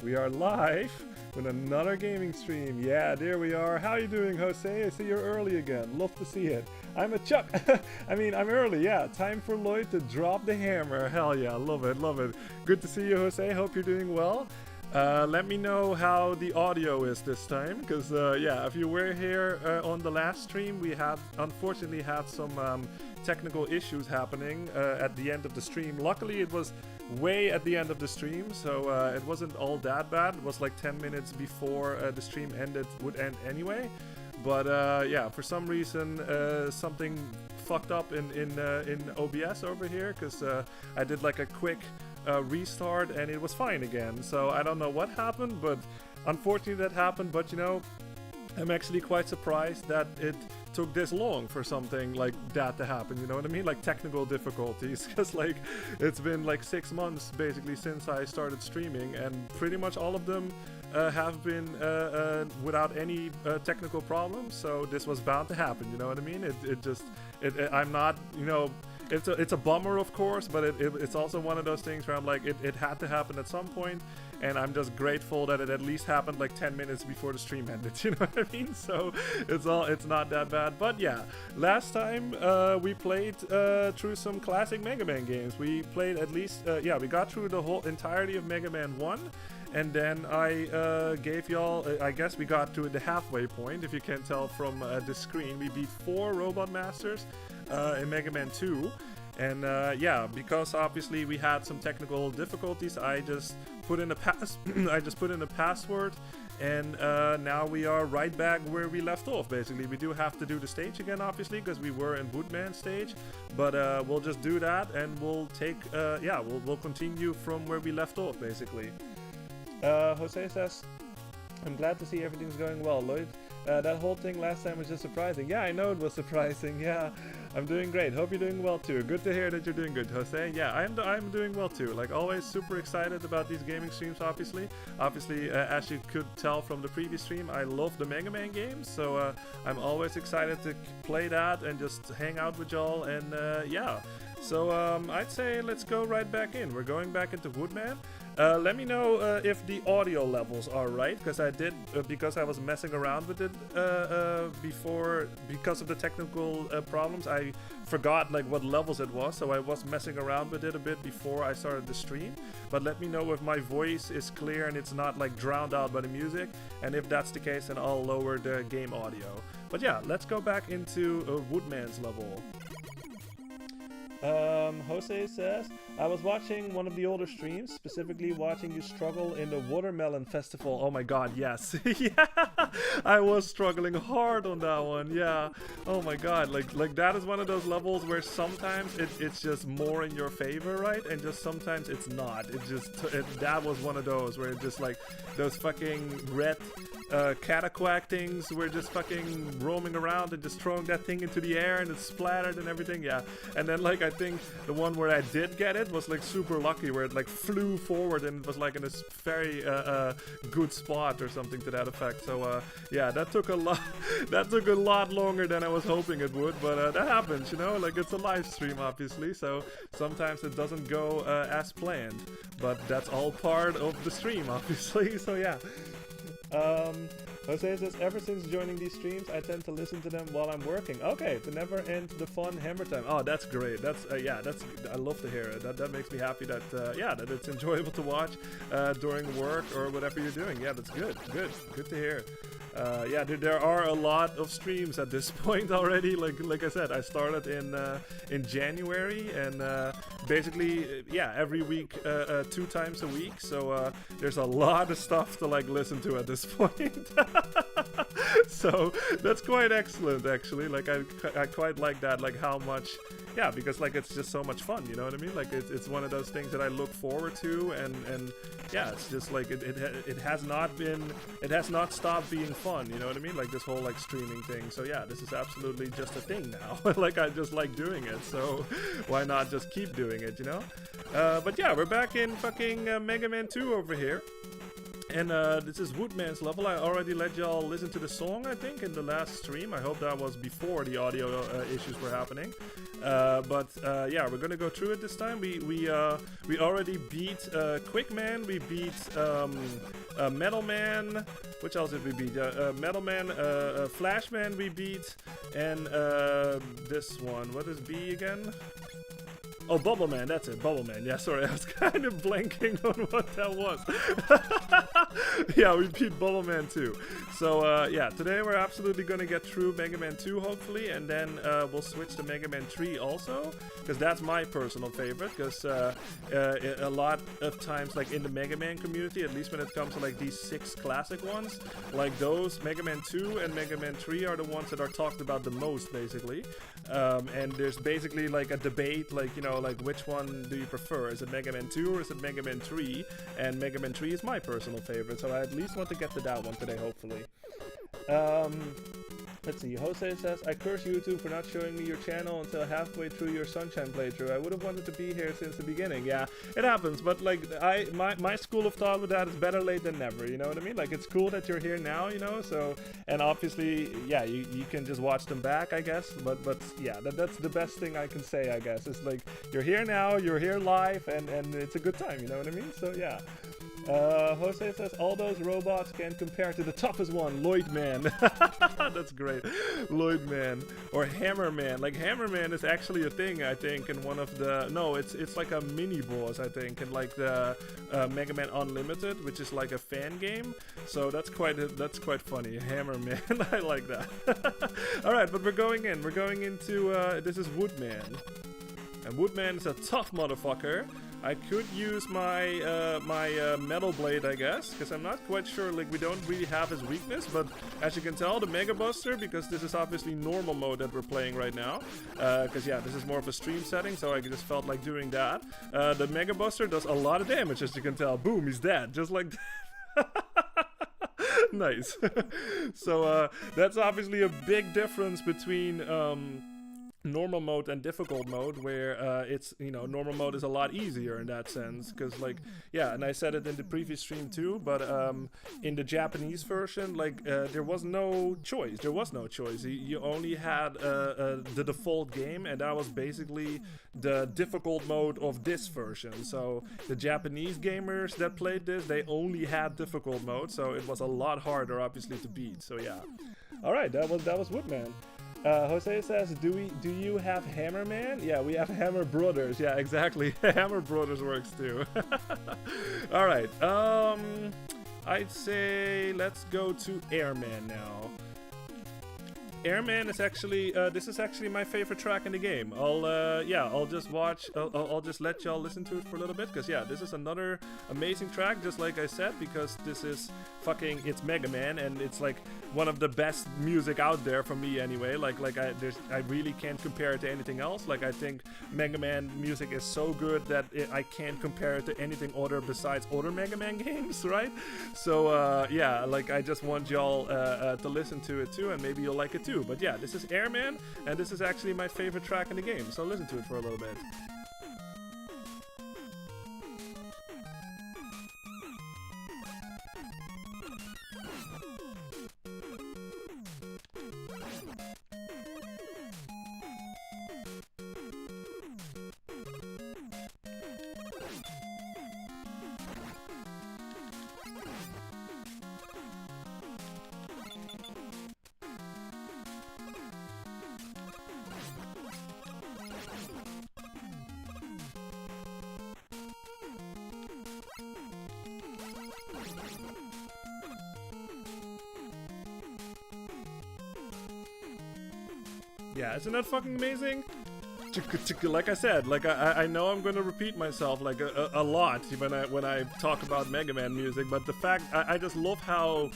We are live with another gaming stream. Yeah, there we are. How you doing, Jose? I see you're early again. Love to see it. I'm a Chuck. I'm early. Yeah, time for Lloyd to drop the hammer. Hell yeah, love it, love it. Good to see you, Jose. Hope you're doing well. Let me know how the audio is this time, because yeah, if you were here on the last stream, we have unfortunately had some technical issues happening at the end of the stream. Luckily, it was way at the end of the stream, so it wasn't all that bad. It was like 10 minutes before the stream would end anyway. But yeah, for some reason, something fucked up in OBS over here, because I did like a quick restart and it was fine again. So I don't know what happened, but unfortunately that happened. But you know, I'm actually quite surprised that it took this long for something like that to happen, you know what I mean? Like technical difficulties, because like it's been like 6 months basically since I started streaming, and pretty much all of them have been without any technical problems, so this was bound to happen, you know what I mean? I'm not, you know, it's a bummer, of course, but it's also one of those things where I'm like, it had to happen at some point, and I'm just grateful that it at least happened like 10 minutes before the stream ended, you know what I mean? So it's not that bad. But yeah, last time we played through some classic Mega Man games. We played at least, yeah, we got through the whole entirety of Mega Man 1. And then I gave y'all, I guess we got to the halfway point, if you can tell from the screen. We beat 4 Robot Masters in Mega Man 2. And yeah, because obviously we had some technical difficulties, I just put in a password, and now we are right back where we left off. Basically, we do have to do the stage again, obviously, because we were in Woodman stage. But we'll just do that, and we'll take, yeah, we'll continue from where we left off, basically. Jose says, I'm glad to see everything's going well, Lloyd. That whole thing last time was just surprising. Yeah, I know it was surprising. Yeah, I'm doing great. Hope you're doing well too. Good to hear that you're doing good, Jose. Yeah, I'm doing well too. Like always, super excited about these gaming streams, obviously. Obviously, as you could tell from the previous stream, I love the Mega Man games. So I'm always excited to play that and just hang out with y'all. And yeah, so I'd say let's go right back in. We're going back into Woodman. Let me know if the audio levels are right, because I did, because I was messing around with it before, because of the technical problems. I forgot like what levels it was, so I was messing around with it a bit before I started the stream. But let me know if my voice is clear and it's not like drowned out by the music, and if that's the case, then I'll lower the game audio. But yeah, let's go back into Woodman's level. Jose says, I was watching one of the older streams, specifically watching you struggle in the Watermelon Festival. Oh my god, yes. Yeah, I was struggling hard on that one, yeah. Oh my god, like that is one of those levels where sometimes it's just more in your favor, right? And just sometimes it's not. That was one of those where it just like, those fucking red Cataquack things were just fucking roaming around and just throwing that thing into the air and it splattered and everything, yeah. And then like I think the one where I did get it was like super lucky, where it like flew forward and it was like in this very good spot or something to that effect. So yeah, that took a lot longer than I was hoping it would, but that happens, you know, like it's a live stream obviously, so sometimes it doesn't go as planned, but that's all part of the stream obviously. So yeah. Jose says, ever since joining these streams, I tend to listen to them while I'm working. Okay, to never end the fun hammer time. Oh, that's great. That's yeah, I love to hear it. That makes me happy that yeah, that it's enjoyable to watch during work or whatever you're doing. Yeah, that's good to hear. Yeah, there are a lot of streams at this point already. Like I said, I started in January, and basically, yeah, every week, 2 times a week. So there's a lot of stuff to like listen to at this point. So that's quite excellent, actually. Like I quite like that. Like how much. Yeah, because like it's just so much fun, you know what I mean? Like it's one of those things that I look forward to, and yeah, it's just like it has not stopped being fun, you know what I mean? Like this whole like streaming thing. So yeah, this is absolutely just a thing now. Like I just like doing it, so why not just keep doing it, you know? But yeah, we're back in fucking Mega Man 2 over here. And this is Woodman's level. I already let y'all listen to the song, I think, in the last stream. I hope that was before the audio issues were happening. Yeah, we're gonna go through it this time. We already beat Quickman. We beat Metal Man. Which else did we beat? Metal Man, Flashman we beat, and this one. What is B again? Oh, Bubble Man, that's it, Bubble Man. Yeah, sorry, I was kind of blanking on what that was. Yeah, we beat Bubble Man 2. So, yeah, today we're absolutely going to get through Mega Man 2, hopefully, and then we'll switch to Mega Man 3 also, because that's my personal favorite, because a lot of times, like, in the Mega Man community, at least when it comes to, like, these 6 classic ones, like, those, Mega Man 2 and Mega Man 3 are the ones that are talked about the most, basically. And there's basically, like, a debate, like, you know, like, which one do you prefer? Is it Mega Man 2 or is it Mega Man 3? And Mega Man 3 is my personal favorite, so I at least want to get to that one today, hopefully. Let's see, Jose says, I curse YouTube for not showing me your channel until halfway through your Sunshine playthrough. I would have wanted to be here since the beginning. Yeah, it happens, but like, my school of thought with that is better late than never, you know what I mean? Like, it's cool that you're here now, you know, so, and obviously, yeah, you can just watch them back, I guess, but yeah, that's the best thing I can say, I guess. It's like, you're here now, you're here live, and it's a good time, you know what I mean? So, yeah. Jose says, all those robots can compare to the toughest one, Lloyd Man. That's great. Lloyd Man. Or Hammer Man. Like, Hammer Man is actually a thing, I think, in one of the... No, it's like a mini-boss, I think, in like the Mega Man Unlimited, which is like a fan game. So that's quite funny. Hammer Man. I like that. Alright, but we're going into... this is Woodman. And Woodman is a tough motherfucker. I could use my my Metal Blade, I guess, because I'm not quite sure, like, we don't really have his weakness, but as you can tell, the Mega Buster, because this is obviously normal mode that we're playing right now, because, yeah, this is more of a stream setting, so I just felt like doing that. The Mega Buster does a lot of damage, as you can tell. Boom, he's dead, just like that. Nice. So, that's obviously a big difference between... normal mode and difficult mode, where it's, you know, normal mode is a lot easier in that sense, because, like, yeah, and I said it in the previous stream too, but in the Japanese version, like, there was no choice. You only had the default game, and that was basically the difficult mode of this version. So the Japanese gamers that played this, they only had difficult mode, so it was a lot harder, obviously, to beat. So yeah. All right, that was Woodman. Jose says, do you have Hammer Man? Yeah, we have Hammer Brothers. Yeah, exactly. Hammer Brothers works too. Alright, I'd say let's go to Airman now. Airman is actually, this is actually my favorite track in the game. I'll just watch, I'll just let y'all listen to it for a little bit, because, yeah, this is another amazing track, just like I said, because this is fucking, it's Mega Man, and it's, like, one of the best music out there for me, anyway. Like I really can't compare it to anything else. Like, I think Mega Man music is so good that I can't compare it to anything other besides other Mega Man games, right? So, yeah, like, I just want y'all to listen to it too, and maybe you'll like it too. But yeah, this is Airman, and this is actually my favorite track in the game, so listen to it for a little bit. Yeah, isn't that fucking amazing? Like I said, like I know I'm gonna repeat myself like a lot when I talk about Mega Man music, but the fact I just love how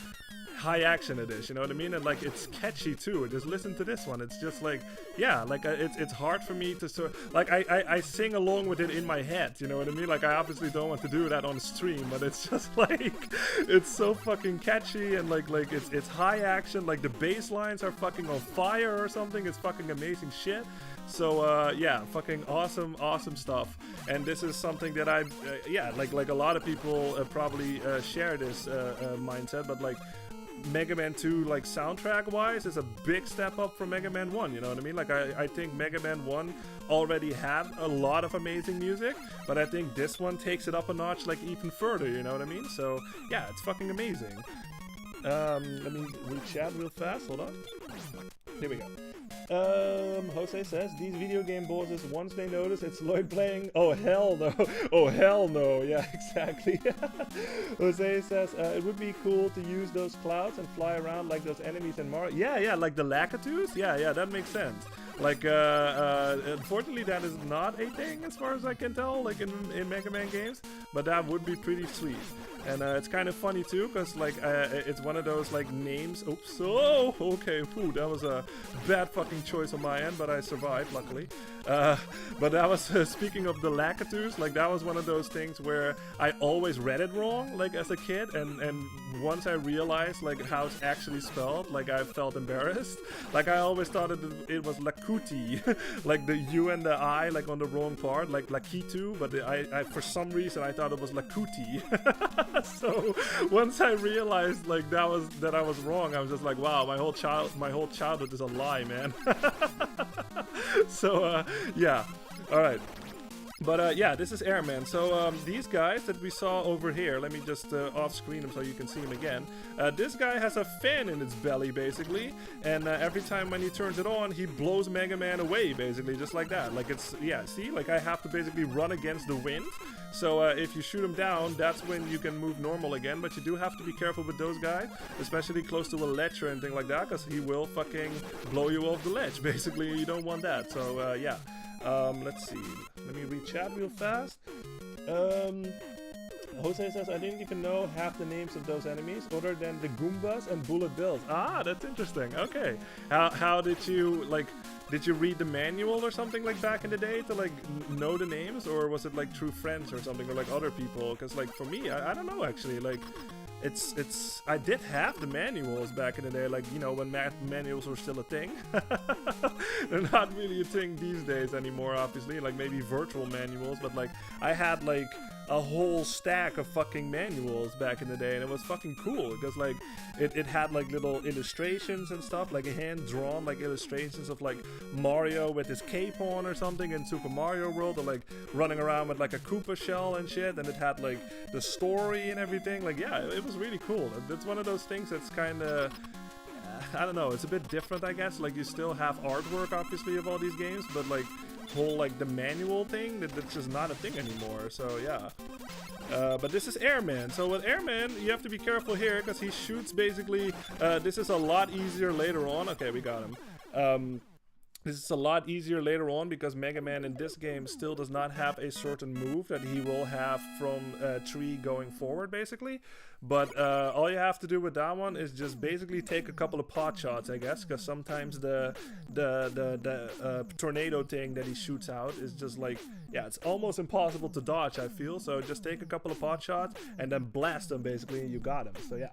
high action it is, you know what I mean? And like, it's catchy too. Just listen to this one. It's just like, yeah, like it's hard for me to sort, like I sing along with it in my head, you know what I mean? Like, I obviously don't want to do that on stream, but it's just like, it's so fucking catchy, and like it's high action. Like, the bass lines are fucking on fire or something. It's fucking amazing shit. So yeah, fucking awesome stuff. And this is something that I yeah, like a lot of people probably share this mindset, but like, Mega Man 2, like, soundtrack-wise, is a big step up from Mega Man 1, you know what I mean? Like, I think Mega Man 1 already had a lot of amazing music, but I think this one takes it up a notch, like, even further, you know what I mean? So, yeah, it's fucking amazing. Let me read chat real fast, hold on. Here we go. Jose says, these video game bosses, once they notice it's Lloyd playing, oh hell no, oh hell no, yeah, exactly. Jose says, it would be cool to use those clouds and fly around like those enemies in Mario. Yeah, like the Lakitus, yeah, that makes sense. Like, unfortunately that is not a thing as far as I can tell, like in Mega Man games, but that would be pretty sweet. And it's kind of funny too, because like it's one of those like names. Oops! Oh, okay. Whew, that was a bad fucking choice on my end, but I survived luckily. But that was speaking of the Lakitus. Like that was one of those things where I always read it wrong, like as a kid, and once I realized like how it's actually spelled, like I felt embarrassed. Like I always thought it was Lakuti, like the U and the I like on the wrong part, like Lakitu, but I for some reason I thought it was Lakuti. So once I realized like that I was wrong, I was just like, wow, my whole childhood is a lie, man. So yeah, all right. But yeah, this is Airman. So these guys that we saw over here, let me just off-screen them so you can see him again. This guy has a fan in his belly, basically, and every time when he turns it on, he blows Mega Man away, basically, just like that. Like it's, yeah, see, like I have to basically run against the wind. So if you shoot him down, that's when you can move normal again, but you do have to be careful with those guys, especially close to a ledge or anything like that, because he will fucking blow you off the ledge, basically. You don't want that, so yeah. Let's see. Let me read chat real fast. Jose says, I didn't even know half the names of those enemies other than the Goombas and Bullet Bills. Ah, that's interesting. Okay. How did you, like, did you read the manual or something like back in the day to, like, know the names? Or was it, like, through friends or something or, like, other people? Because, like, for me, I don't know, actually. Like, I did have the manuals back in the day, like, you know, when manuals were still a thing. They're not really a thing these days anymore, obviously, like maybe virtual manuals, but like I had like a whole stack of fucking manuals back in the day, and it was fucking cool because like it had like little illustrations and stuff, like hand-drawn like illustrations of like Mario with his cape on or something in Super Mario World, or like running around with like a Koopa shell and shit, and it had like the story and everything. Like, yeah, it was really cool. It's one of those things that's kind of, I don't know, it's a bit different, I guess. Like, you still have artwork, obviously, of all these games, but like whole like the manual thing, that's just not a thing anymore. So yeah. But this is Airman. So with Airman, you have to be careful here because he shoots basically. This is a lot easier later on. Okay, we got him. This is a lot easier later on because Mega Man in this game still does not have a certain move that he will have from 3 going forward, basically. But all you have to do with that one is just basically take a couple of pot shots, I guess, because sometimes the tornado thing that he shoots out is just like, yeah, it's almost impossible to dodge, I feel. So just take a couple of pot shots and then blast them, basically, and you got him. So yeah.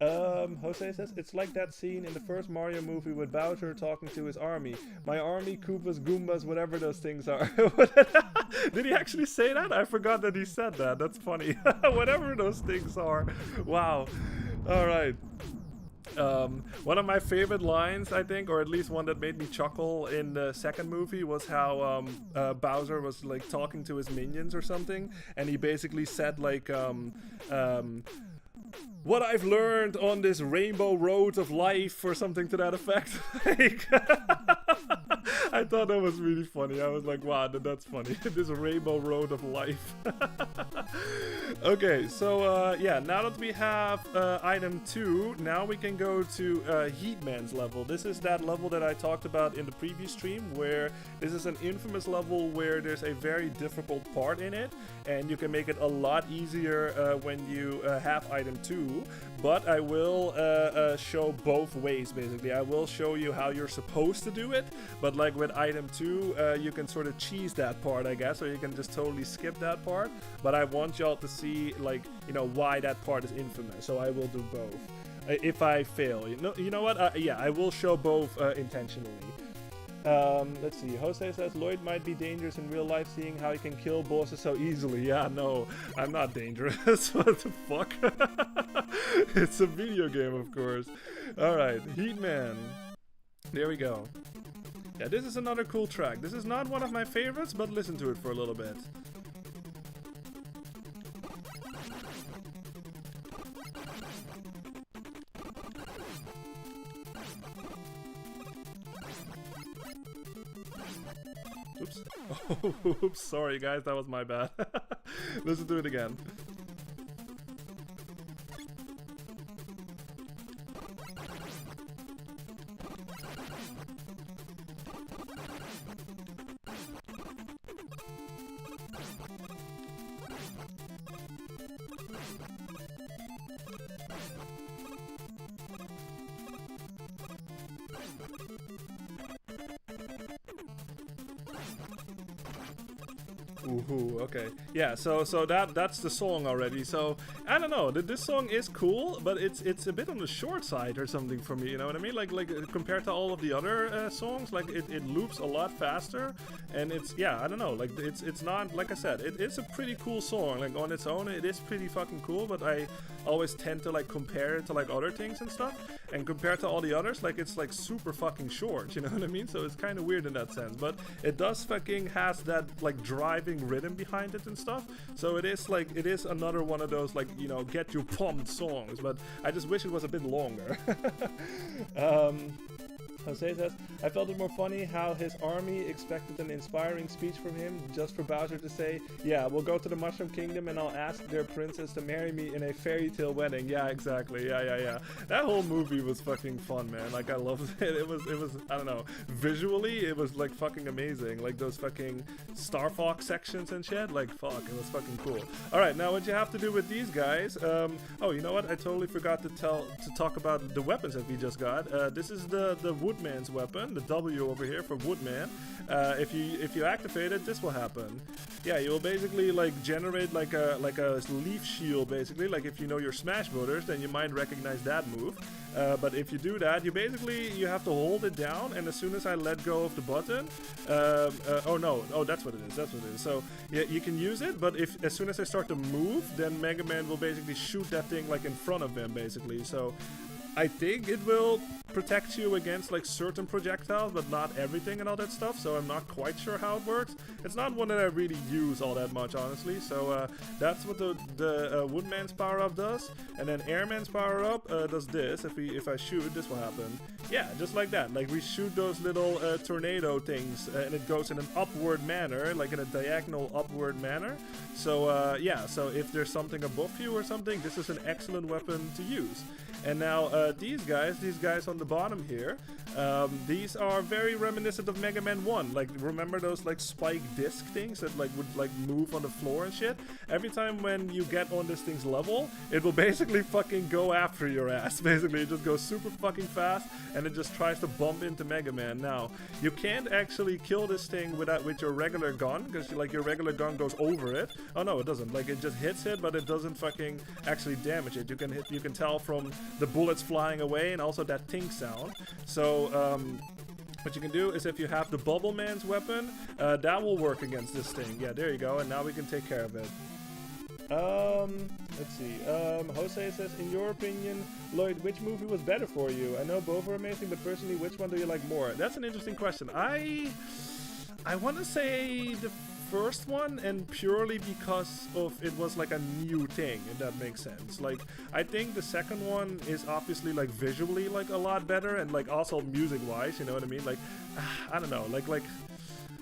Jose says, it's like that scene in the first Mario movie with Bowser talking to his army. My army, Koopas, Goombas, whatever those things are. Did he actually say that? I forgot that he said that. That's funny. Whatever those things are. Wow. Alright. One of my favorite lines, I think, or at least one that made me chuckle in the second movie, was how Bowser was like talking to his minions or something, and he basically said like what I've learned on this rainbow road of life, or something to that effect. Like, I thought that was really funny. I was like, wow, that's funny. This rainbow road of life. Okay, so yeah, now that we have item 2, now we can go to Heatman's level. This is that level that I talked about in the previous stream, where this is an infamous level where there's a very difficult part in it, and you can make it a lot easier when you have item 2. But I will show both ways, basically. I will show you how you're supposed to do it, but like with item 2, you can sort of cheese that part, I guess, or you can just totally skip that part. But I want y'all to see, like, you know, why that part is infamous, so I will do both. If I fail, you know what? Yeah, I will show both intentionally. Let's see. Jose says Lloyd might be dangerous in real life, seeing how he can kill bosses so easily. Yeah, no, I'm not dangerous. What the fuck? It's a video game, of course. Alright, Heatman. There we go. Yeah, this is another cool track. This is not one of my favorites, but listen to it for a little bit. Oops. Oh, oops, sorry guys, that was my bad. Listen to it again. Ooh, okay. Yeah, so that's the song already. So I don't know. This song is cool, but it's a bit on the short side or something for me. You know what I mean? Like compared to all of the other songs, like it loops a lot faster, and it's yeah. I don't know. Like it's not like I said. It's a pretty cool song. Like on its own, it is pretty fucking cool. But I always tend to like compare it to like other things and stuff. And compared to all the others, like it's like super fucking short. You know what I mean? So it's kind of weird in that sense. But it does fucking has that like driving rhythm behind it and stuff, so it is another one of those like, you know, get you pumped songs, but I just wish it was a bit longer. Jose says, I felt it more funny how his army expected an inspiring speech from him just for Bowser to say, yeah, we'll go to the Mushroom Kingdom and I'll ask their princess to marry me in a fairy tale wedding. Yeah, exactly. Yeah. That whole movie was fucking fun, man. Like, I loved it. It was, I don't know, visually, it was like fucking amazing. Like those fucking Star Fox sections and shit. Like, fuck, it was fucking cool. Alright, now what you have to do with these guys, oh, you know what? I totally forgot to talk about the weapons that we just got. This is the Woodman's weapon, the W over here for Woodman. If you activate it, this will happen. Yeah, you will basically like generate like a leaf shield, basically. Like if you know your Smash Brothers, then you might recognize that move. But if you do that, you have to hold it down, and as soon as I let go of the button, oh no, oh that's what it is. So yeah, you can use it, but as soon as I start to move, then Mega Man will basically shoot that thing like in front of him, basically. So I think it will protect you against like certain projectiles, but not everything and all that stuff, so I'm not quite sure how it works. It's not one that I really use all that much, honestly, so that's what the Woodman's power-up does. And then Airman's power-up does this. If I shoot, this will happen. Yeah, just like that. Like we shoot those little tornado things, and it goes in an upward manner, like in a diagonal upward manner. So yeah, so if there's something above you or something, this is an excellent weapon to use. And now these guys on the bottom here, these are very reminiscent of Mega Man 1. Like, remember those like spike disc things that like would like move on the floor and shit? Every time when you get on this thing's level, it will basically fucking go after your ass. Basically, it just goes super fucking fast, and it just tries to bump into Mega Man. Now, you can't actually kill this thing with your regular gun, because like your regular gun goes over it. Oh no, it doesn't. Like it just hits it, but it doesn't fucking actually damage it. You can tell from the bullets flying away and also that ting sound. So what you can do is if you have the Bubble Man's weapon, that will work against this thing. Yeah, there you go, and now we can take care of it. Let's see. Jose says, in your opinion, Lloyd, which movie was better for you? I know both are amazing, but personally, which one do you like more? That's an interesting question. I want to say the first one, and purely because of it was like a new thing, if that makes sense. Like, I think the second one is obviously like visually like a lot better, and like also music wise, you know what I mean? Like, I don't know, like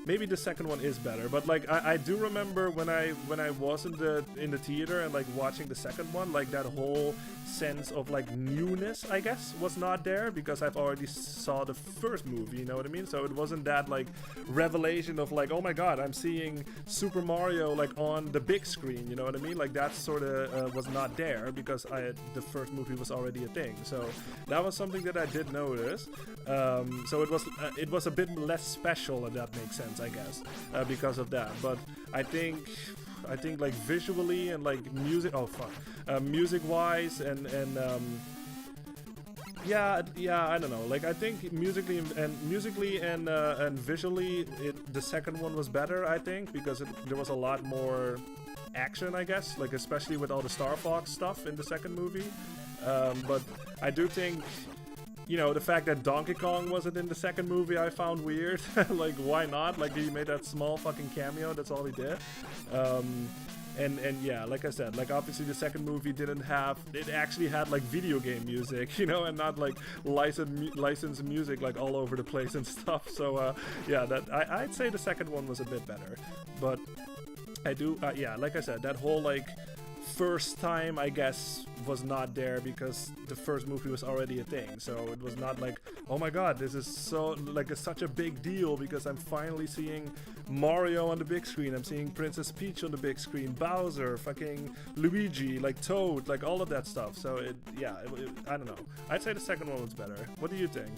maybe the second one is better, but like I do remember when I was in the theater and like watching the second one, like that whole sense of like newness, I guess, was not there, because I've already saw the first movie, you know what I mean? So it wasn't that like revelation of like, oh my god, I'm seeing Super Mario like on the big screen, you know what I mean? Like that sort of was not there, because the first movie was already a thing. So that was something that I did notice. So it was a bit less special, if that makes sense, I guess, because of that. But I think like visually and like music, music wise and yeah, I don't know. Like I think musically and visually, the second one was better. I think because there was a lot more action, I guess, like especially with all the Star Fox stuff in the second movie. But I do think, you know, the fact that Donkey Kong wasn't in the second movie I found weird. Like, why not? Like, he made that small fucking cameo, that's all he did. And yeah, like I said, like obviously the second movie didn't have, it actually had like video game music, you know, and not like licensed music like all over the place and stuff. So yeah, that I'd say the second one was a bit better, but I do, yeah, like I said, that whole like first time, I guess, was not there because the first movie was already a thing. So it was not like, oh my god, this is so like such a big deal because I'm finally seeing Mario on the big screen, I'm seeing Princess Peach on the big screen, Bowser, fucking Luigi, like Toad, like all of that stuff. So it, yeah, I don't know. I'd say the second one was better. What do you think?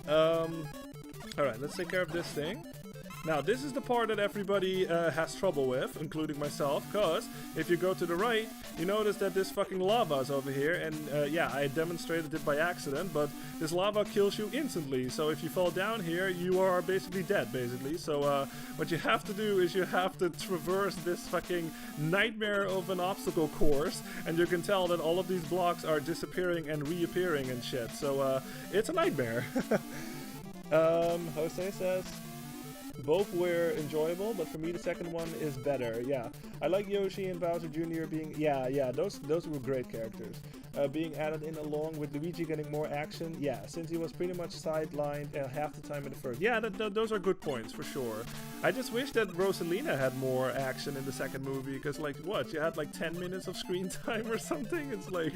Alright, let's take care of this thing. Now, this is the part that everybody has trouble with, including myself, because if you go to the right, you notice that this fucking lava is over here, and yeah, I demonstrated it by accident, but this lava kills you instantly, so if you fall down here, you are basically dead, basically. So what you have to do is you have to traverse this fucking nightmare of an obstacle course, and you can tell that all of these blocks are disappearing and reappearing and shit, so it's a nightmare. Jose says, both were enjoyable, but for me the second one is better. Yeah, I like Yoshi and Bowser Jr. being, yeah, those were great characters. Being added in along with Luigi getting more action, yeah, since he was pretty much sidelined half the time in the first. Yeah, those are good points for sure. I just wish that Rosalina had more action in the second movie, because like what, you had like 10 minutes of screen time or something? It's like,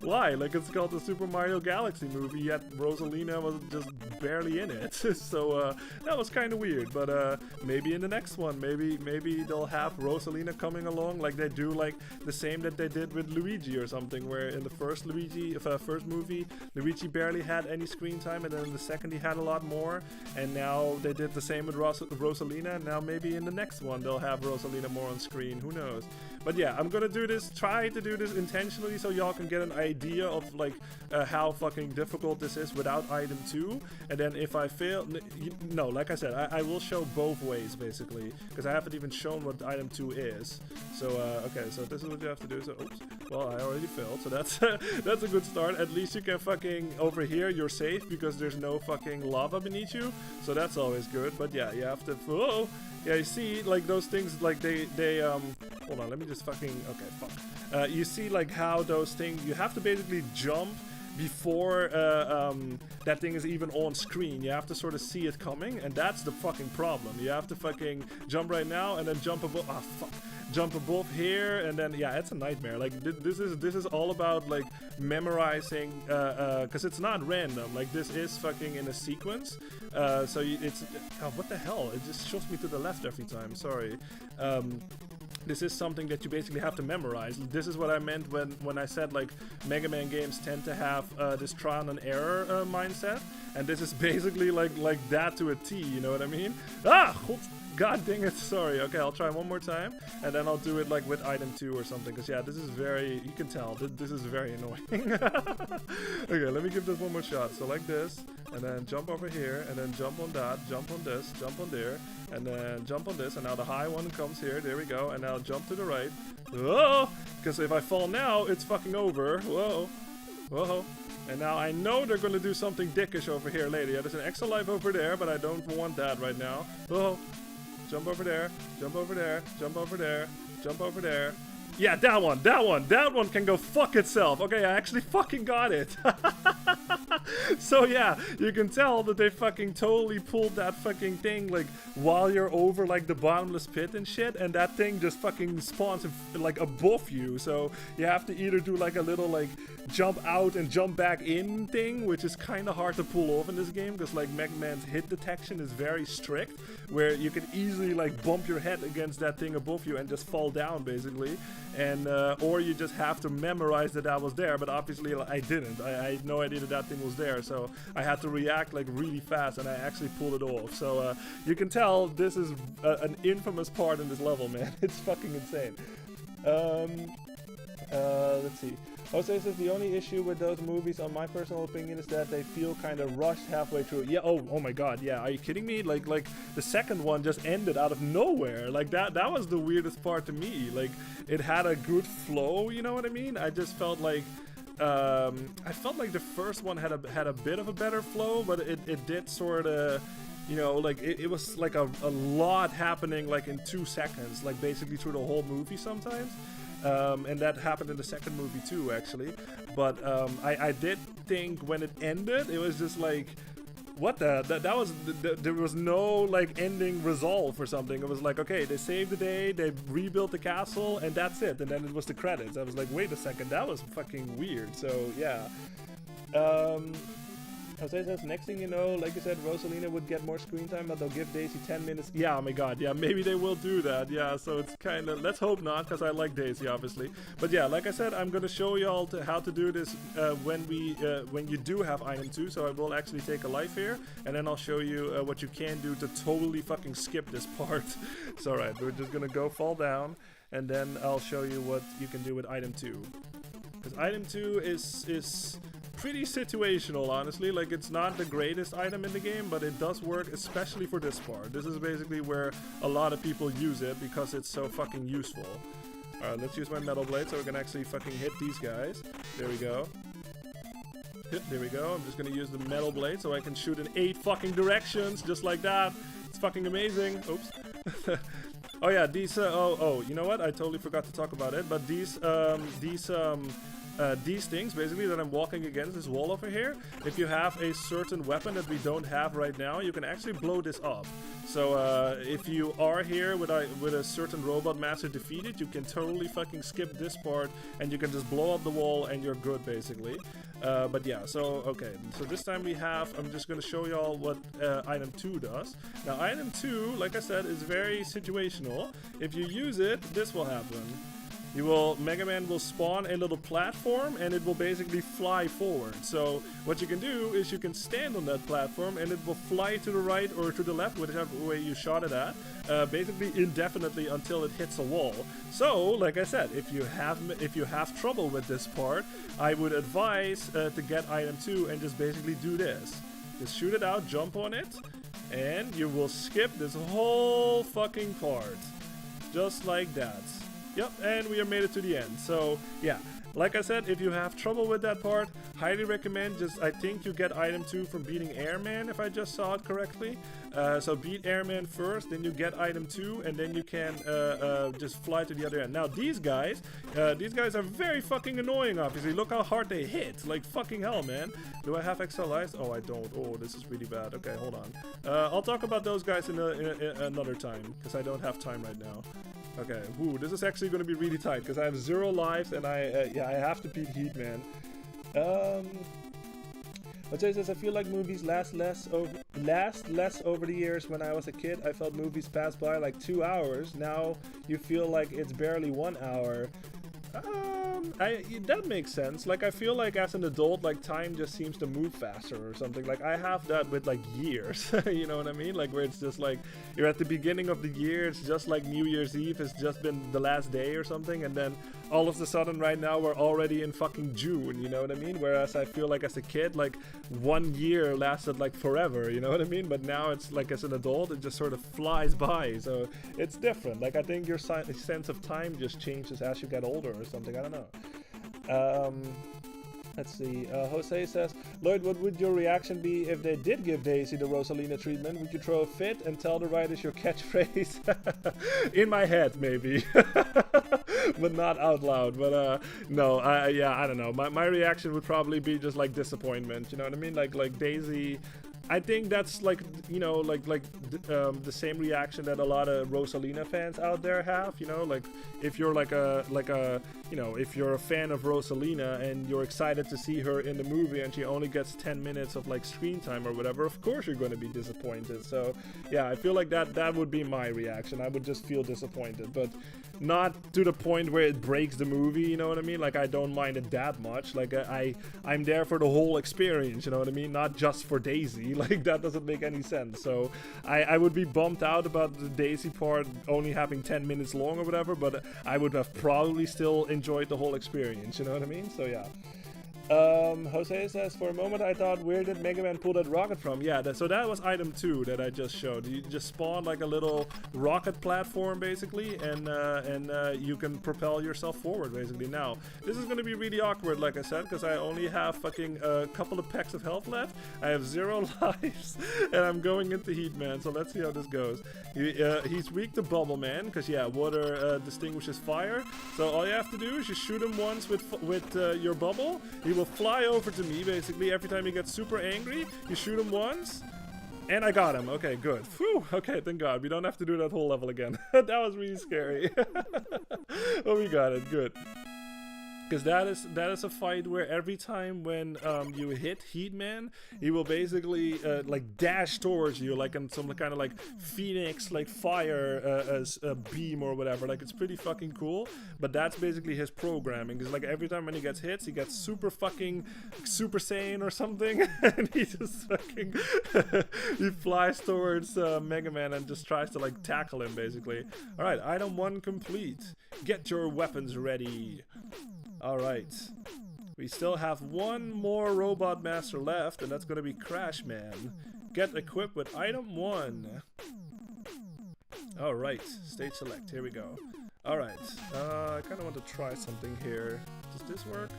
why? Like, it's called the Super Mario Galaxy movie, yet Rosalina was just barely in it. So that was kind of weird, but maybe in the next one, maybe they'll have Rosalina coming along like they do, like the same that they did with Luigi or something, where in the first movie, Luigi barely had any screen time, and then in the second he had a lot more, and now they did the same with Rosalina, and now maybe in the next one they'll have Rosalina more on screen, who knows. But yeah, I'm gonna try to do this intentionally so y'all can get an idea of like how fucking difficult this is without item 2, and then if I fail, no, like I said, I will show both ways basically, because I haven't even shown what item 2 is. So okay, so this is what you have to do. So oops, well, I already failed, so that's that's a good start. At least you can fucking, over here you're safe because there's no fucking lava beneath you, so that's always good. But yeah, you have to, whoa, yeah, you see like those things, like they hold on, let me just fucking, okay, fuck. You see like how those things, you have to basically jump before that thing is even on screen. You have to sort of see it coming, and that's the fucking problem. You have to fucking jump right now and then jump above, jump above here, and then yeah, it's a nightmare. Like this is all about like memorizing, because it's not random. Like this is fucking in a sequence. So it's, oh, what the hell? It just shows me to the left every time. Sorry. This is something that you basically have to memorize. This is what I meant when I said like Mega Man games tend to have this trial and error mindset, and this is basically like that to a T. You know what I mean? Ah, god dang it! Sorry. Okay, I'll try one more time, and then I'll do it like with item 2 or something. Cause yeah, this is very, you can tell this is very annoying. Okay, let me give this one more shot. So like this, and then jump over here, and then jump on that, jump on this, jump on there, and then jump on this, and now the high one comes here. There we go, and now jump to the right. Whoa! Because if I fall now, it's fucking over. Whoa, whoa. And now I know they're gonna do something dickish over here later. Yeah, there's an extra life over there, but I don't want that right now. Whoa! Jump over there, jump over there, jump over there, jump over there. Yeah, that one can go fuck itself. Okay, I actually fucking got it. So yeah, you can tell that they fucking totally pulled that fucking thing like while you're over like the bottomless pit and shit, and that thing just fucking spawns like above you. So you have to either do like a little like jump out and jump back in thing, which is kind of hard to pull off in this game because like Mega Man's hit detection is very strict, where you can easily like bump your head against that thing above you and just fall down basically. And or you just have to memorize that was there, but obviously I didn't. I had no idea that thing was there, so I had to react like really fast, and I actually pulled it off. So you can tell this is an infamous part in this level, man. It's fucking insane. Let's see. Jose says the only issue with those movies, on my personal opinion, is that they feel kind of rushed halfway through. Yeah. Oh my God. Yeah. Are you kidding me? Like the second one just ended out of nowhere. Like that was the weirdest part to me. Like it had a good flow. You know what I mean? I just felt like. I felt like the first one had a bit of a better flow, but it did sort of, you know, like it was like a lot happening like in 2 seconds, like basically through the whole movie sometimes. And that happened in the second movie too, actually. But I did think when it ended, it was just like, what there was no like ending resolve or something. It was like, okay, they saved the day, they rebuilt the castle, and that's it. And then it was the credits. I was like, wait a second, that was fucking weird. So yeah. Jose says, next thing you know, like you said, Rosalina would get more screen time, but they'll give Daisy 10 minutes. Yeah, oh my God, yeah, maybe they will do that. Yeah, so it's kind of, let's hope not, because I like Daisy, obviously. But yeah, like I said, I'm going to show you all how to do this when you do have item 2. So I will actually take a life here, and then I'll show you what you can do to totally fucking skip this part. So alright, we're just going to go fall down, and then I'll show you what you can do with item 2. Because item 2 is pretty situational, honestly. Like, it's not the greatest item in the game, but it does work, especially for this part. This is basically where a lot of people use it because it's so fucking useful. Alright, let's use my metal blade so we can actually fucking hit these guys. There we go. There we go. I'm just gonna use the metal blade so I can shoot in 8 fucking directions, just like that. It's fucking amazing. Oops. Oh yeah, these, you know what? I totally forgot to talk about it, but these things, basically, that I'm walking against, this wall over here, if you have a certain weapon that we don't have right now, you can actually blow this up. So, if you are here with a certain robot master defeated, you can totally fucking skip this part, and you can just blow up the wall, and you're good, basically. But yeah, so, okay, so this time we have, I'm just gonna show y'all what item 2 does. Now, item 2, like I said, is very situational. If you use it, this will happen. Mega Man will spawn a little platform, and it will basically fly forward. So what you can do is you can stand on that platform, and it will fly to the right or to the left, whichever way you shot it at, basically indefinitely until it hits a wall. So, like I said, if you have trouble with this part, I would advise to get item 2 and just basically do this. Just shoot it out, jump on it, and you will skip this whole fucking part. Just like that. Yep, and we have made it to the end. So, yeah, like I said, if you have trouble with that part, highly recommend I think you get item 2 from beating Airman, if I just saw it correctly. So beat Airman first, then you get item 2, and then you can just fly to the other end. Now, these guys are very fucking annoying, obviously. Look how hard they hit. Like, fucking hell, man. Do I have XL lives? Oh, I don't. Oh, this is really bad. Okay, hold on. I'll talk about those guys in another time, because I don't have time right now. Okay, ooh, this is actually going to be really tight, because I have 0 lives, and I have to beat Heat, man. But says, I feel like movies last less over the years. When I was a kid, I felt movies pass by like 2 hours. Now you feel like it's barely 1 hour. That makes sense. Like, I feel like as an adult, like, time just seems to move faster or something. Like, I have that with, like, years. You know what I mean? Like, where it's just like, you're at the beginning of the year, it's just like New Year's Eve, it's just been the last day or something, and then all of a sudden right now we're already in fucking June, you know what I mean? Whereas I feel like as a kid, like, 1 year lasted like forever, you know what I mean? But now it's like, as an adult, it just sort of flies by, so it's different. Like, I think your sense of time just changes as you get older or something, I don't know. Let's see, Jose says, Lloyd, what would your reaction be if they did give Daisy the Rosalina treatment? Would you throw a fit and tell the writers your catchphrase? In my head, maybe. But not out loud. But no, I don't know. My reaction would probably be just like disappointment, you know what I mean? Like Daisy, I think that's like, you know, the same reaction that a lot of Rosalina fans out there have, you know, like if you're like a you know, if you're a fan of Rosalina and you're excited to see her in the movie and she only gets 10 minutes of like screen time or whatever, of course you're going to be disappointed. So yeah, I feel like that would be my reaction. I would just feel disappointed, but not to the point where it breaks the movie, you know what I mean? Like, I don't mind it that much. Like, I'm there for the whole experience, you know what I mean? Not just for Daisy. Like, that doesn't make any sense. So I would be bummed out about the Daisy part only having 10 minutes long or whatever, but I would have probably still enjoyed the whole experience, you know what I mean? So yeah. Jose says, for a moment I thought, where did Mega Man pull that rocket from? Yeah, so that was item 2 that I just showed. You just spawn like a little rocket platform basically, and you can propel yourself forward basically. Now, this is gonna be really awkward, like I said, because I only have fucking a couple of packs of health left. I have 0 lives, and I'm going into Heat Man, so let's see how this goes. He's weak to Bubble Man, because yeah, water distinguishes fire. So all you have to do is just shoot him once with your bubble. He will fly over to me basically every time he gets super angry. You shoot him once, and I got him. Okay, good. Whew, okay, thank God. We don't have to do that whole level again. That was really scary. But we got it. Good. Because that is a fight where every time when you hit Heat Man, he will basically like dash towards you like in some kind of like Phoenix like fire as a beam or whatever. Like, it's pretty fucking cool. But that's basically his programming. Because like every time when he gets hits, he gets super fucking Super Saiyan or something, and he just fucking he flies towards Mega Man and just tries to like tackle him basically. All right, item 1 complete. Get your weapons ready. Alright, we still have one more Robot Master left, and that's gonna be Crash Man. Get equipped with item 1. Alright, stage select, here we go. Alright, I kinda want to try something here. Does this work?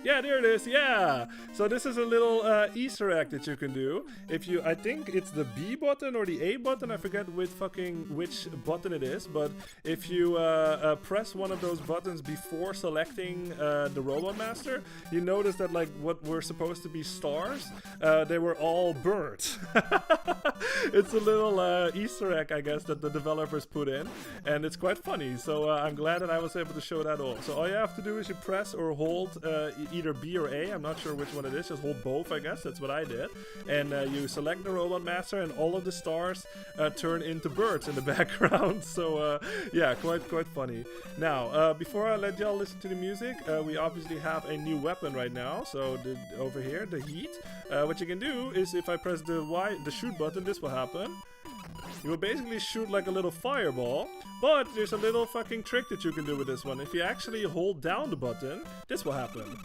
Yeah, there it is, yeah! So this is a little Easter egg that you can do. If you, I think it's the B button or the A button, I forget which button it is, but if you press one of those buttons before selecting the Robot Master, you notice that like what were supposed to be stars, they were all burnt. It's a little Easter egg, I guess, that the developers put in, and it's quite funny, so I'm glad that I was able to show that off. So all you have to do is you press or hold either B or A, I'm not sure which one it is, just hold both, I guess, that's what I did. And you select the Robot Master and all of the stars turn into birds in the background, so yeah, quite funny. Now, before I let y'all listen to the music, we obviously have a new weapon right now, so over here, the Heat. What you can do is if I press the shoot button, this will happen. You will basically shoot like a little fireball, but there's a little fucking trick that you can do with this one. If you actually hold down the button, this will happen.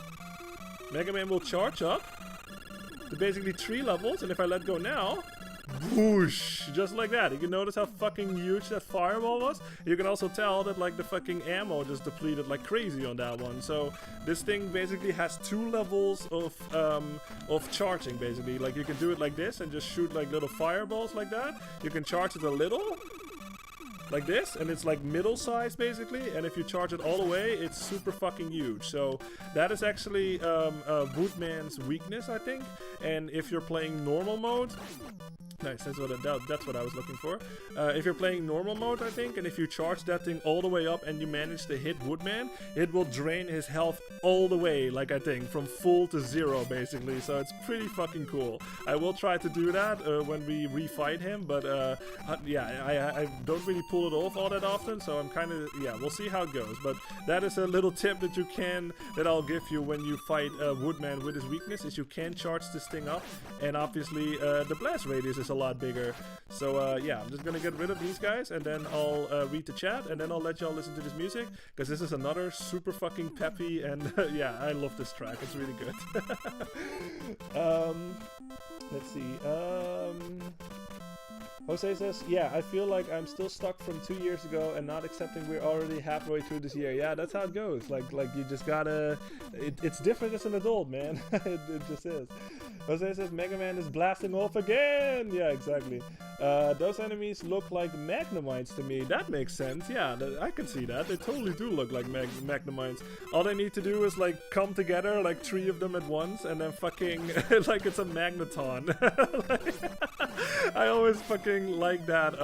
Mega Man will charge up to basically 3 levels, and if I let go now, whoosh, just like that. You can notice how fucking huge that fireball was. You can also tell that like the fucking ammo just depleted like crazy on that one. So this thing basically has 2 levels of charging basically. Like you can do it like this and just shoot like little fireballs like that. You can charge it a little like this, and it's like middle size basically, and if you charge it all the way, it's super fucking huge. So that is actually Woodman's weakness, I think. And if you're playing normal mode, nice, that's what I was looking for. If you're playing normal mode, I think, and if you charge that thing all the way up and you manage to hit Woodman, it will drain his health all the way, like I think, from full to 0 basically. So it's pretty fucking cool. I will try to do that when we refight him, but yeah, I don't really pull it off all that often, so I'm kind of, yeah, we'll see how it goes. But that is a little tip that I'll give you when you fight Woodman with his weakness, is you can charge this thing up, and obviously the blast radius is a lot bigger. So yeah, I'm just gonna get rid of these guys, and then I'll read the chat, and then I'll let y'all listen to this music, because this is another super fucking peppy, and yeah, I love this track, it's really good. Let's see, Jose says, yeah, I feel like I'm still stuck from 2 years ago and not accepting we're already halfway through this year. Yeah, that's how it goes. Like you just gotta, it's different as an adult, man. it just is. Jose says, Mega Man is blasting off again. Yeah, exactly. Those enemies look like Magnemites to me. That makes sense. Yeah, I can see that. They totally do look like Magnemites. All they need to do is like come together, like 3 of them at once, and then fucking like it's a magneton. I always fucking like that,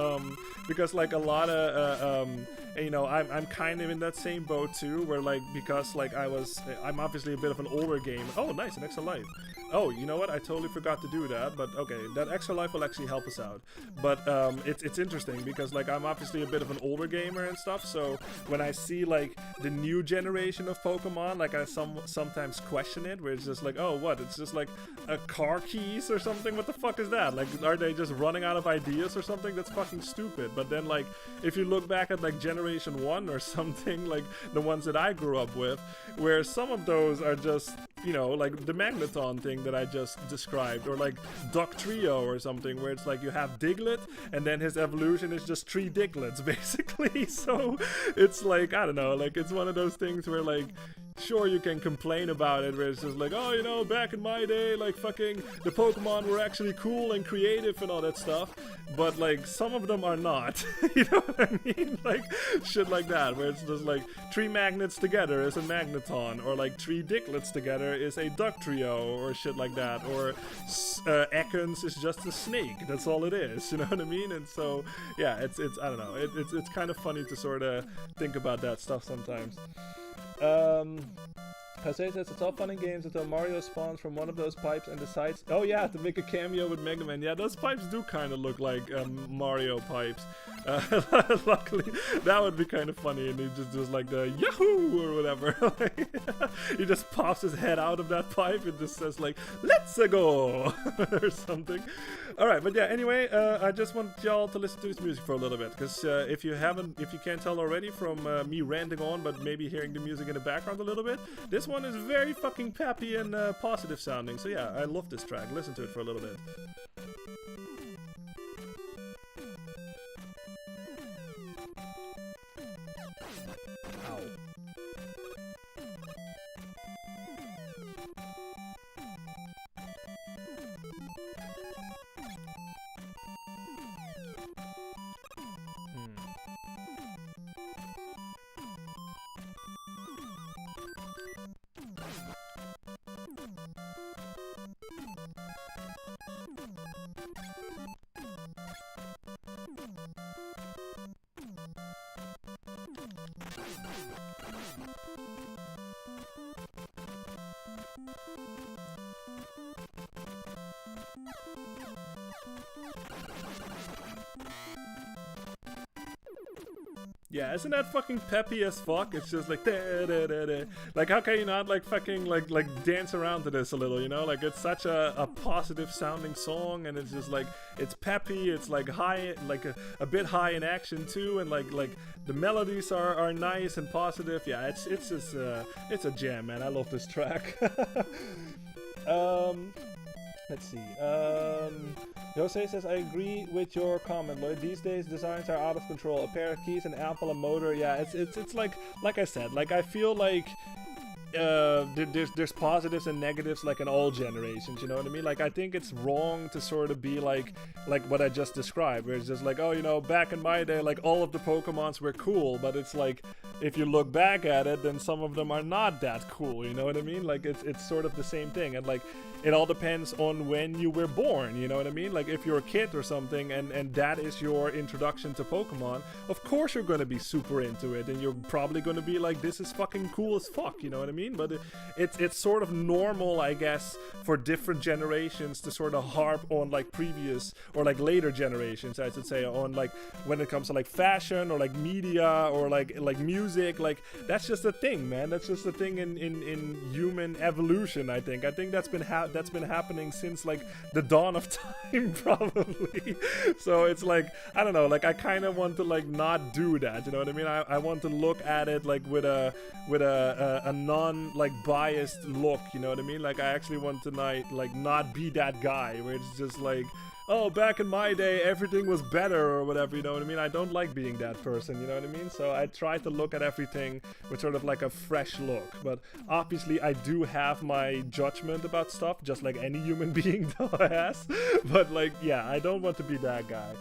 because like a lot of you know, I'm kind of in that same boat too, where like, because like I'm obviously a bit of an older gamer. Oh, nice, an extra life. Oh, you know what? I totally forgot to do that, but okay, that extra life will actually help us out. But it's interesting because like I'm obviously a bit of an older gamer and stuff, so when I see like the new generation of Pokemon, like I sometimes question it, where it's just like, oh, what? It's just like a car keys or something? What the fuck is that? Like, are they just running out of ideas or something? That's fucking stupid. But then like, if you look back at like generation Generation 1 or something, like the ones that I grew up with, where some of those are just, you know, like the Magneton thing that I just described, or like Duck Trio or something, where it's like you have Diglett and then his evolution is just 3 Diglets basically. So it's like, I don't know, like it's one of those things where like, sure, you can complain about it, where it's just like, oh, you know, back in my day, like fucking the Pokemon were actually cool and creative and all that stuff, but like some of them are not. You know what I mean? Like shit like that, where it's just like 3 Magnets together is a Magneton, or like 3 Diglets together is a Duck Trio, or shit like that, or Ekans is just a snake. That's all it is. You know what I mean? And so yeah, it's I don't know. It's kind of funny to sort of think about that stuff sometimes. Jose says it's all fun and games until Mario spawns from one of those pipes and decides, oh yeah, to make a cameo with Mega Man. Yeah, those pipes do kind of look like Mario pipes. Luckily, that would be kind of funny, and he just does like the Yahoo or whatever. He just pops his head out of that pipe and just says like, let's go or something. Alright, but yeah, anyway, I just want y'all to listen to this music for a little bit, because if you can't tell already from me ranting on, but maybe hearing the music in the background a little bit, this one is very fucking peppy and positive sounding. So yeah, I love this track. Listen to it for a little bit. Yeah, isn't that fucking peppy as fuck? It's just like da, da, da, da. Like, how can you not like fucking like dance around to this a little, you know? Like, it's such a positive sounding song, and it's just like, it's peppy, it's like high, like a bit high in action too, and like the melodies are nice and positive. Yeah, it's just it's a jam, man. I love this track. Let's see. Jose says, I agree with your comment, Lloyd. These days, designs are out of control. A pair of keys, an amp, a motor. Yeah, it's like I said, like I feel like there's positives and negatives like in all generations, you know what I mean? Like, I think it's wrong to sort of be like what I just described, where it's just like, oh, you know, back in my day, like all of the Pokemons were cool, but it's like, if you look back at it, then some of them are not that cool, you know what I mean? Like, it's sort of the same thing, and like, it all depends on when you were born, you know what I mean? Like, if you're a kid or something, and that is your introduction to Pokemon, of course you're gonna be super into it, and you're probably gonna be like, this is fucking cool as fuck, you know what I mean? But it's sort of normal, I guess, for different generations to sort of harp on like previous or like later generations, I should say, on like when it comes to like fashion or like media or like music. Like, that's just a thing, man. That's just a thing in human evolution. I think that's been happening since like the dawn of time, probably. So it's like, I don't know, like I kind of want to like not do that, you know what I mean? I want to look at it like with a non like biased look, you know what I mean? Like, I actually want to not be that guy where it's just like, oh, back in my day everything was better or whatever, you know what I mean? I don't like being that person, you know what I mean? So I try to look at everything with sort of like a fresh look, but obviously I do have my judgment about stuff, just like any human being has. But like, yeah, I don't want to be that guy.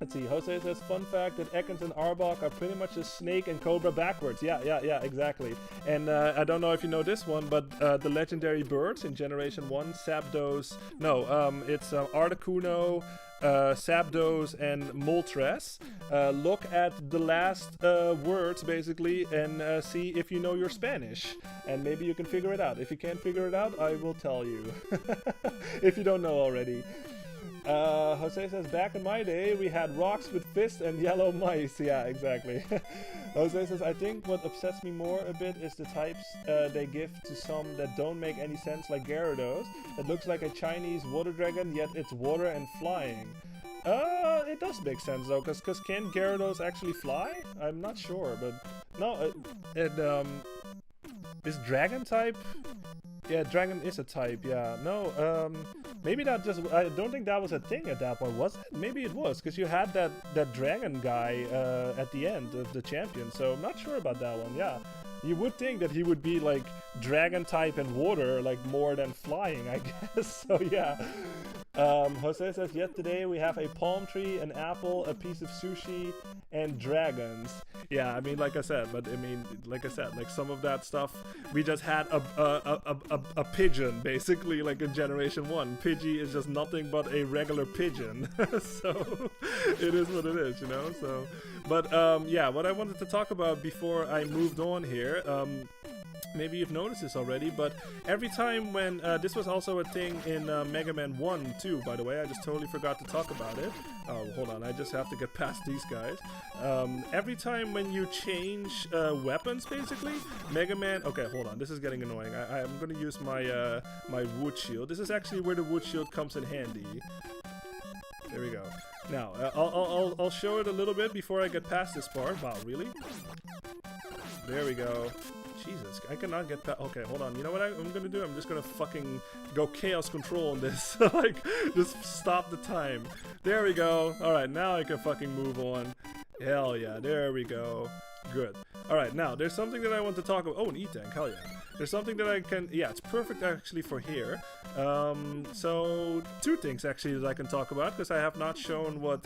Let's see, Jose says, fun fact that Ekans and Arbok are pretty much a snake and cobra backwards. Yeah, exactly. And I don't know if you know this one, but the legendary birds in Generation 1, Zapdos, it's Articuno, Zapdos, and Moltres. Look at the last words, basically, and see if you know your Spanish. And maybe you can figure it out. If you can't figure it out, I will tell you. If you don't know already. Jose says, back in my day, we had rocks with fists and yellow mice. Yeah, exactly. Jose says, I think what upsets me more a bit is the types they give to some that don't make any sense, like Gyarados. It looks like a Chinese water dragon, yet it's water and flying. It does make sense though, because can Gyarados actually fly? I'm not sure, but no, is Dragon type? Yeah, Dragon is a type, yeah. No, maybe that just, I don't think that was a thing at that point, was it? Maybe it was, because you had that Dragon guy at the end of the champion, so I'm not sure about that one, yeah. You would think that he would be like Dragon type and water, like more than flying, I guess, so yeah. Jose says, yet today we have a palm tree, an apple, a piece of sushi, and dragons. Yeah, I mean, like I said, like some of that stuff, we just had a pigeon, basically, like in Generation 1. Pidgey is just nothing but a regular pigeon, so it is what it is, you know, so. But, yeah, what I wanted to talk about before I moved on here, maybe you've noticed this already, but every time when, this was also a thing in Mega Man 1 too, by the way, I just totally forgot to talk about it. Oh, hold on, I just have to get past these guys. Every time when you change weapons, basically, Mega Man, okay, hold on, this is getting annoying. I'm gonna use my, my wood shield. This is actually where the wood shield comes in handy. There we go. Now, I'll show it a little bit before I get past this part. Wow, really? There we go. Jesus, I cannot get that. Okay, hold on. You know what I'm gonna do? I'm just gonna fucking go chaos control on this. Like, just stop the time. There we go. Alright, now I can fucking move on. Hell yeah, there we go. Good. Alright, now, there's something that I want to talk about. Oh, an E-Tank, hell yeah. There's something that I can, yeah, it's perfect actually for here. So, two things actually that I can talk about, because I have not shown what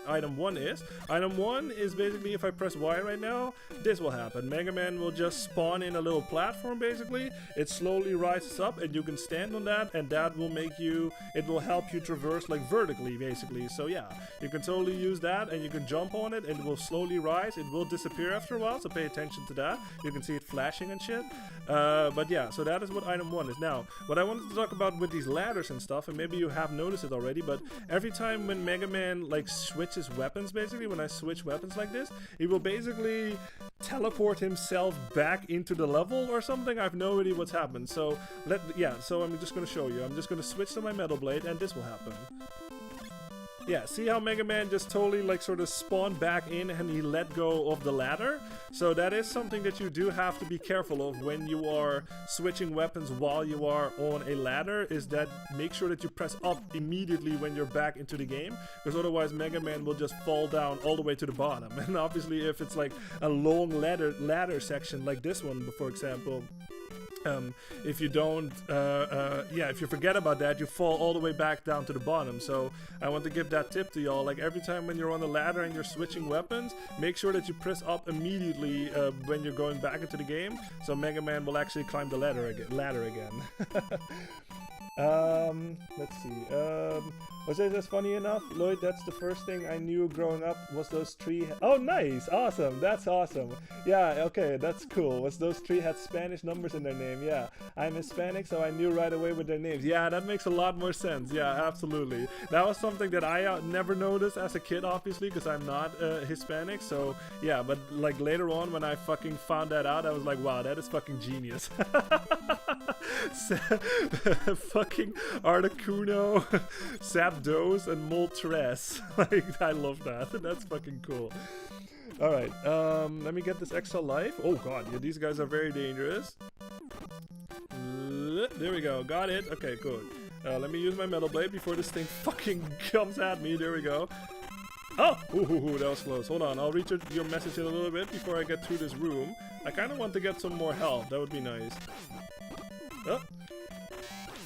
item 1 is. Item 1 is basically, if I press Y right now, this will happen. Mega Man will just spawn in a little platform, basically. It slowly rises up, and you can stand on that, and that will make you, it will help you traverse, like, vertically, basically. So, yeah, you can totally use that, and you can jump on it, and it will slowly rise. It will disappear after a while, so pay attention to that. You can see it flashing and shit. But yeah, so that is what item 1 is. Now, what I wanted to talk about with these ladders and stuff, and maybe you have noticed it already, but every time when Mega Man, like, switches weapons, basically, when I switch weapons like this, he will basically teleport himself back into the level or something. I have no idea what's happened. So, so I'm just gonna show you. I'm just gonna switch to my Metal Blade, and this will happen. Yeah, see how Mega Man just totally like sort of spawned back in and he let go of the ladder? So that is something that you do have to be careful of when you are switching weapons while you are on a ladder, is that make sure that you press up immediately when you're back into the game, because otherwise Mega Man will just fall down all the way to the bottom. And obviously if it's like a long ladder section like this one, for example, if you don't, if you forget about that, you fall all the way back down to the bottom. So I want to give that tip to y'all. Like, every time when you're on the ladder and you're switching weapons, make sure that you press up immediately when you're going back into the game, so Mega Man will actually climb the ladder again. Let's see. Jose says, funny enough, Lloyd, that's the first thing I knew growing up was those tree. Oh, nice, awesome, that's awesome. Yeah, okay, that's cool. Was those tree had Spanish numbers in their name? Yeah, I'm Hispanic, so I knew right away with their names. Yeah, that makes a lot more sense. Yeah, absolutely. That was something that I never noticed as a kid, obviously, because I'm not Hispanic. So yeah, but like later on when I fucking found that out, I was like, wow, that is fucking genius. Fucking Articuno, Zapdos, and Moltres. Like, I love that. That's fucking cool. Alright, let me get this extra life. Oh god, yeah, these guys are very dangerous. There we go, got it. Okay, good. Let me use my Metal Blade before this thing fucking comes at me. There we go. Oh! Ooh, that was close. Hold on, I'll read your message in a little bit before I get through this room. I kind of want to get some more health. That would be nice. Oh!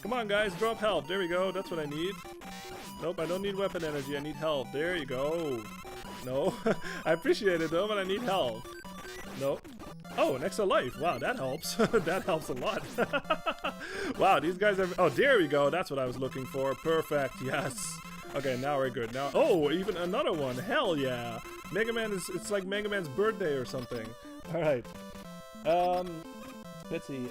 Come on, guys, drop health. There we go, that's what I need. Nope, I don't need weapon energy. I need health. There you go. No. I appreciate it, though, but I need health. Nope. Oh, an extra life. Wow, that helps. That helps a lot. Wow, these guys are... Oh, there we go. That's what I was looking for. Perfect. Yes. Okay, now we're good. Now... Oh, even another one. Hell yeah. Mega Man is... It's like Mega Man's birthday or something. Alright. Let's see.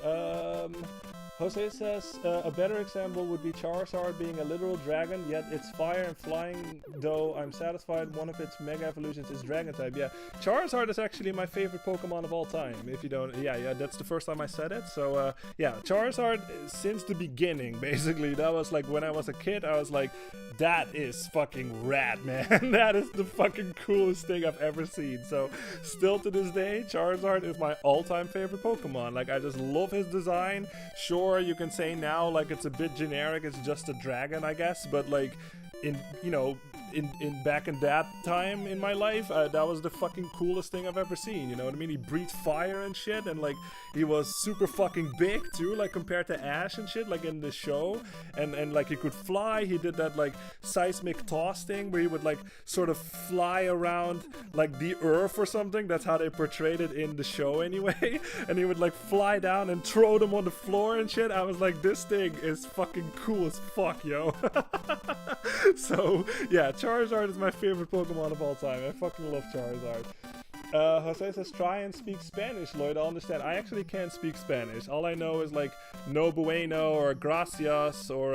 Jose says a better example would be Charizard being a literal dragon, yet it's fire and flying, though I'm satisfied one of its mega evolutions is dragon type. Yeah, Charizard is actually my favorite Pokemon of all time. If you don't, yeah, that's the first time I said it. So yeah, Charizard since the beginning, basically. That was like when I was a kid, I was like, that is fucking rad, man. That is the fucking coolest thing I've ever seen. So still to this day, Charizard is my all-time favorite Pokemon. Like, I just love his design. Sure, you can say now like it's a bit generic, it's just a dragon, I guess, but like in, you know, in back in that time in my life, that was the fucking coolest thing I've ever seen, you know what I mean? He breathed fire and shit, and like he was super fucking big too, like compared to Ash and shit, like in the show, and like he could fly. He did that like seismic toss thing where he would like sort of fly around like the earth or something. That's how they portrayed it in the show anyway. And he would like fly down and throw them on the floor and shit. I was like, this thing is fucking cool as fuck, yo. So yeah, Charizard is my favorite Pokemon of all time. I fucking love Charizard. Jose says, try and speak Spanish, Lloyd. I'll understand. I actually can't speak Spanish. All I know is like no bueno or gracias or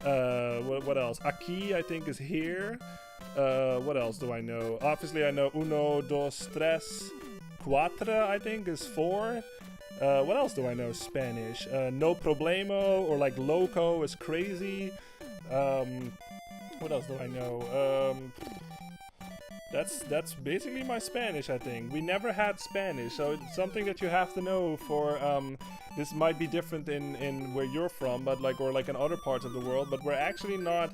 what else? Aquí, I think, is here. What else do I know? Obviously, I know uno, dos, tres, cuatro, I think, is 4. What else do I know? Spanish. No problemo or like loco is crazy. What else do I know? That's basically my Spanish, I think. We never had Spanish, so it's something that you have to know for, this might be different in where you're from, but like, or like in other parts of the world, but we're actually not,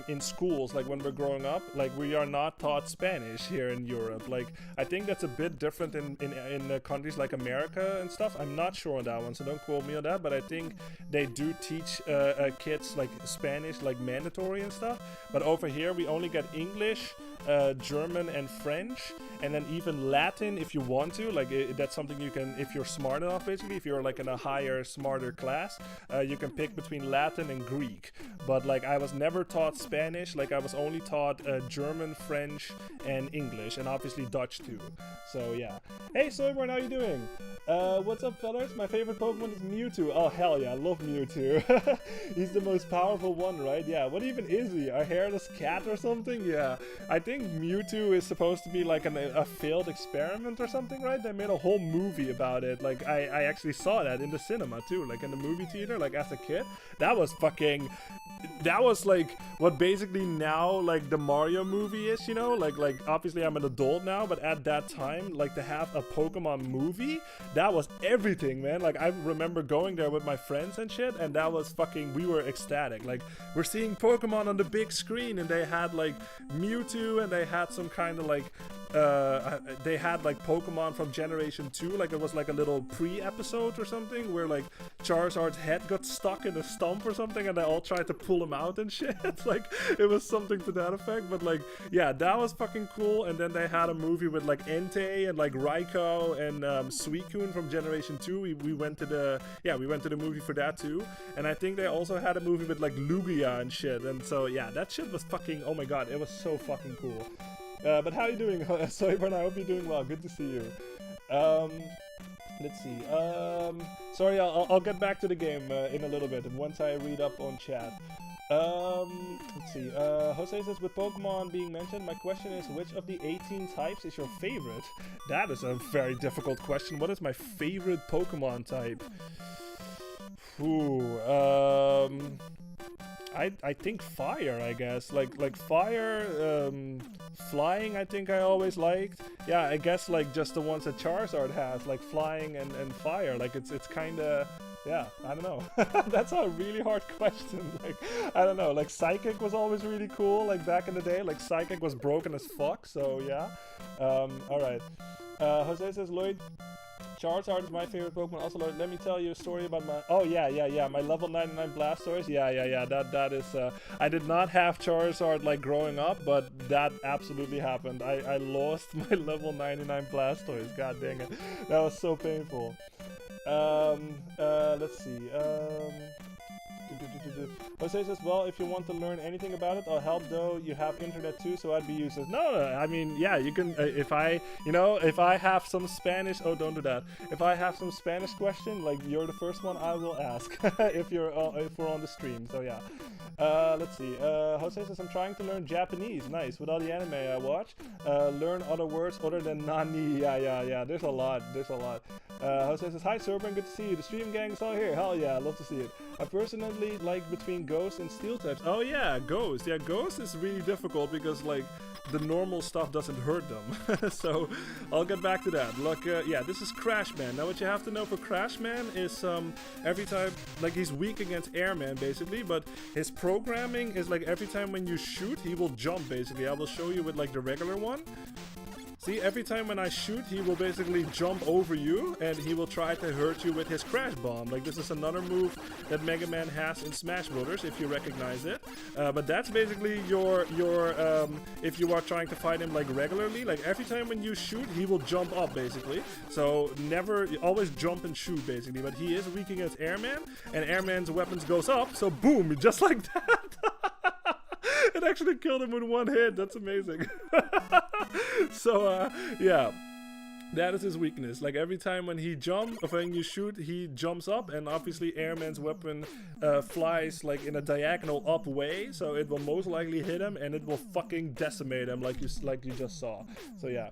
in schools, like when we're growing up, like we are not taught Spanish here in Europe. Like, I think that's a bit different in countries like America and stuff. I'm not sure on that one, so don't quote me on that, but I think they do teach kids like Spanish, like mandatory and stuff. But over here, we only get English, German and French, and then even Latin if you want to. Like that's something you can, if you're smart enough, basically, if you're like in a higher, smarter class, you can pick between Latin and Greek. But like I was never taught Spanish. Like I was only taught German, French, and English, and obviously Dutch too. So yeah. Hey Soyborn, how you doing? What's up, fellas? My favorite Pokemon is Mewtwo. Oh hell yeah, I love Mewtwo. He's the most powerful one, right? Yeah. What even is he? A hairless cat or something? Yeah. I think Mewtwo is supposed to be like a failed experiment or something, right? They made a whole movie about it. Like I actually saw that in the cinema too, like in the movie theater, like as a kid. That was like what basically now like the Mario movie is, you know? Like obviously I'm an adult now, but at that time, like to have a Pokemon movie, that was everything, man. Like I remember going there with my friends and shit, and that was fucking, we were ecstatic. Like we're seeing Pokemon on the big screen, and they had like Mewtwo, and they had some kind of like they had like Pokemon from Generation 2, like it was like a little pre-episode or something where like Charizard's head got stuck in a stump or something, and they all tried to pull him out and shit. Like it was something to that effect. But like yeah, that was fucking cool. And then they had a movie with like Entei and like Raikou and Suicune from Generation 2. We went to the movie for that too. And I think they also had a movie with like Lugia and shit. And so yeah, that shit was fucking, oh my god, it was so fucking cool. But how you doing, Soyborn? I hope you're doing well. Good to see you. Let's see. Sorry, I'll get back to the game in a little bit once I read up on chat. Let's see. Jose says, with Pokemon being mentioned, my question is, which of the 18 types is your favorite? That is a very difficult question. What is my favorite Pokemon type? Ooh, I think fire, I guess. Like fire, flying, I think I always liked. Yeah, I guess like just the ones that Charizard has, like flying and fire. Like it's kinda, yeah, I don't know. That's a really hard question. Like, I don't know, like Psychic was always really cool, like back in the day. Like Psychic was broken as fuck, so yeah. Alright. Jose says, Lloyd, Charizard is my favorite Pokemon. Also, Lloyd, let me tell you a story about my... Oh, yeah. My level 99 Blastoise. Yeah. That is... I did not have Charizard, like, growing up, but that absolutely happened. I lost my level 99 Blastoise. God dang it. That was so painful. Let's see. Jose says, well, if you want to learn anything about it, I'll help, though you have internet too, so I'd be useless. No, I mean, yeah, you can, if I have some Spanish, oh, don't do that. If I have some Spanish question, like, you're the first one I will ask, if we're on the stream, so yeah. Let's see, Jose says, I'm trying to learn Japanese, nice, with all the anime I watch. Learn other words other than nani, yeah, there's a lot. Jose says, hi Serpent, good to see you, the stream gang is all here, hell yeah, love to see it. I personally like between Ghost and Steel types. Oh yeah, Ghost is really difficult because like the normal stuff doesn't hurt them. So I'll get back to that. Look, yeah, this is Crashman. Now what you have to know for Crashman is every time, like he's weak against Airman basically, but his programming is like every time when you shoot, he will jump basically. I will show you with like the regular one. See, every time when I shoot, he will basically jump over you, and he will try to hurt you with his Crash Bomb. Like, this is another move that Mega Man has in Smash Brothers, if you recognize it. But that's basically your if you are trying to fight him, like, regularly. Like, every time when you shoot, he will jump up, basically. So, always jump and shoot, basically. But he is weak against Airman, and Airman's weapons goes up, so boom, just like that. It actually killed him with one hit. That's amazing. So, yeah. That is his weakness. Like every time when he when you shoot, he jumps up, and obviously Airman's weapon flies like in a diagonal up way, so it will most likely hit him, and it will fucking decimate him like you just saw. So yeah.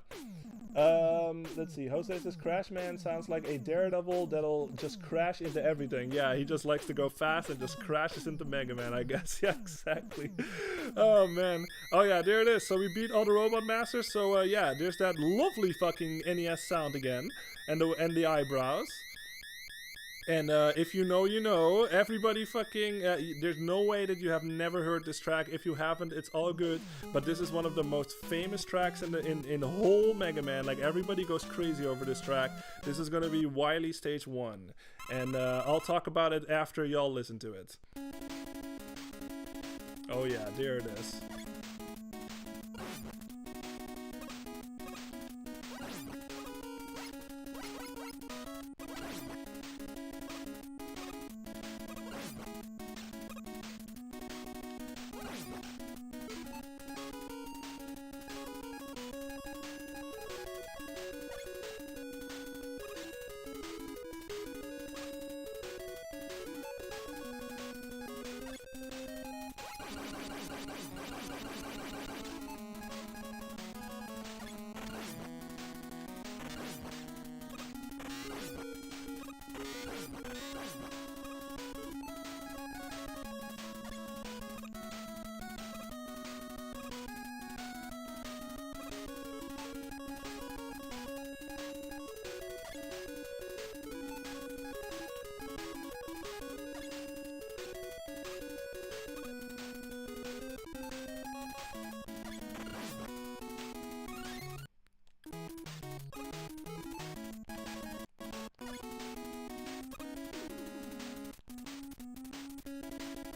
Let's see. Jose says Crashman sounds like a daredevil that'll just crash into everything. Yeah, he just likes to go fast and just crashes into Mega Man, I guess. Yeah, exactly. Oh man. Oh yeah, there it is. So we beat all the Robot Masters. So yeah, there's that lovely fucking NES sound again, and the eyebrows. And if you know, you know. Everybody fucking... there's no way that you have never heard this track. If you haven't, it's all good. But this is one of the most famous tracks in the whole Mega Man. Like, everybody goes crazy over this track. This is gonna be Wily Stage 1. And I'll talk about it after y'all listen to it. Oh yeah, there it is.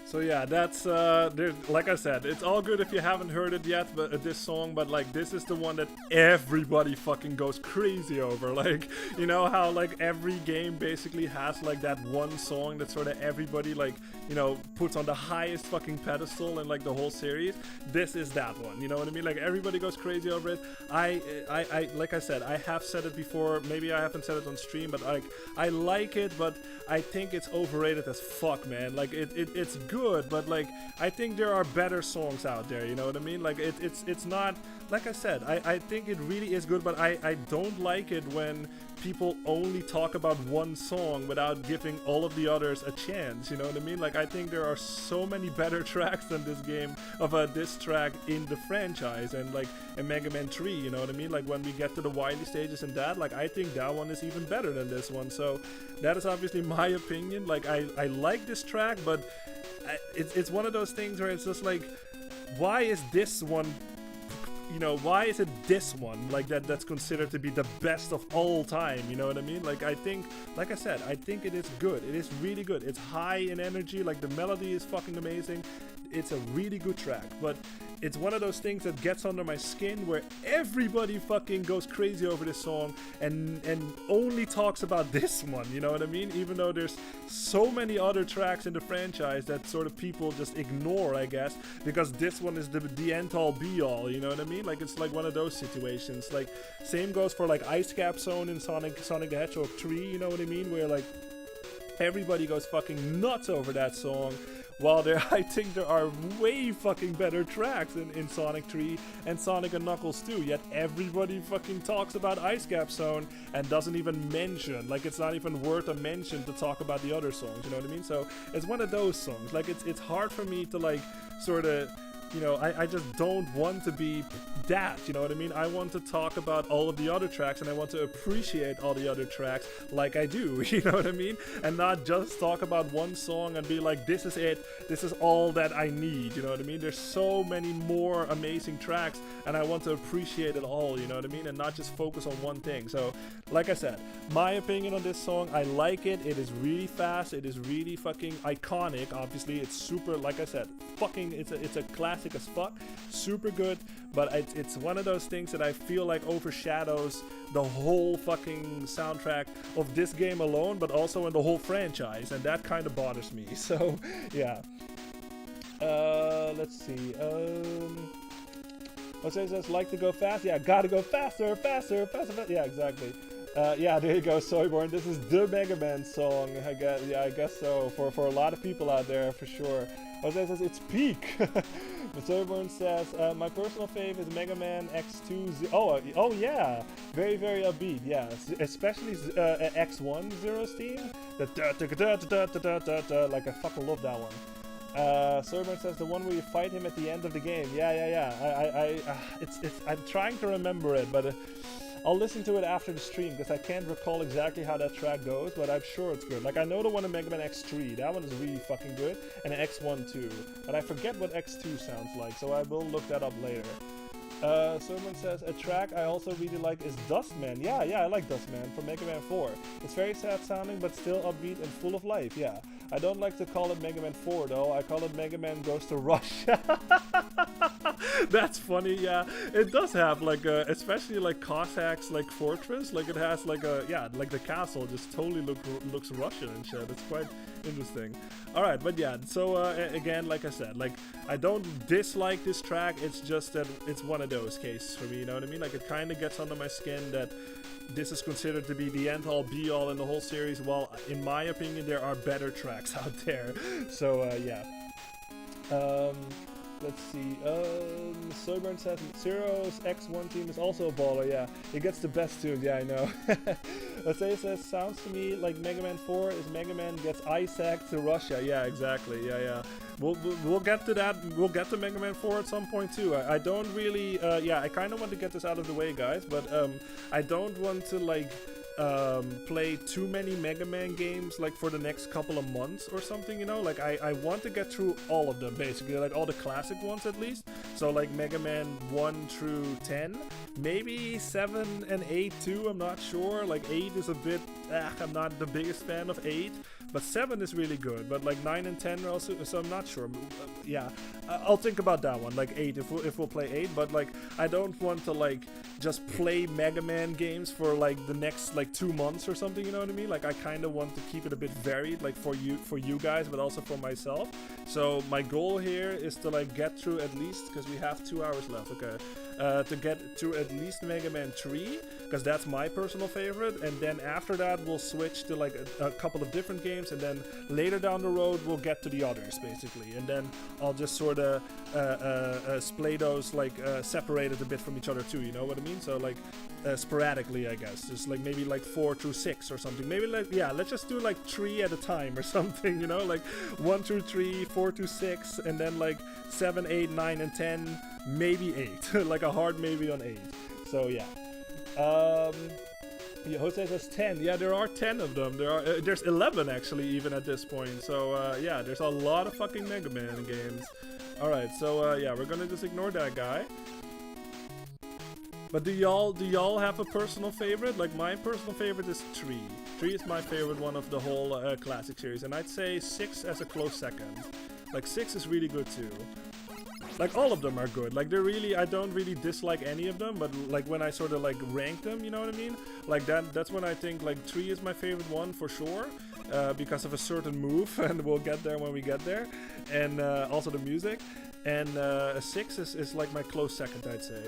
So yeah, that's like I said, it's all good if you haven't heard it yet, but this song, but like this is the one that everybody fucking goes crazy over. Like, you know how like every game basically has like that one song that sort of everybody like, you know, puts on the highest fucking pedestal in like the whole series. This is that one, you know what I mean? Like everybody goes crazy over it. I like I said, I have said it before, maybe I haven't said it on stream, but like I like it, but I think it's overrated as fuck, man. Like it's good, but like I think there are better songs out there, you know what I mean? Like it's not, like I said, I think it really is good, but I don't like it when people only talk about one song without giving all of the others a chance, you know what I mean? Like I think there are so many better tracks than this game of this track in the franchise, and like in Mega Man 3, you know what I mean? Like when we get to the Wily stages and that, like I think that one is even better than this one. So that is obviously my opinion. Like I like this track, but it's one of those things where it's just like, why is this one, you know, why is it this one like that's considered to be the best of all time, you know what I mean? Like I think, like I said, I think it is good. It is really good. It's high in energy, like the melody is fucking amazing. It's a really good track, but it's one of those things that gets under my skin, where everybody fucking goes crazy over this song and only talks about this one, you know what I mean? Even though there's so many other tracks in the franchise that sort of people just ignore, I guess, because this one is the end all be all, you know what I mean? Like, it's like one of those situations. Like, same goes for like Ice Cap Zone in Sonic the Hedgehog 3, you know what I mean? Where like everybody goes fucking nuts over that song. While I think there are way fucking better tracks in Sonic 3 and Sonic and Knuckles 2, yet everybody fucking talks about Ice Cap Zone and doesn't even mention, like, it's not even worth a mention to talk about the other songs, you know what I mean? So it's one of those songs. Like, it's hard for me to, like, sort of, you know, I just don't want to be that, you know what I mean? I want to talk about all of the other tracks, and I want to appreciate all the other tracks like I do, you know what I mean? And not just talk about one song and be like, this is it, this is all that I need, you know what I mean? There's so many more amazing tracks, and I want to appreciate it all, you know what I mean? And not just focus on one thing. So, like I said, my opinion on this song, I like it. It is really fast. It is really fucking iconic. Obviously, it's super, like I said, fucking, it's a classic as fuck, super good, but it's one of those things that I feel like overshadows the whole fucking soundtrack of this game alone, but also in the whole franchise, and that kind of bothers me. So yeah, let's see. Jose says, like to go fast. Yeah, gotta go faster, faster, faster, faster. Yeah, exactly. Yeah, there you go, Soyborn. This is the Mega Man song. I guess, yeah, I guess so. For a lot of people out there, for sure. Jose says it's peak. Soyborn says, my personal fave is Mega Man X2. Oh yeah, very very upbeat. Yeah, especially X1 Zero's theme. Like I fucking love that one. Soyborn says the one where you fight him at the end of the game. Yeah. I'm trying to remember it, but I'll listen to it after the stream because I can't recall exactly how that track goes, but I'm sure it's good. Like, I know the one in Mega Man X3, that one is really fucking good, and X1 too, but I forget what X2 sounds like, so I will look that up later. Someone says, a track I also really like is Dustman. Yeah, I like Dustman from Mega Man 4. It's very sad sounding, but still upbeat and full of life, yeah. I don't like to call it Mega Man 4 though, I call it Mega Man Goes to Russia. That's funny, yeah. It does have like a, especially like Cossacks like fortress, like it has like a, yeah, like the castle just totally looks Russian and shit. It's quite interesting. Alright, but yeah, so again, like I said, like I don't dislike this track, it's just that it's one of those cases for me, you know what I mean? Like it kind of gets under my skin that this is considered to be the end all be all in the whole series, while in my opinion there are better tracks out there. So yeah. Let's see, Soyburn says Zero's X1 team is also a baller, yeah. It gets the best tunes, yeah, I know. Let's says, sounds to me like Mega Man 4 is Mega Man gets Isaac to Russia. Yeah, exactly, yeah. We'll get to that, we'll get to Mega Man 4 at some point too. I don't really, yeah, I kind of want to get this out of the way, guys, but I don't want to, like, play too many Mega Man games like for the next couple of months or something, you know. Like I want to get through all of them basically, like all the classic ones at least. So like Mega Man 1 through 10, maybe 7 and 8 too, I'm not sure. Like 8 is a bit, I'm not the biggest fan of 8, but 7 is really good. But like 9 and 10 are also, so I'm not sure. Yeah, I'll think about that one, like 8 if we'll play 8, but like I don't want to like just play Mega Man games for like the next like 2 months or something, you know what I mean? Like I kind of want to keep it a bit varied, like for you guys, but also for myself. So my goal here is to like get through at least, because we have 2 hours left, okay, to get through at least Mega Man 3, because that's my personal favorite, and then after that we'll switch to like a couple of different games, and then later down the road we'll get to the others basically, and then I'll just sort of play those like separated a bit from each other too, you know what I mean? So like sporadically, I guess, just like maybe like 4 through 6 or something, maybe like, yeah, let's just do like 3 at a time or something, you know, like 1 through 3, 4 through 6, and then like 7, 8, 9 and 10, maybe 8. Like a hard maybe on 8. So yeah. Yeah, Jose says 10. Yeah, there are 10 of them. There's 11 actually, even at this point. So yeah, there's a lot of fucking Mega Man games. Alright, so yeah, we're gonna just ignore that guy. But do y'all have a personal favorite? Like my personal favorite is 3. 3 is my favorite one of the whole classic series, and I'd say 6 as a close second. Like 6 is really good too. Like all of them are good. Like they're really, I don't really dislike any of them, but like when I sort of like rank them, you know what I mean? Like that's when I think like 3 is my favorite one for sure, because of a certain move, and we'll get there when we get there, and also the music. And 6 is like my close second, I'd say.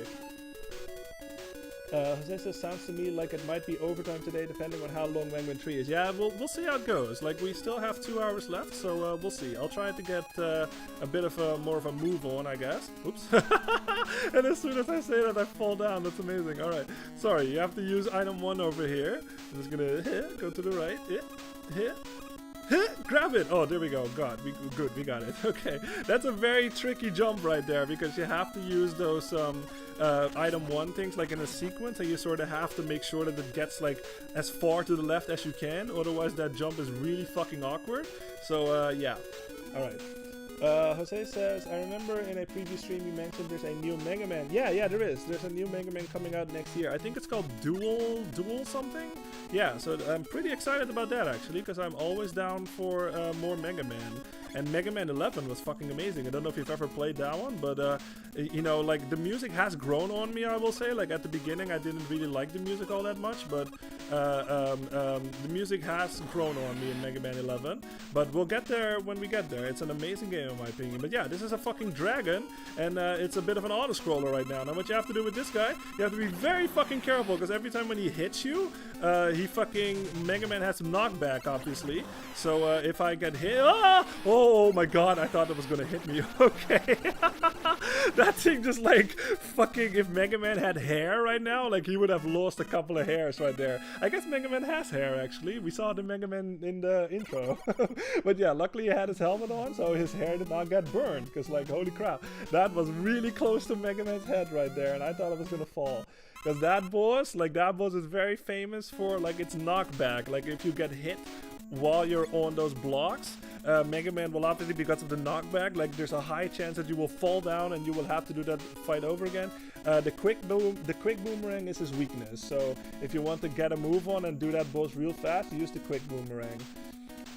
Jose says, sounds to me like it might be overtime today, depending on how long Mega Man 3 is. Yeah, we'll see how it goes. Like, we still have 2 hours left, so we'll see. I'll try to get a bit of more of a move on, I guess. Oops. And as soon as I say that, I fall down. That's amazing. All right. Sorry, you have to use item 1 over here. I'm just gonna go to the right. Grab it! Oh, there we go. God, good, we got it. Okay, that's a very tricky jump right there, because you have to use those item 1 things like in a sequence, and you sort of have to make sure that it gets like as far to the left as you can, otherwise that jump is really fucking awkward. So yeah. Alright. Jose says, I remember in a previous stream you mentioned there's a new Mega Man. Yeah, there is. There's a new Mega Man coming out next year. I think it's called Dual something? Yeah, so I'm pretty excited about that actually, because I'm always down for more Mega Man. And Mega Man 11 was fucking amazing. I don't know if you've ever played that one, but you know, like the music has grown on me, I will say. Like at the beginning I didn't really like the music all that much, but the music has grown on me in Mega Man 11. But we'll get there when we get there. It's an amazing game in my opinion. But yeah, this is a fucking dragon, and it's a bit of an auto-scroller right now. Now what you have to do with this guy, you have to be very fucking careful, because every time when he hits you, Mega Man has some knockback, obviously. So if I get hit, oh my god, I thought it was gonna hit me. Okay. That thing just like fucking, if Mega Man had hair right now, like he would have lost a couple of hairs right there. I guess Mega Man has hair actually. We saw the Mega Man in the intro. But yeah, luckily he had his helmet on, so his hair did not get burned, because like holy crap, that was really close to Mega Man's head right there, and I thought it was gonna fall. Because that boss is very famous for like its knockback. Like if you get hit while you're on those blocks, Mega Man will obviously, because of the knockback, like there's a high chance that you will fall down and you will have to do that fight over again. The quick boomerang is his weakness. So if you want to get a move on and do that boss real fast, use the quick boomerang.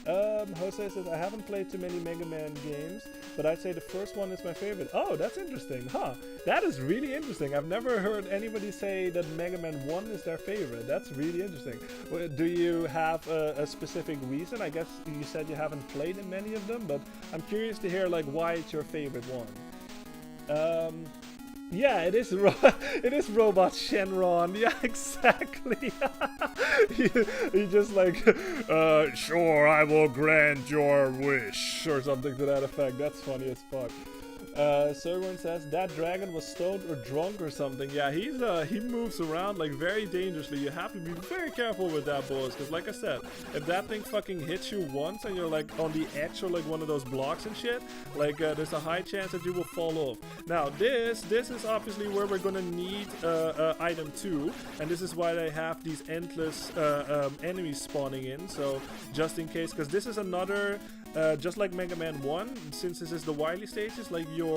Jose says, I haven't played too many Mega Man games, but I'd say the first one is my favorite. Oh, that's interesting. Huh. That is really interesting. I've never heard anybody say that Mega Man 1 is their favorite. That's really interesting. Do you have a specific reason? I guess you said you haven't played in many of them, but I'm curious to hear like why it's your favorite one. Yeah, it is Robot Shenron. Yeah, exactly. he just like, sure, I will grant your wish, or something to that effect. That's funny as fuck. Serwan says, that dragon was stoned or drunk or something. Yeah, he moves around like very dangerously. You have to be very careful with that boss, because like I said, if that thing fucking hits you once and you're like on the edge or like one of those blocks and shit, like there's a high chance that you will fall off. Now this is obviously where we're gonna need item 2, and this is why they have these endless enemies spawning in, so just in case, because this is another just like Mega Man 1, since this is the Wily stages, like your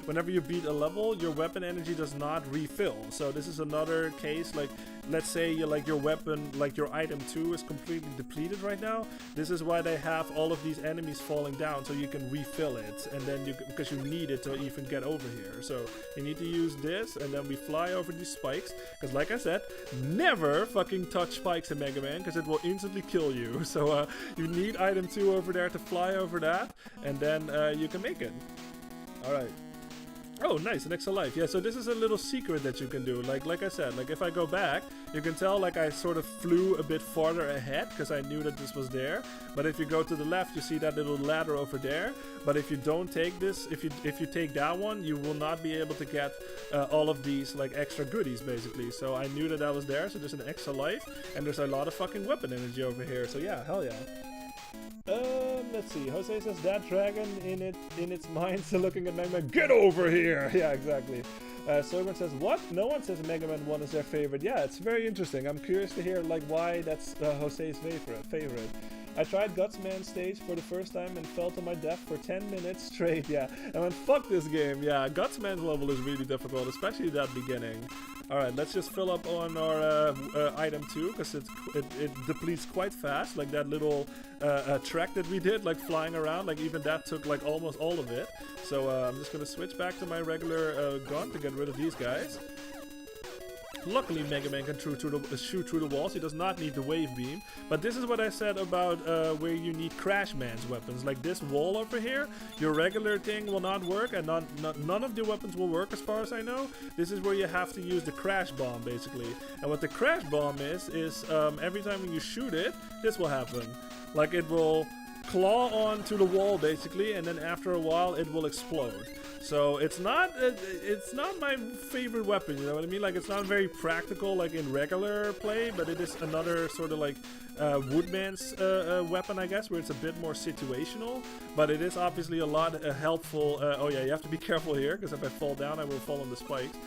whenever you beat a level, your weapon energy does not refill. So this is another case, like let's say your weapon, like your item 2 is completely depleted right now. This is why they have all of these enemies falling down, so you can refill it, and then because you need it to even get over here. So you need to use this, and then we fly over these spikes, because like I said, never fucking touch spikes in Mega Man, because it will instantly kill you. So you need item 2 over there to fly over that, and then you can make it. Alright. Oh, nice, an extra life. Yeah, so this is a little secret that you can do. Like I said, like if I go back, you can tell like I sort of flew a bit farther ahead because I knew that this was there. But if you go to the left, you see that little ladder over there. But if you don't take this, if you take that one, you will not be able to get all of these like extra goodies basically. So I knew that was there, so there's an extra life, and there's a lot of fucking weapon energy over here. So yeah, hell yeah. Let's see. Jose says that dragon in its mind still looking at Mega Man. Get over here! Yeah, exactly. Soyman says, what? No one says Mega Man 1 is their favorite. Yeah, it's very interesting. I'm curious to hear like why that's Jose's favorite. I tried Gutsman stage for the first time and fell to my death for 10 minutes straight, yeah. And went, fuck this game, yeah. Gutsman's level is really difficult, especially that beginning. Alright, let's just fill up on our item 2, because it depletes quite fast, like that little track that we did, like flying around, like even that took like almost all of it. So I'm just gonna switch back to my regular gun to get rid of these guys. Luckily, Mega Man can shoot through the walls. He does not need the wave beam. But this is what I said about where you need Crash Man's weapons. Like this wall over here, your regular thing will not work, and none of the weapons will work as far as I know. This is where you have to use the Crash Bomb, basically. And what the Crash Bomb is every time when you shoot it, this will happen. Like it will claw onto the wall, basically, and then after a while, it will explode. So it's not my favorite weapon, you know what I mean? Like it's not very practical like in regular play, but it is another sort of like Woodman's weapon, I guess, where it's a bit more situational. But it is obviously a lot helpful. Oh yeah, you have to be careful here, because if I fall down, I will fall on the spikes.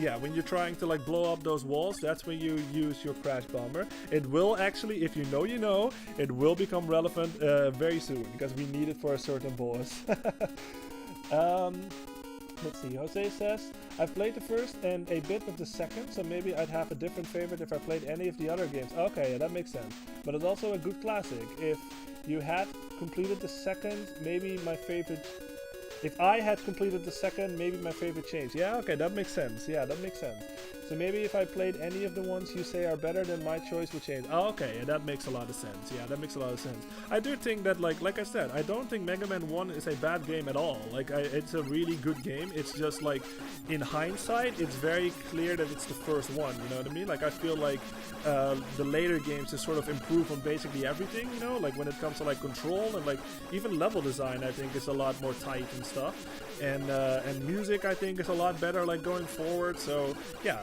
Yeah, when you're trying to like blow up those walls, that's when you use your Crash Bomber. It will actually, if you know, it will become relevant very soon, because we need it for a certain boss. Let's see, Jose says, I've played the first and a bit of the second, so maybe I'd have a different favorite if I played any of the other games. Okay, yeah, that makes sense. But it's also a good classic. If you had completed the second, maybe my favorite... If I had completed the second, maybe my favorite changed. Yeah, okay, that makes sense. Yeah, that makes sense. So maybe if I played any of the ones you say are better, then my choice would change. Oh, okay, yeah, that makes a lot of sense. Yeah, that makes a lot of sense. I do think that, like I said, I don't think Mega Man 1 is a bad game at all. Like, it's a really good game. It's just, like, in hindsight, it's very clear that it's the first one, you know what I mean? Like, I feel like the later games just sort of improve on basically everything, you know? Like, when it comes to, like, control and, like, even level design, I think, is a lot more tight and stuff. And music, I think, is a lot better, like, going forward. So, yeah,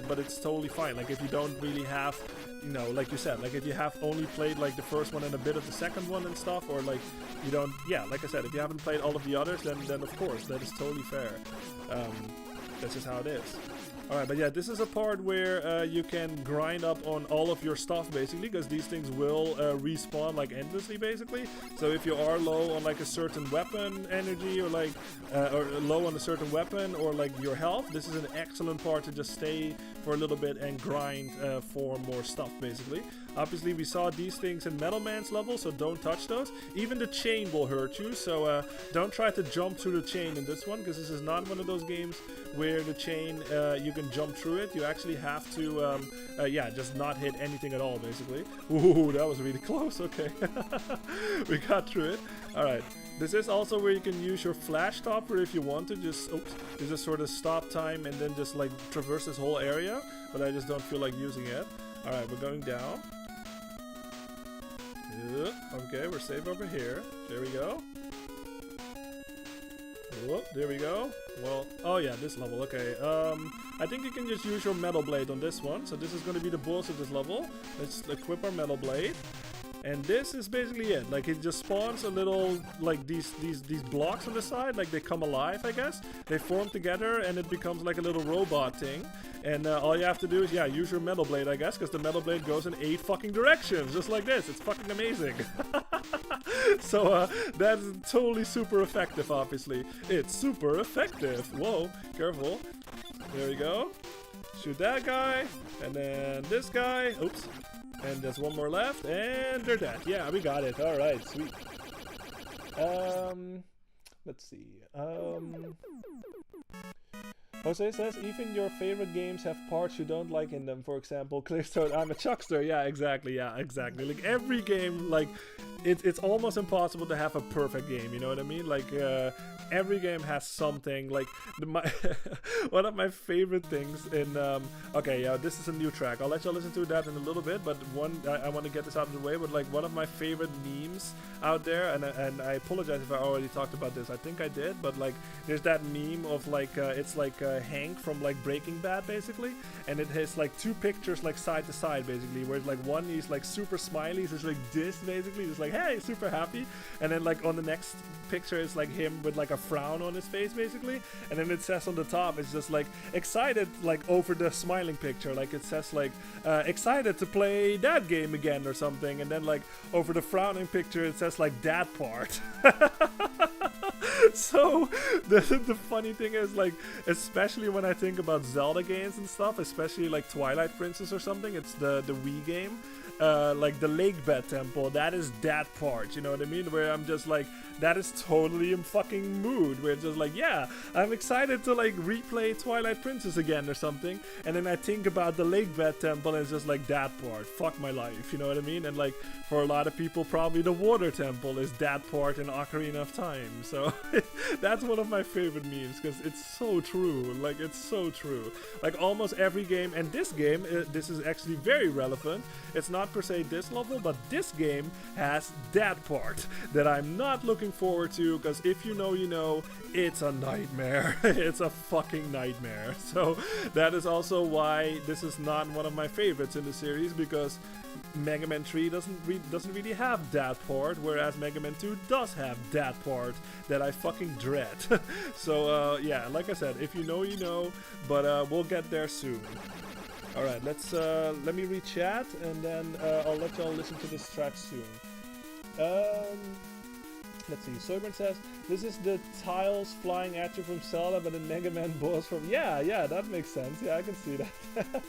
but it's totally fine. Like, if you don't really have, you know, like you said, like if you have only played like the first one and a bit of the second one and stuff, or like you don't, yeah, like I said, if you haven't played all of the others, then of course that is totally fair. That's just how it is. Alright, but yeah, this is a part where you can grind up on all of your stuff, basically, because these things will respawn, like, endlessly, basically. So if you are low on, like, a certain weapon energy, or, like, or low on a certain weapon, or, like, your health, this is an excellent part to just stay for a little bit and grind for more stuff, basically. Obviously, we saw these things in Metal Man's level, so don't touch those. Even the chain will hurt you, so don't try to jump through the chain in this one, because this is not one of those games where the chain, you can jump through it. You actually have to, yeah, just not hit anything at all, basically. Ooh, that was really close. Okay. We got through it. Alright. This is also where you can use your flash stopper if you want to. Just, oops, you just sort of stop time and then just, like, traverse this whole area. But I just don't feel like using it. Alright, we're going down. Okay, we're safe over here. There we go. Whoop, there we go. Well, oh yeah, this level, okay. I think you can just use your Metal Blade on this one. So this is going to be the boss of this level. Let's equip our Metal Blade. And this is basically it. Like, it just spawns a little, like, these blocks on the side. Like, they come alive, I guess. They form together, and it becomes like a little robot thing. And all you have to do is, yeah, use your Metal Blade, I guess, because the Metal Blade goes in 8 fucking directions, just like this. It's fucking amazing. So, that's totally super effective, obviously. It's super effective. Whoa, careful. There we go. Shoot that guy, and then this guy. Oops. And there's one more left, and they're dead. Yeah, we got it. All right, sweet. Let's see. Jose says, even your favorite games have parts you don't like in them. For example, Clearstone, I'm a chuckster. Yeah, exactly. Yeah, exactly. Like, every game, like, it's almost impossible to have a perfect game, you know what I mean? Like, every game has something, like, one of my favorite things in, okay, yeah, this is a new track. I'll let y'all listen to that in a little bit, but I want to get this out of the way, but, like, one of my favorite memes out there, and I apologize if I already talked about this, I think I did, but, like, there's that meme of, like, it's like, Hank from like Breaking Bad, basically, and it has like two pictures like side to side, basically, where like one is like super smiley, so it's like this, basically, just like hey, super happy, and then like on the next picture is like him with like a frown on his face, basically, and then it says on the top, it's just like excited, like over the smiling picture, like it says like excited to play that game again or something, and then like over the frowning picture it says like that part. So the funny thing is, like, especially when I think about Zelda games and stuff, especially like Twilight Princess or something, it's the Wii game, like the Lake Bed Temple, that is that part, you know what I mean, where I'm just like, that is totally in fucking mood, where it's just like, yeah, I'm excited to like replay Twilight Princess again or something, and then I think about the Lake Bed Temple and it's just like that part, fuck my life, you know what I mean, and like for a lot of people probably the Water Temple is that part in Ocarina of Time, so that's one of my favorite memes, because it's so true, like it's so true, like almost every game, and this game, this is actually very relevant, it's not per se this level, but this game has that part that I'm not looking forward to, because if you know, you know, it's a nightmare. It's a fucking nightmare. So that is also why this is not one of my favorites in the series, because Mega Man 3 doesn't really have that part, whereas Mega Man 2 does have that part that I fucking dread. So yeah, like I said, if you know, you know, but we'll get there soon. Alright, let me read chat, and then I'll let y'all listen to this track soon. Let's see, Soyburn says, this is the tiles flying at you from Zelda, but the Mega Man boss from... Yeah, that makes sense. Yeah, I can see that.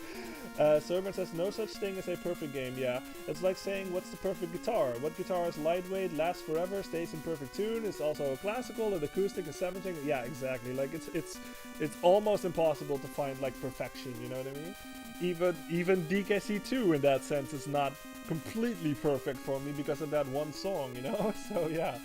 Soyburn says, no such thing as a perfect game. Yeah, it's like saying, what's the perfect guitar? What guitar is lightweight, lasts forever, stays in perfect tune, is also classical, and acoustic, and everything. Yeah, exactly. Like, it's almost impossible to find, like, perfection, you know what I mean? Even DKC2 in that sense is not completely perfect for me because of that one song, you know? So yeah.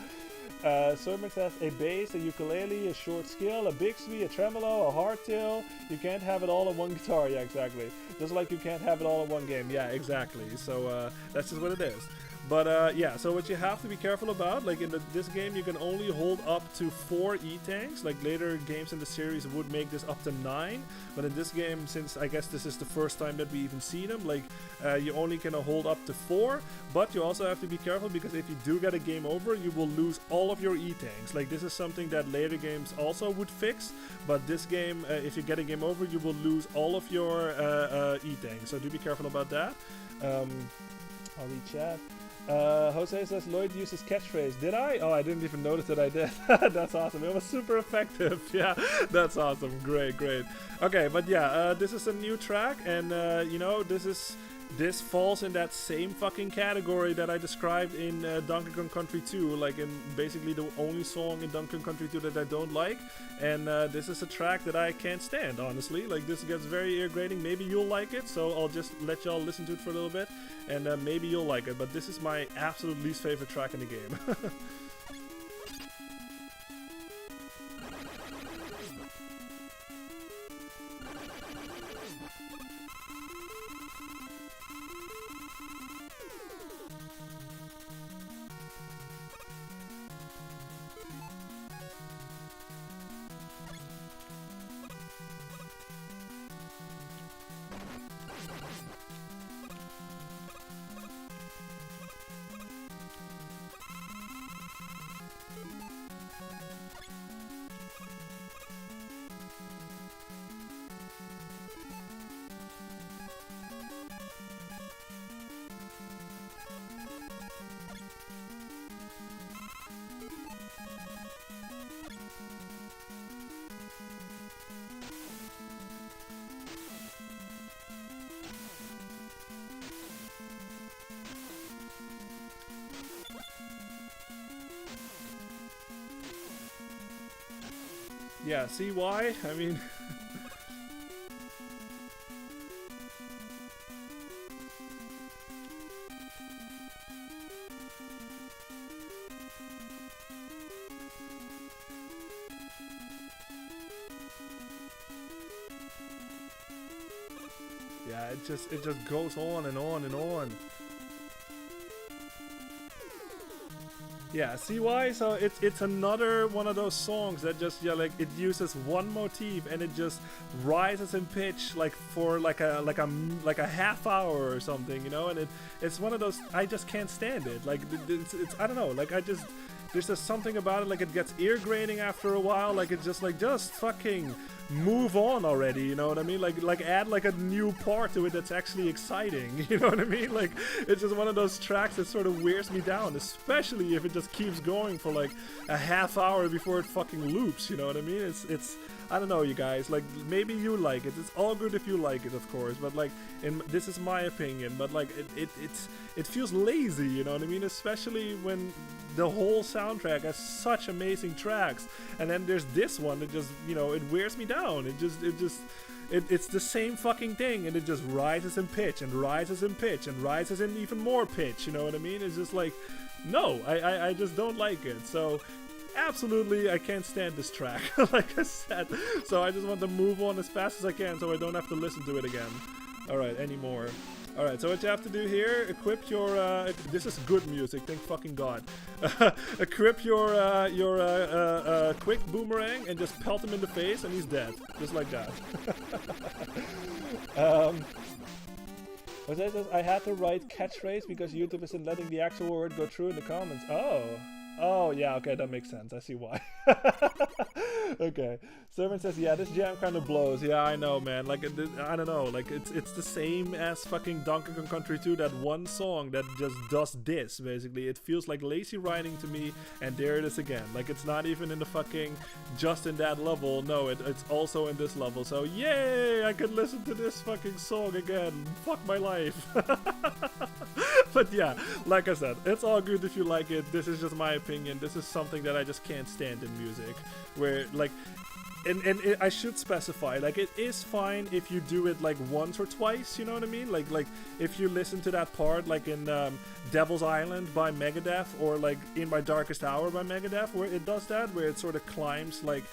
Soyburn says, a bass, a ukulele, a short scale, a Bixby, a tremolo, a hardtail. You can't have it all on one guitar. Yeah, exactly. Just like you can't have it all in one game. Yeah, exactly. So that's just what it is. But yeah, so what you have to be careful about, like in this game you can only hold up to 4 E-Tanks, like later games in the series would make this up to 9, but in this game, since I guess this is the first time that we even see them, like you only can hold up to 4, but you also have to be careful, because if you do get a game over, you will lose all of your E-Tanks. Like this is something that later games also would fix, but this game, if you get a game over, you will lose all of your E-Tanks, so do be careful about that. I'll read chat. Jose says Lloyd used his catchphrase. Did I? Oh, I didn't even notice that I did. That's awesome. It was super effective. Yeah, that's awesome. Great. Okay, but yeah, this is a new track, and you know, this falls in that same fucking category that I described in Donkey Kong Country 2, like in basically the only song in Donkey Kong Country 2 that I don't like, and this is a track that I can't stand, honestly. Like this gets very irritating. Maybe you'll like it, so I'll just let y'all listen to it for a little bit, and maybe you'll like it, but this is my absolute least favorite track in the game. Yeah, see why? I mean... yeah, it just goes on and on and on. Yeah, see why? So it's another one of those songs that just, yeah, like it uses one motif and it just rises in pitch like for like a half hour or something, you know. And it's one of those, I just can't stand it. Like it's I don't know, like there's just something about it, like it gets ear grating after a while. Like it's just like, just fucking move on already, you know what I mean? Like add like a new part to it that's actually exciting, you know what I mean? Like it's just one of those tracks that sort of wears me down, especially if it just keeps going for like a half hour before it fucking loops, you know what I mean? It's I don't know, you guys, like maybe you like it. It's all good if you like it, of course, but like this is my opinion, but like it feels lazy, you know what I mean? Especially when the whole soundtrack has such amazing tracks, and then there's this one that just, you know, it wears me down. It's the same fucking thing, and it just rises in pitch and rises in pitch and rises in even more pitch, you know what I mean? It's just like, no, I just don't like it. So absolutely, I can't stand this track, like I said. So I just want to move on as fast as I can so I don't have to listen to it again. Alright, anymore. Alright, so what you have to do here, equip your, this is good music, thank fucking god. Equip your quick boomerang and just pelt him in the face and he's dead. Just like that. What says, I had to write catchphrase because YouTube isn't letting the actual word go through in the comments. Oh, yeah, okay, that makes sense. I see why. Okay. Servant says, yeah, this jam kind of blows. Yeah, I know, man. Like, I don't know. Like, it's the same as fucking Donkey Kong Country 2, that one song that just does this, basically. It feels like lazy writing to me, and there it is again. Like, it's not even in the fucking just in that level. No, it's also in this level. So, yay! I can listen to this fucking song again. Fuck my life. But yeah, like I said, it's all good if you like it. This is just my opinion. This is something that I just can't stand in music. Where, like, I should specify, like, it is fine if you do it like once or twice, you know what I mean? Like if you listen to that part, like in Devil's Island by Megadeth, or like in My Darkest Hour by Megadeth, where it does that, where it sort of climbs like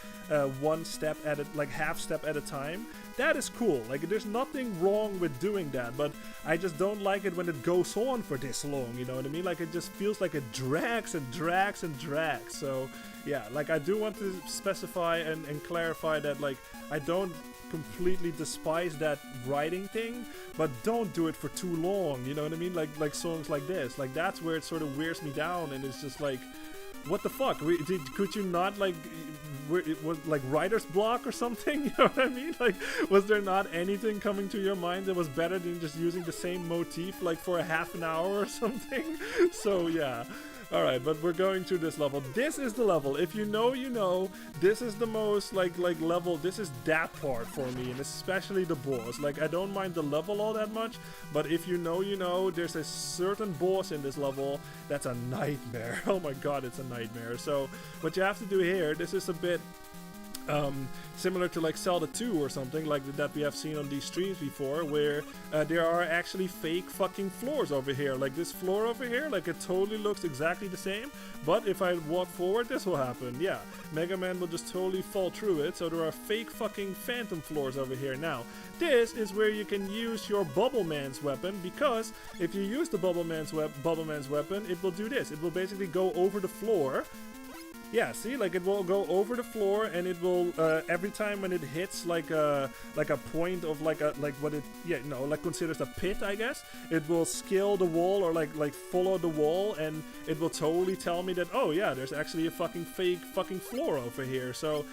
one step at a, like half step at a time. That is cool. Like, there's nothing wrong with doing that, but I just don't like it when it goes on for this long, you know what I mean? Like, it just feels like it drags and drags and drags. So yeah, like, I do want to specify and clarify that, like, I don't completely despise that writing thing, but don't do it for too long, you know what I mean? Like songs like this, like, that's where it sort of wears me down, and it's just like, what the fuck? Could you not, like, it was like writer's block or something? You know what I mean? Like, was there not anything coming to your mind that was better than just using the same motif like for a half an hour or something? So yeah. Alright, but we're going through this level. This is the level. If you know, you know. This is the most, like level. This is that part for me, and especially the boss. Like, I don't mind the level all that much, but if you know, you know. There's a certain boss in this level that's a nightmare. Oh my god, it's a nightmare. So, what you have to do here, this is a bit similar to like Zelda 2 or something like that we have seen on these streams before, where there are actually fake fucking floors over here. Like this floor over here, like it totally looks exactly the same, but if I walk forward, this will happen. Yeah, Mega Man will just totally fall through it. So there are fake fucking phantom floors over here. Now, this is where you can use your Bubble Man's weapon, because if you use the Bubble Man's weapon, it will do this. It will basically go over the floor. Yeah, see, like it will go over the floor, and it will every time when it hits like a point of like what it, yeah, no, like considers a pit, I guess, it will scale the wall or like follow the wall, and it will totally tell me that, oh yeah, there's actually a fucking fake fucking floor over here. So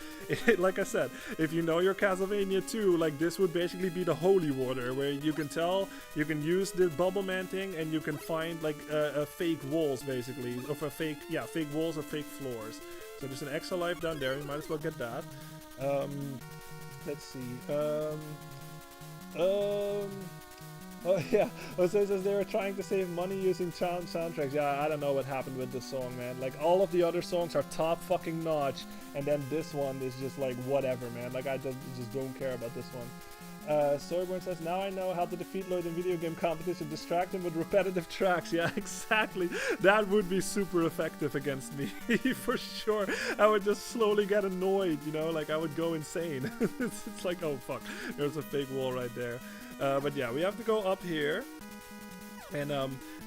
like I said, if you know your Castlevania 2, like this would basically be the holy water, where you can tell, you can use the Bubble Man thing, and you can find like fake walls basically, of a fake, yeah, fake walls or fake floors. So there's an extra life down there, you might as well get that. Let's see. Oh yeah, Jose says they were trying to save money using soundtracks. Yeah, I don't know what happened with this song, man. Like, all of the other songs are top fucking notch, and then this one is just like, whatever, man. Like, I just don't care about this one. Sorborn says, now I know how to defeat Lloyd in video game competition. Distract him with repetitive tracks. Yeah, exactly. That would be super effective against me. For sure. I would just slowly get annoyed, you know? Like, I would go insane. It's like, oh fuck, there's a fake wall right there. But yeah, we have to go up here. And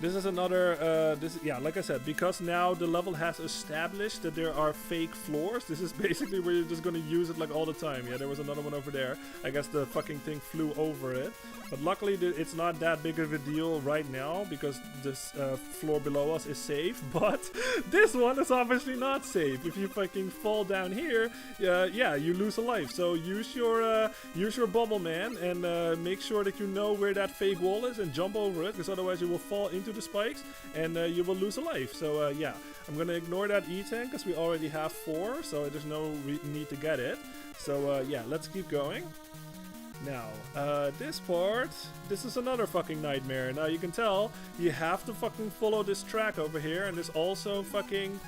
this is another, yeah, like I said, because now the level has established that there are fake floors, this is basically where you're just gonna use it like all the time. Yeah, there was another one over there. I guess the fucking thing flew over it. But luckily it's not that big of a deal right now because this floor below us is safe. But this one is obviously not safe. If you fucking fall down here, yeah, you lose a life. So use your bubble man and make sure that you know where that fake wall is and jump over it, because otherwise you will fall into the spikes and you will lose a life. So yeah, I'm gonna ignore that E-tank because we already have 4, so there's no need to get it. So yeah, let's keep going. Now, this part, this is another fucking nightmare. Now you can tell, you have to fucking follow this track over here, and there's also fucking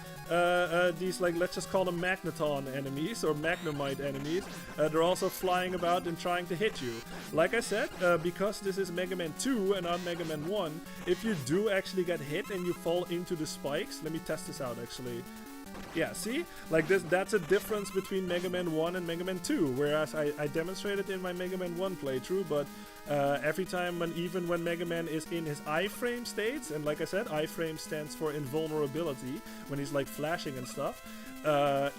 these, like, let's just call them Magneton enemies, or Magnemite enemies. They're also flying about and trying to hit you. Like I said, because this is Mega Man 2 and not Mega Man 1, if you do actually get hit and you fall into the spikes, let me test this out actually. Yeah, see? Like this, that's a difference between Mega Man 1 and Mega Man 2, whereas I demonstrated in my Mega Man 1 playthrough, but every time, even when Mega Man is in his iframe states, and like I said, iframe stands for invulnerability, when he's like flashing and stuff,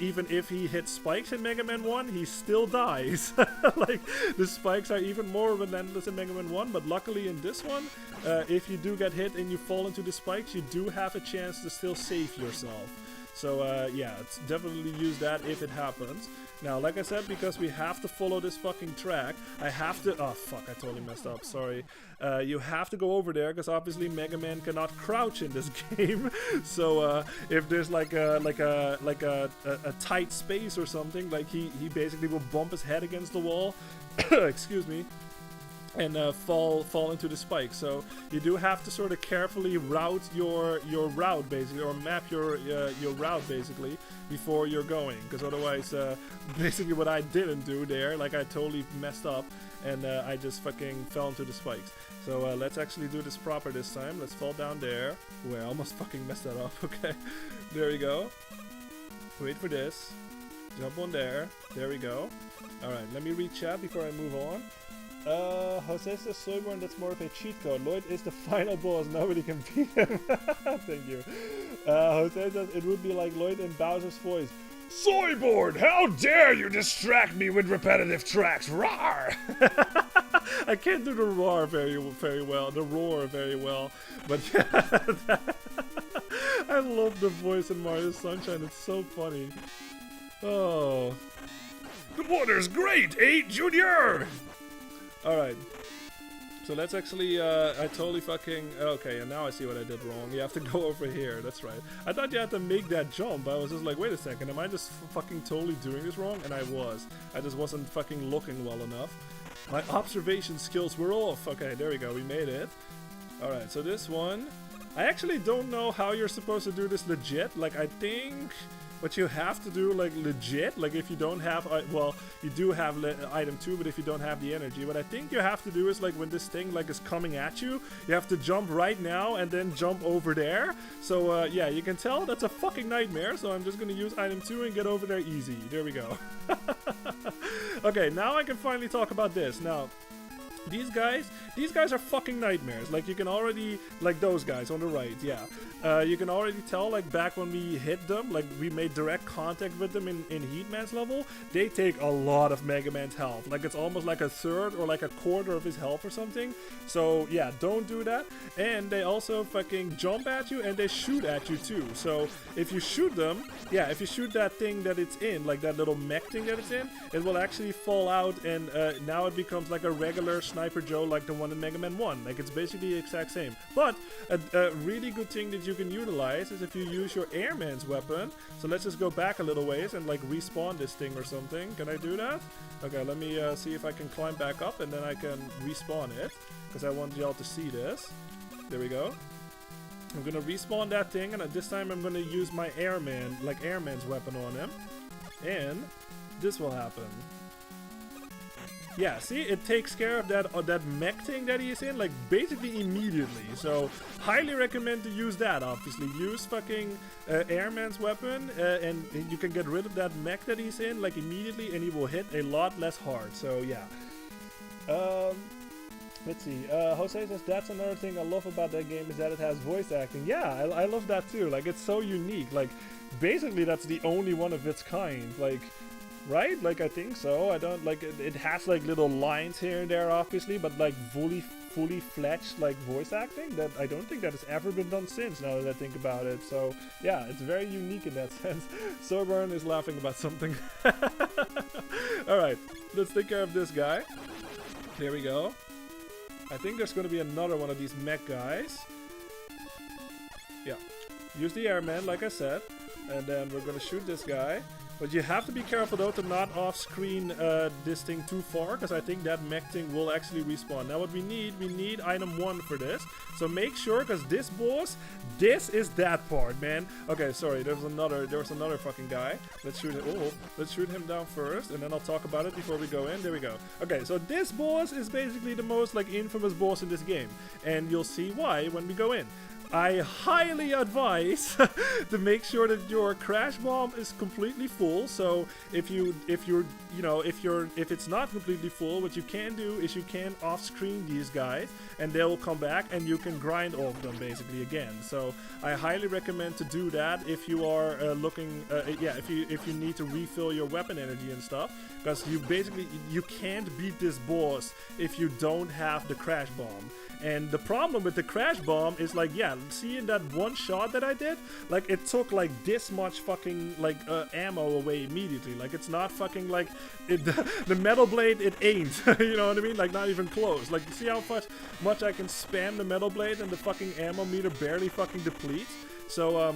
even if he hits spikes in Mega Man 1, he still dies. Like, the spikes are even more relentless in Mega Man 1, but luckily in this one, if you do get hit and you fall into the spikes, you do have a chance to still save yourself. So yeah, it's definitely use that if it happens. Now, like I said, because we have to follow this fucking track, I have to... Oh, fuck, I totally messed up, sorry. You have to go over there, because obviously Mega Man cannot crouch in this game. So if there's like a tight space or something, like he basically will bump his head against the wall. Excuse me. And fall into the spike. So you do have to sort of carefully route your route basically, or map your route basically before you're going, because otherwise basically what I didn't do there, like I totally messed up and I just fucking fell into the spikes. So let's actually do this proper this time. Let's fall down there. Ooh, I almost fucking messed that up. Okay, there we go. Wait for this. Jump on there. There we go. Alright, let me read chat before I move on. Jose says Soyborn, that's more of a cheat code. Lloyd is the final boss, nobody can beat him. Thank you. Jose says it would be like Lloyd in Bowser's voice. Soyborn, how dare you distract me with repetitive tracks, roar! I can't do the roar very well, the roar very well, but yeah, I love the voice in Mario Sunshine, it's so funny. Oh. The water's great, eh, Junior? Alright, so let's actually, I totally fucking, okay, and now I see what I did wrong. You have to go over here, that's right. I thought you had to make that jump. I was just like, wait a second, am I just fucking totally doing this wrong? And I was. I just wasn't fucking looking well enough. My observation skills were off. Okay, there we go, we made it. Alright, so this one, I actually don't know how you're supposed to do this legit. Like, I think... What you have to do, like, legit, like, if you don't have, well, you do have item 2, but if you don't have the energy, what I think you have to do is, like, when this thing, like, is coming at you, you have to jump right now and then jump over there. So, yeah, you can tell that's a fucking nightmare, so I'm just gonna use item 2 and get over there easy. There we go. Okay, now I can finally talk about this. Now, these guys are fucking nightmares. Like, you can already, like those guys on the right, yeah. You can already tell, like, back when we hit them, like, we made direct contact with them in Heatman's level, they take a lot of Mega Man's health. Like, it's almost like a third or like a quarter of his health or something. So, yeah, don't do that. And they also fucking jump at you and they shoot at you too. So, if you shoot them, yeah, if you shoot that thing that it's in, like that little mech thing that it's in, it will actually fall out and now it becomes like a regular Sniper Joe like the one in Mega Man 1. Like, it's basically the exact same. But a really good thing that you can utilize is if you use your Airman's weapon. So let's just go back a little ways and like respawn this thing or something. Can I do that? Okay, let me see if I can climb back up and then I can respawn it, because I want y'all to see this. There we go. I'm gonna respawn that thing, and this time I'm gonna use my Airman's weapon on him, and this will happen. Yeah, see, it takes care of that mech thing that he's in, like, basically immediately. So, highly recommend to use that, obviously. Use fucking Airman's weapon, and you can get rid of that mech that he's in, like, immediately, and he will hit a lot less hard. So, yeah. Let's see. Jose says that's another thing I love about that game is that it has voice acting. Yeah, I love that too. Like it's so unique. Like basically that's the only one of its kind. Like, right? Like I think so. I don't like it has like little lines here and there, obviously, but like fully fledged like voice acting that I don't think that has ever been done since. Now that I think about it, so yeah, it's very unique in that sense. Soburn is laughing about something. All right, let's take care of this guy. There we go. I think there's going to be another one of these mech guys. Yeah. Use the airman, like I said. And then we're going to shoot this guy. But you have to be careful, though, to not off-screen this thing too far, because I think that mech thing will actually respawn. Now, what we need item 1 for this. So make sure, because this boss, this is that part, man. Okay, sorry, there was another fucking guy. Let's shoot him. Oh, let's shoot him down first, and then I'll talk about it before we go in. There we go. Okay, so this boss is basically the most, like, infamous boss in this game, and you'll see why when we go in. I highly advise to make sure that your crash bomb is completely full. So if it's not completely full, what you can do is you can off-screen these guys, and they will come back, and you can grind off them basically again. So I highly recommend to do that if you are if you need to refill your weapon energy and stuff, because you can't beat this boss if you don't have the crash bomb. And the problem with the crash bomb is like, yeah, see in that one shot that I did, like it took like this much fucking like ammo away immediately. Like it's not fucking like the metal blade, it ain't. You know what I mean? Like not even close. Like see how much I can spam the metal blade and the fucking ammo meter barely fucking depletes. So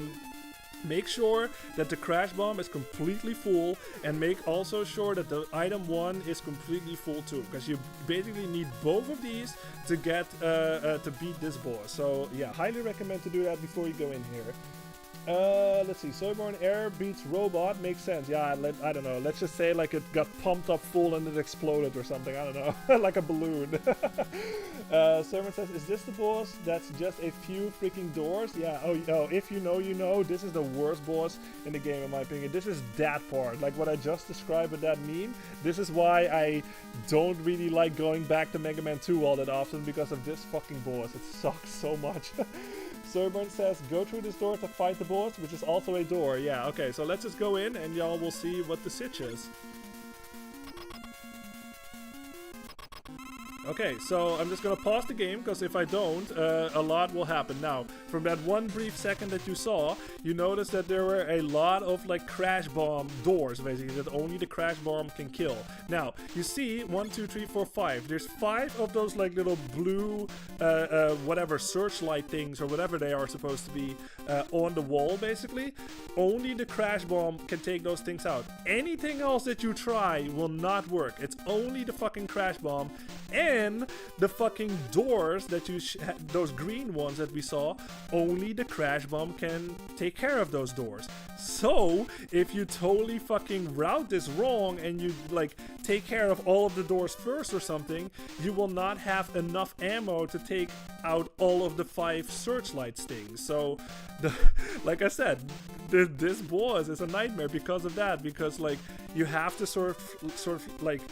make sure that the crash bomb is completely full, and make also sure that the item 1 is completely full too, because you basically need both of these to get to beat this boss. So yeah, highly recommend to do that before you go in here. Let's see. Soyborn air beats robot makes sense. Yeah, I don't know. Let's just say like it got pumped up full and it exploded or something. I don't know. Like a balloon. Soyborn says, is this the boss that's just a few freaking doors? Yeah. Oh, if you know, you know. This is the worst boss in the game, in my opinion. This is that part. Like what I just described with that meme. This is why I don't really like going back to Mega Man 2 all that often, because of this fucking boss. It sucks so much. Soyburn says, go through this door to fight the boss, which is also a door. Yeah, okay, so let's just go in and y'all will see what the sitch is. Okay, so I'm just gonna pause the game, because if I don't, a lot will happen. Now, from that one brief second that you saw, you noticed that there were a lot of like crash bomb doors, basically, that only the crash bomb can kill. Now, you see 1, 2, 3, 4, 5. There's 5 of those like little blue, whatever, searchlight things or whatever they are supposed to be on the wall, basically. Only the crash bomb can take those things out. Anything else that you try will not work. It's only the fucking crash bomb. And the fucking doors that those green ones that we saw, only the crash bomb can take care of those doors. So if you totally fucking route this wrong and you like take care of all of the doors first or something, you will not have enough ammo to take out all of the 5 searchlight things. So like I said, this boss is a nightmare because of that, because like you have to sort of like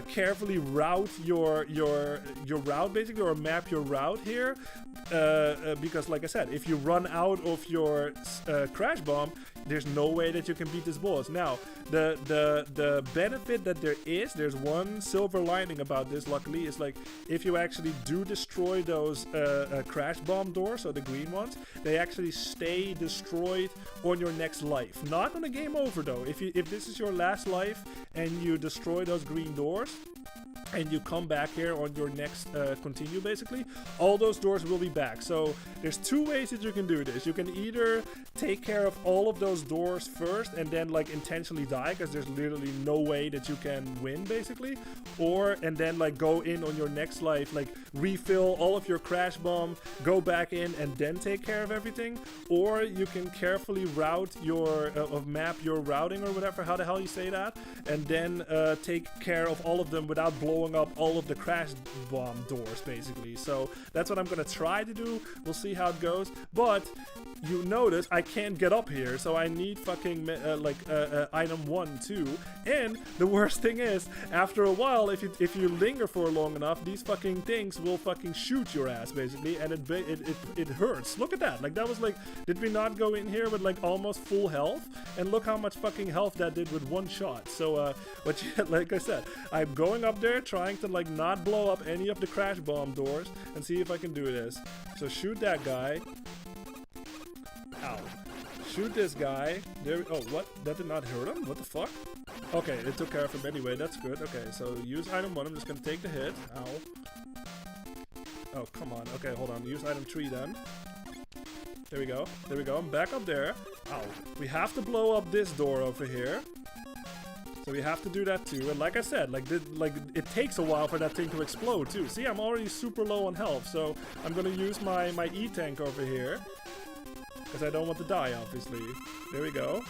carefully route your route, basically, or map your route here, because like I said, if you run out of your crash bomb, there's no way that you can beat this boss. Now, the benefit that there's one silver lining about this, luckily, is like if you actually do destroy those crash bomb doors, so the green ones, they actually stay destroyed on your next life. Not on a game over though. If this is your last life and you destroy those green doors, and you come back here on your next continue, basically, all those doors will be back. So there's 2 ways that you can do this. You can either take care of all of those doors first and then like intentionally die, because there's literally no way that you can win, basically, and then like go in on your next life, like refill all of your crash bomb, go back in and then take care of everything. Or you can carefully route your map your routing, or whatever, how the hell you say that, and then take care of all of them without blowing up all of the crash bomb doors, basically. So that's what I'm gonna try to do. We'll see how it goes. But you notice I can't get up here, so I need fucking item 1 too. And the worst thing is, after a while, if you linger for long enough, these fucking things will fucking shoot your ass basically, and it hurts. Look at that. Like, that was like, did we not go in here with like almost full health? And look how much fucking health that did with one shot. So like I said, I'm going up there trying to like not blow up any of the crash bomb doors and see if I can do this. So shoot that guy. Ow. Shoot this guy. There. Oh, what? That did not hurt him? What the fuck? Okay, it took care of him anyway. That's good. Okay, so use item 1. I'm just gonna take the hit. Ow. Oh, come on. Okay, hold on. Use item 3 then. There we go. There we go. I'm back up there. Ow. We have to blow up this door over here. So we have to do that too. And like I said, like it takes a while for that thing to explode too. See, I'm already super low on health, so I'm gonna use my E-tank over here. Because I don't want to die, obviously. There we go.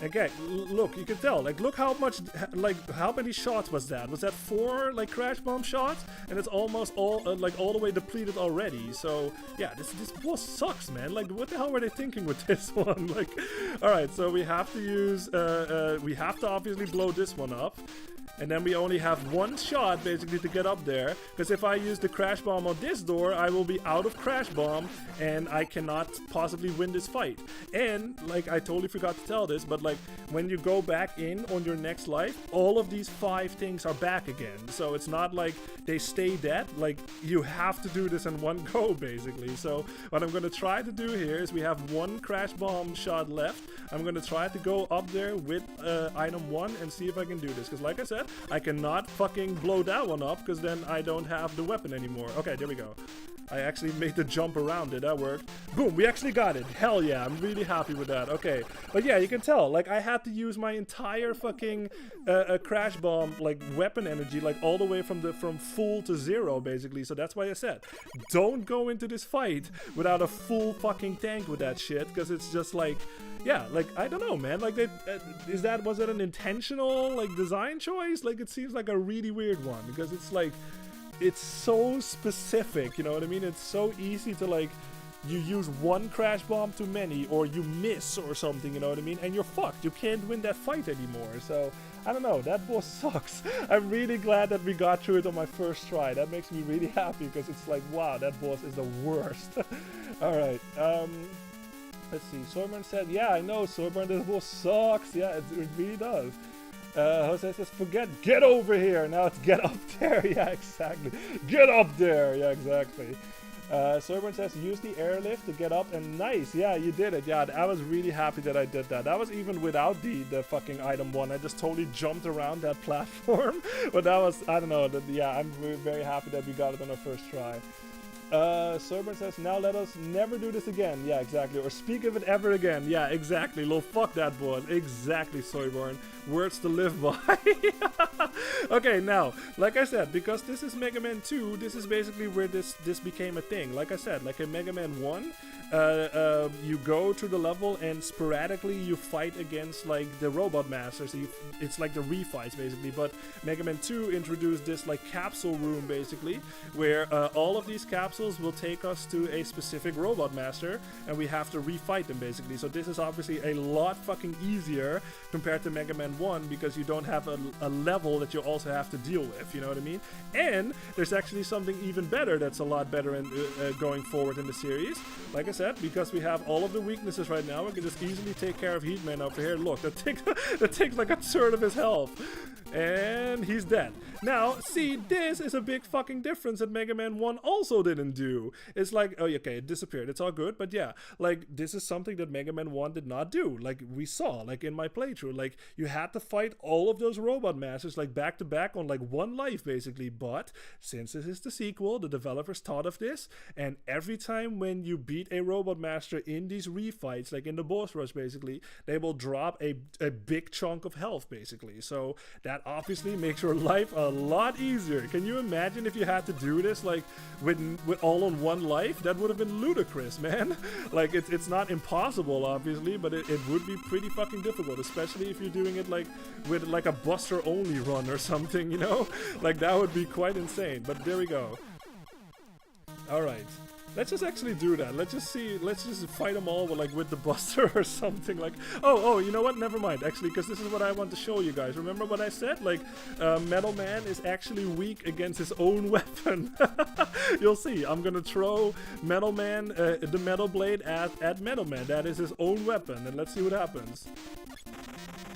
Okay, look, you can tell. Like, look how much, like, how many shots was that? Was that 4, like, crash bomb shots? And it's almost all, like, all the way depleted already. So, yeah, this boss sucks, man. Like, what the hell were they thinking with this one? Like, alright, so we have to use, we have to obviously blow this one up. And then we only have 1 shot, basically, to get up there. Because if I use the crash bomb on this door, I will be out of crash bomb, and I cannot possibly win this fight. And, like, I totally forgot to tell this, but, like, when you go back in on your next life, all of these 5 things are back again. So it's not like they stay dead. Like, you have to do this in one go, basically. So what I'm going to try to do here is we have 1 crash bomb shot left. I'm going to try to go up there with item 1 and see if I can do this. Because, like I said, I cannot fucking blow that one up because then I don't have the weapon anymore. Okay, there we go. I actually made the jump around it. That worked. Boom, we actually got it. Hell yeah, I'm really happy with that. Okay, but yeah, you can tell. Like, I had to use my entire fucking crash bomb, like, weapon energy, like, all the way from full to 0, basically. So that's why I said, don't go into this fight without a full fucking tank with that shit, because it's just like, yeah, like, I don't know, man. Like, was that an intentional, like, design choice? Like, it seems like a really weird one, because it's like, it's so specific, you know what I mean? It's so easy to, like, you use 1 crash bomb too many, or you miss or something, you know what I mean? And you're fucked. You can't win that fight anymore. So, I don't know. That boss sucks. I'm really glad that we got through it on my first try. That makes me really happy, because it's like, wow, that boss is the worst. Alright, let's see. Soyburn said, yeah, I know, Soyburn, this boss sucks. Yeah, it really does. Jose says, get over here. Now it's get up there. Yeah, exactly. Get up there. Yeah, exactly. Soyburn says, use the airlift to get up, and nice. Yeah, you did it. Yeah, I was really happy that I did that. That was even without the fucking item 1. I just totally jumped around that platform. But that was, I don't know. Yeah, I'm very happy that we got it on our first try. Soyburn says, now let us never do this again. Yeah, exactly. Or speak of it ever again. Yeah, exactly. Lol, fuck that boss. Exactly, Soyburn. Words to live by. Okay, now, like I said, because this is Mega Man 2, this is basically where this became a thing. Like I said, like in Mega Man 1, you go to the level and sporadically you fight against, like, the Robot Masters. It's like the refights, basically. But Mega Man 2 introduced this, like, capsule room, basically, where all of these capsules will take us to a specific Robot Master, and we have to refight them, basically. So this is obviously a lot fucking easier compared to Mega Man 1, because you don't have a level that you also have to deal with, you know what I mean? And there's actually something even better that's a lot better in going forward in the series. Like I said, because we have all of the weaknesses right now, we can just easily take care of Heatman over here. Look, that takes like a third of his health. And he's dead. Now, see, this is a big fucking difference that Mega Man 1 also didn't do. It's like, oh, okay, it disappeared. It's all good. But yeah, like, this is something that Mega Man 1 did not do. Like, we saw, like, in my playthrough. Like, you had to fight all of those Robot Masters, like, back to back on, like, 1 life, basically. But since this is the sequel, the developers thought of this. And every time when you beat a Robot Master in these refights, like in the boss rush, basically, they will drop a big chunk of health, basically. So that obviously makes your life a lot easier. Can you imagine if you had to do this, like, with all on 1 life? That would have been ludicrous, man. Like, it's not impossible, obviously, but it would be pretty fucking difficult, especially if you're doing it, like, with, like, a Buster only run or something, you know? Like, that would be quite insane. But there we go. Alright. Let's just actually do that. Let's just see. Let's just fight them all with, like, with the Buster or something. Like, oh, you know what? Never mind. Actually, because this is what I want to show you guys. Remember what I said? Like, Metal Man is actually weak against his own weapon. You'll see. I'm gonna throw Metal Man, the Metal Blade at Metal Man. That is his own weapon, and let's see what happens.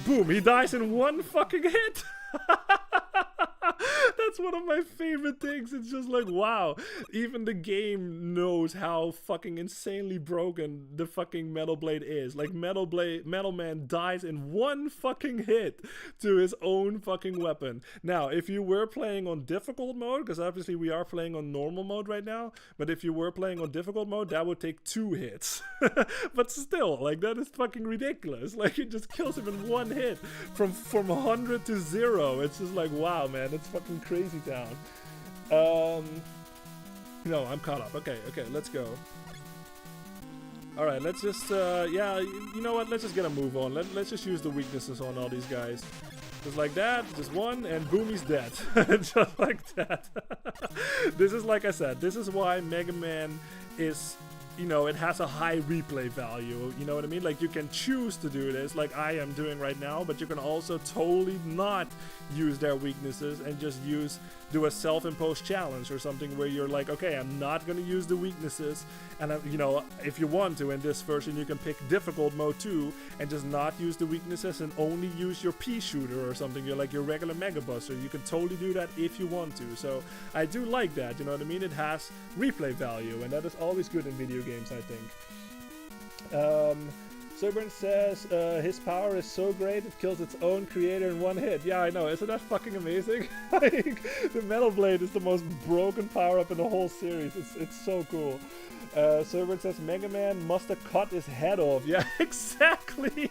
Boom! He dies in one fucking hit. That's one of my favorite things. It's just like, wow, even the game knows how fucking insanely broken the fucking Metal Blade is. Like, Metal Man dies in one fucking hit to his own fucking weapon. Now, if you were playing on difficult mode, because obviously we are playing on normal mode right now, but if you were playing on difficult mode, that would take 2 hits. But still, like, that is fucking ridiculous. Like, it just kills him in one hit from 100 to 0. It's just like, wow, man, it's fucking crazy town. No, I'm caught up. Okay, let's go. Alright, let's just, yeah, you know what, let's just get a move on. Let's just use the weaknesses on all these guys. Just like that, just one, and boom, he's dead. Just like that. This is, like I said, this is why Mega Man is, you know, it has a high replay value, you know what I mean? Like, you can choose to do this, like I am doing right now, but you can also totally not use their weaknesses and just do a self-imposed challenge or something where you're like, okay, I'm not gonna use the weaknesses, and you know, if you want to, in this version, you can pick difficult mode too, and just not use the weaknesses and only use your pea shooter or something, you're like your regular Mega Buster. You can totally do that if you want to, so I do like that, you know what I mean? It has replay value, and that is always good in video games, I think. Soburn says his power is so great it kills its own creator in one hit. Yeah, I know. Isn't that fucking amazing? Like, the Metal Blade is the most broken power-up in the whole series. It's so cool. Soburn says Mega Man must have cut his head off. Yeah, exactly.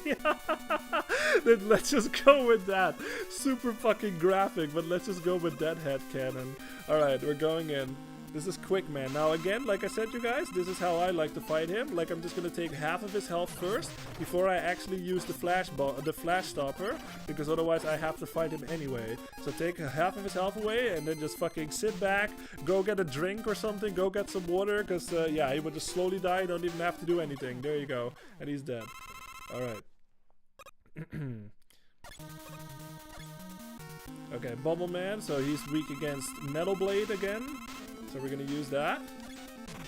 Then let's just go with that. Super fucking graphic, but let's just go with that head cannon. Alright, we're going in. This is Quick Man. Now again, like I said, you guys, this is how I like to fight him. Like, I'm just gonna take half of his health first before I actually use the flash stopper, because otherwise I have to fight him anyway. So take half of his health away and then just fucking sit back, go get a drink or something, go get some water, because yeah, he would just slowly die. You don't even have to do anything. There you go. And he's dead. Alright. Okay, Bubble Man, so he's weak against Metal Blade again. So we're gonna use that.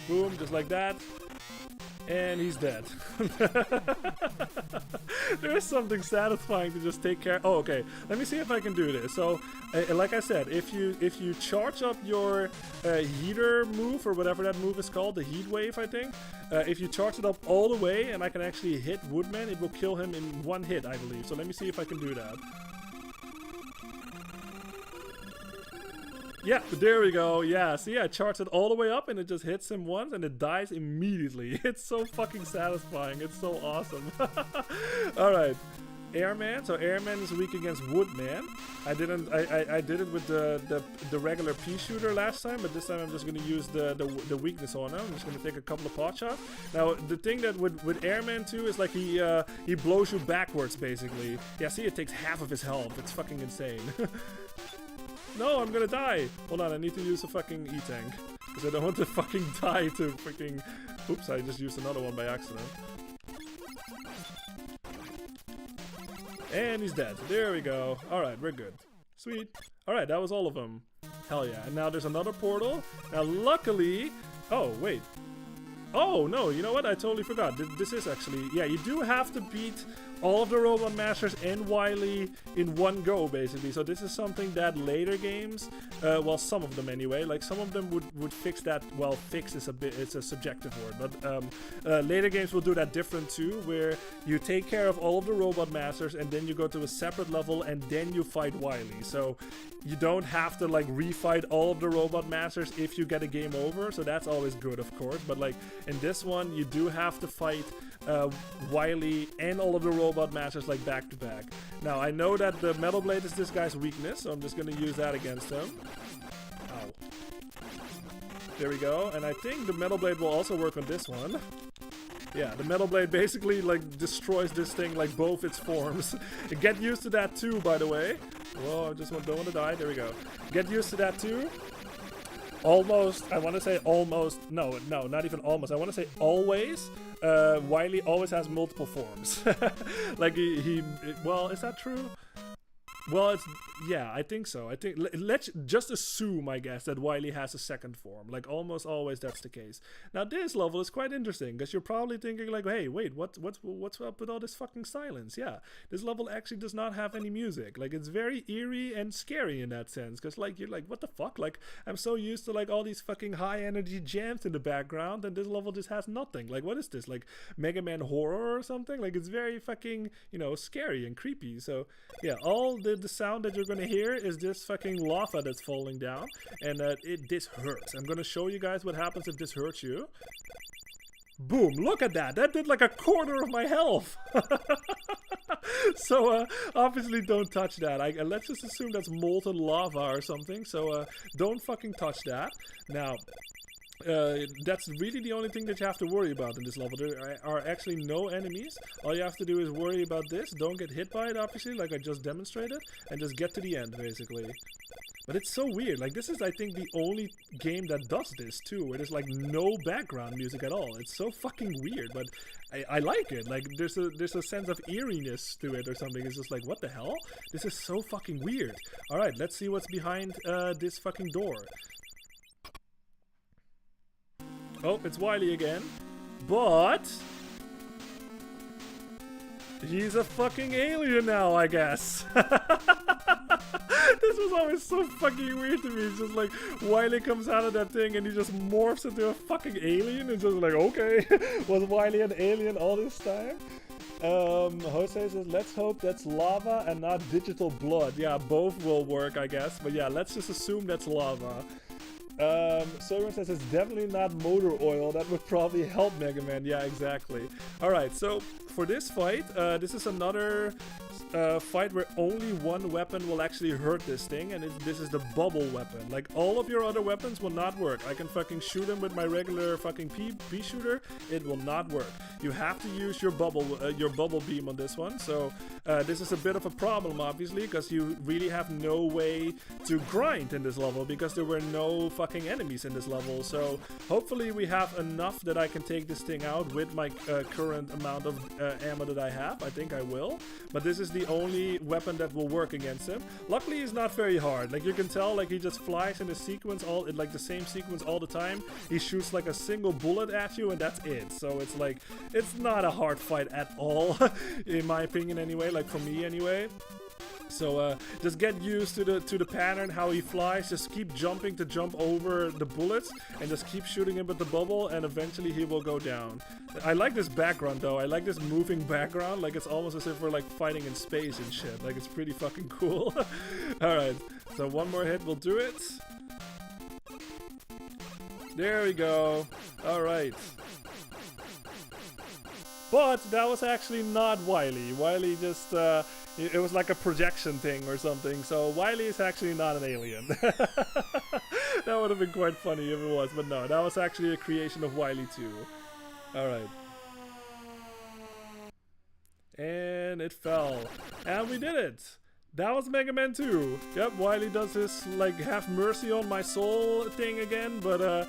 Boom, just like that. And he's dead. There is something satisfying to just take care. Oh, okay. Let me see if I can do this. So, like I said, if you charge up your heater move, or whatever that move is called, the heat wave, I think. If you charge it up all the way and I can actually hit Woodman, it will kill him in one hit, I believe. So let me see if I can do that. Yeah, there we go. Yeah, see, I charged it all the way up and it just hits him once and it dies immediately. It's so fucking satisfying. It's so awesome. Alright. Airman. So Airman is weak against Woodman. I did it with the regular pea shooter last time, but this time I'm just gonna use the weakness on him. I'm just gonna take a couple of pot shots. Now the thing that with Airman too is like he blows you backwards basically. Yeah, see, it takes half of his health. It's fucking insane. No, I'm gonna die! Hold on, I need to use a fucking E-Tank. Because I don't want to fucking die to freaking... Oops, I just used another one by accident. And he's dead. There we go. Alright, we're good. Sweet. Alright, that was all of them. Hell yeah. And now there's another portal. Now luckily... Oh, wait. Oh, no, you know what? I totally forgot. This is actually... Yeah, you do have to beat all of the Robot Masters and Wily in one go, basically. So this is something that later games, well, some of them anyway, like some of them would fix that. Well, fix is it's a subjective word, but later games will do that different too, where you take care of all of the Robot Masters and then you go to a separate level and then you fight Wily. So you don't have to like refight all of the Robot Masters if you get a game over, so that's always good, of course. But like in this one, you do have to fight Wily and all of the Robot Masters like back to back. Now I know that the Metal Blade is this guy's weakness, so I'm just gonna use that against him. Ow. There we go, and I think the Metal Blade will also work on this one. Yeah, the Metal Blade basically like destroys this thing like both its forms. Get used to that too, by the way. Whoa, I just don't want to die. There we go. Get used to that too. almost, I want to say almost, no, not even almost, I want to say always, Wily always has multiple forms. Like well, is that true? Well, it's, yeah, I think so. I think, let's just assume, I guess, that Wily has a second form. Like, almost always that's the case. Now, this level is quite interesting, because you're probably thinking, like, hey, wait, what's up with all this fucking silence? Yeah, this level actually does not have any music. Like, it's very eerie and scary in that sense, because, like, you're like, what the fuck? Like, I'm so used to, like, all these fucking high-energy jams in the background, and this level just has nothing. Like, what is this? Like, Mega Man horror or something? Like, it's very fucking, you know, scary and creepy. So, yeah, all the sound that you're gonna hear is this fucking lava that's falling down, and this hurts. I'm gonna show you guys what happens if this hurts you. Boom, look at that. That did like a quarter of my health. So obviously don't touch that. Let's just assume that's molten lava or something, so don't fucking touch that. Now, that's really the only thing that you have to worry about in this level. There are actually no enemies. All you have to do is worry about this. Don't get hit by it, obviously, like I just demonstrated, and just get to the end, basically. But it's so weird. Like, this is, I think, the only game that does this, too, where there's, like, no background music at all. It's so fucking weird, but I like it. Like, there's a sense of eeriness to it or something. It's just like, what the hell? This is so fucking weird. Alright, let's see what's behind this fucking door. Oh, it's Wily again. But he's a fucking alien now, I guess. This was always so fucking weird to me. It's just like Wily comes out of that thing and he just morphs into a fucking alien. It's just like, okay, was Wily an alien all this time? Jose says, let's hope that's lava and not digital blood. Yeah, both will work, I guess. But yeah, let's just assume that's lava. Soren says it's definitely not motor oil. That would probably help Mega Man. Yeah, exactly. Alright, so for this fight, this is another fight where only one weapon will actually hurt this thing, and this is the bubble weapon. Like, all of your other weapons will not work. I can fucking shoot him with my regular fucking pea shooter. It will not work. You have to use your bubble beam on this one. So this is a bit of a problem, obviously, because you really have no way to grind in this level, because there were no fucking enemies in this level. So hopefully we have enough that I can take this thing out with my current amount of ammo that I have. I think I will, but this is the only weapon that will work against him. Luckily, he's not very hard. Like, you can tell, like, he just flies in a sequence, like the same sequence all the time. He shoots like a single bullet at you, and that's it. So it's like, it's not a hard fight at all, in my opinion anyway, like for me anyway. So just get used to the pattern, how he flies. Just keep jumping to jump over the bullets, and just keep shooting him with the bubble, and eventually he will go down. I like this background though. I like this moving background. Like, it's almost as if we're like fighting in space and shit. Like, it's pretty fucking cool. Alright, so one more hit will do it. There we go. Alright. But that was actually not Wily. Wily just, it was like a projection thing or something. So Wily is actually not an alien. That would have been quite funny if it was, but no, that was actually a creation of Wily too. Alright. And it fell. And we did it! That was Mega Man 2. Yep, Wily does his, like, have mercy on my soul thing again, but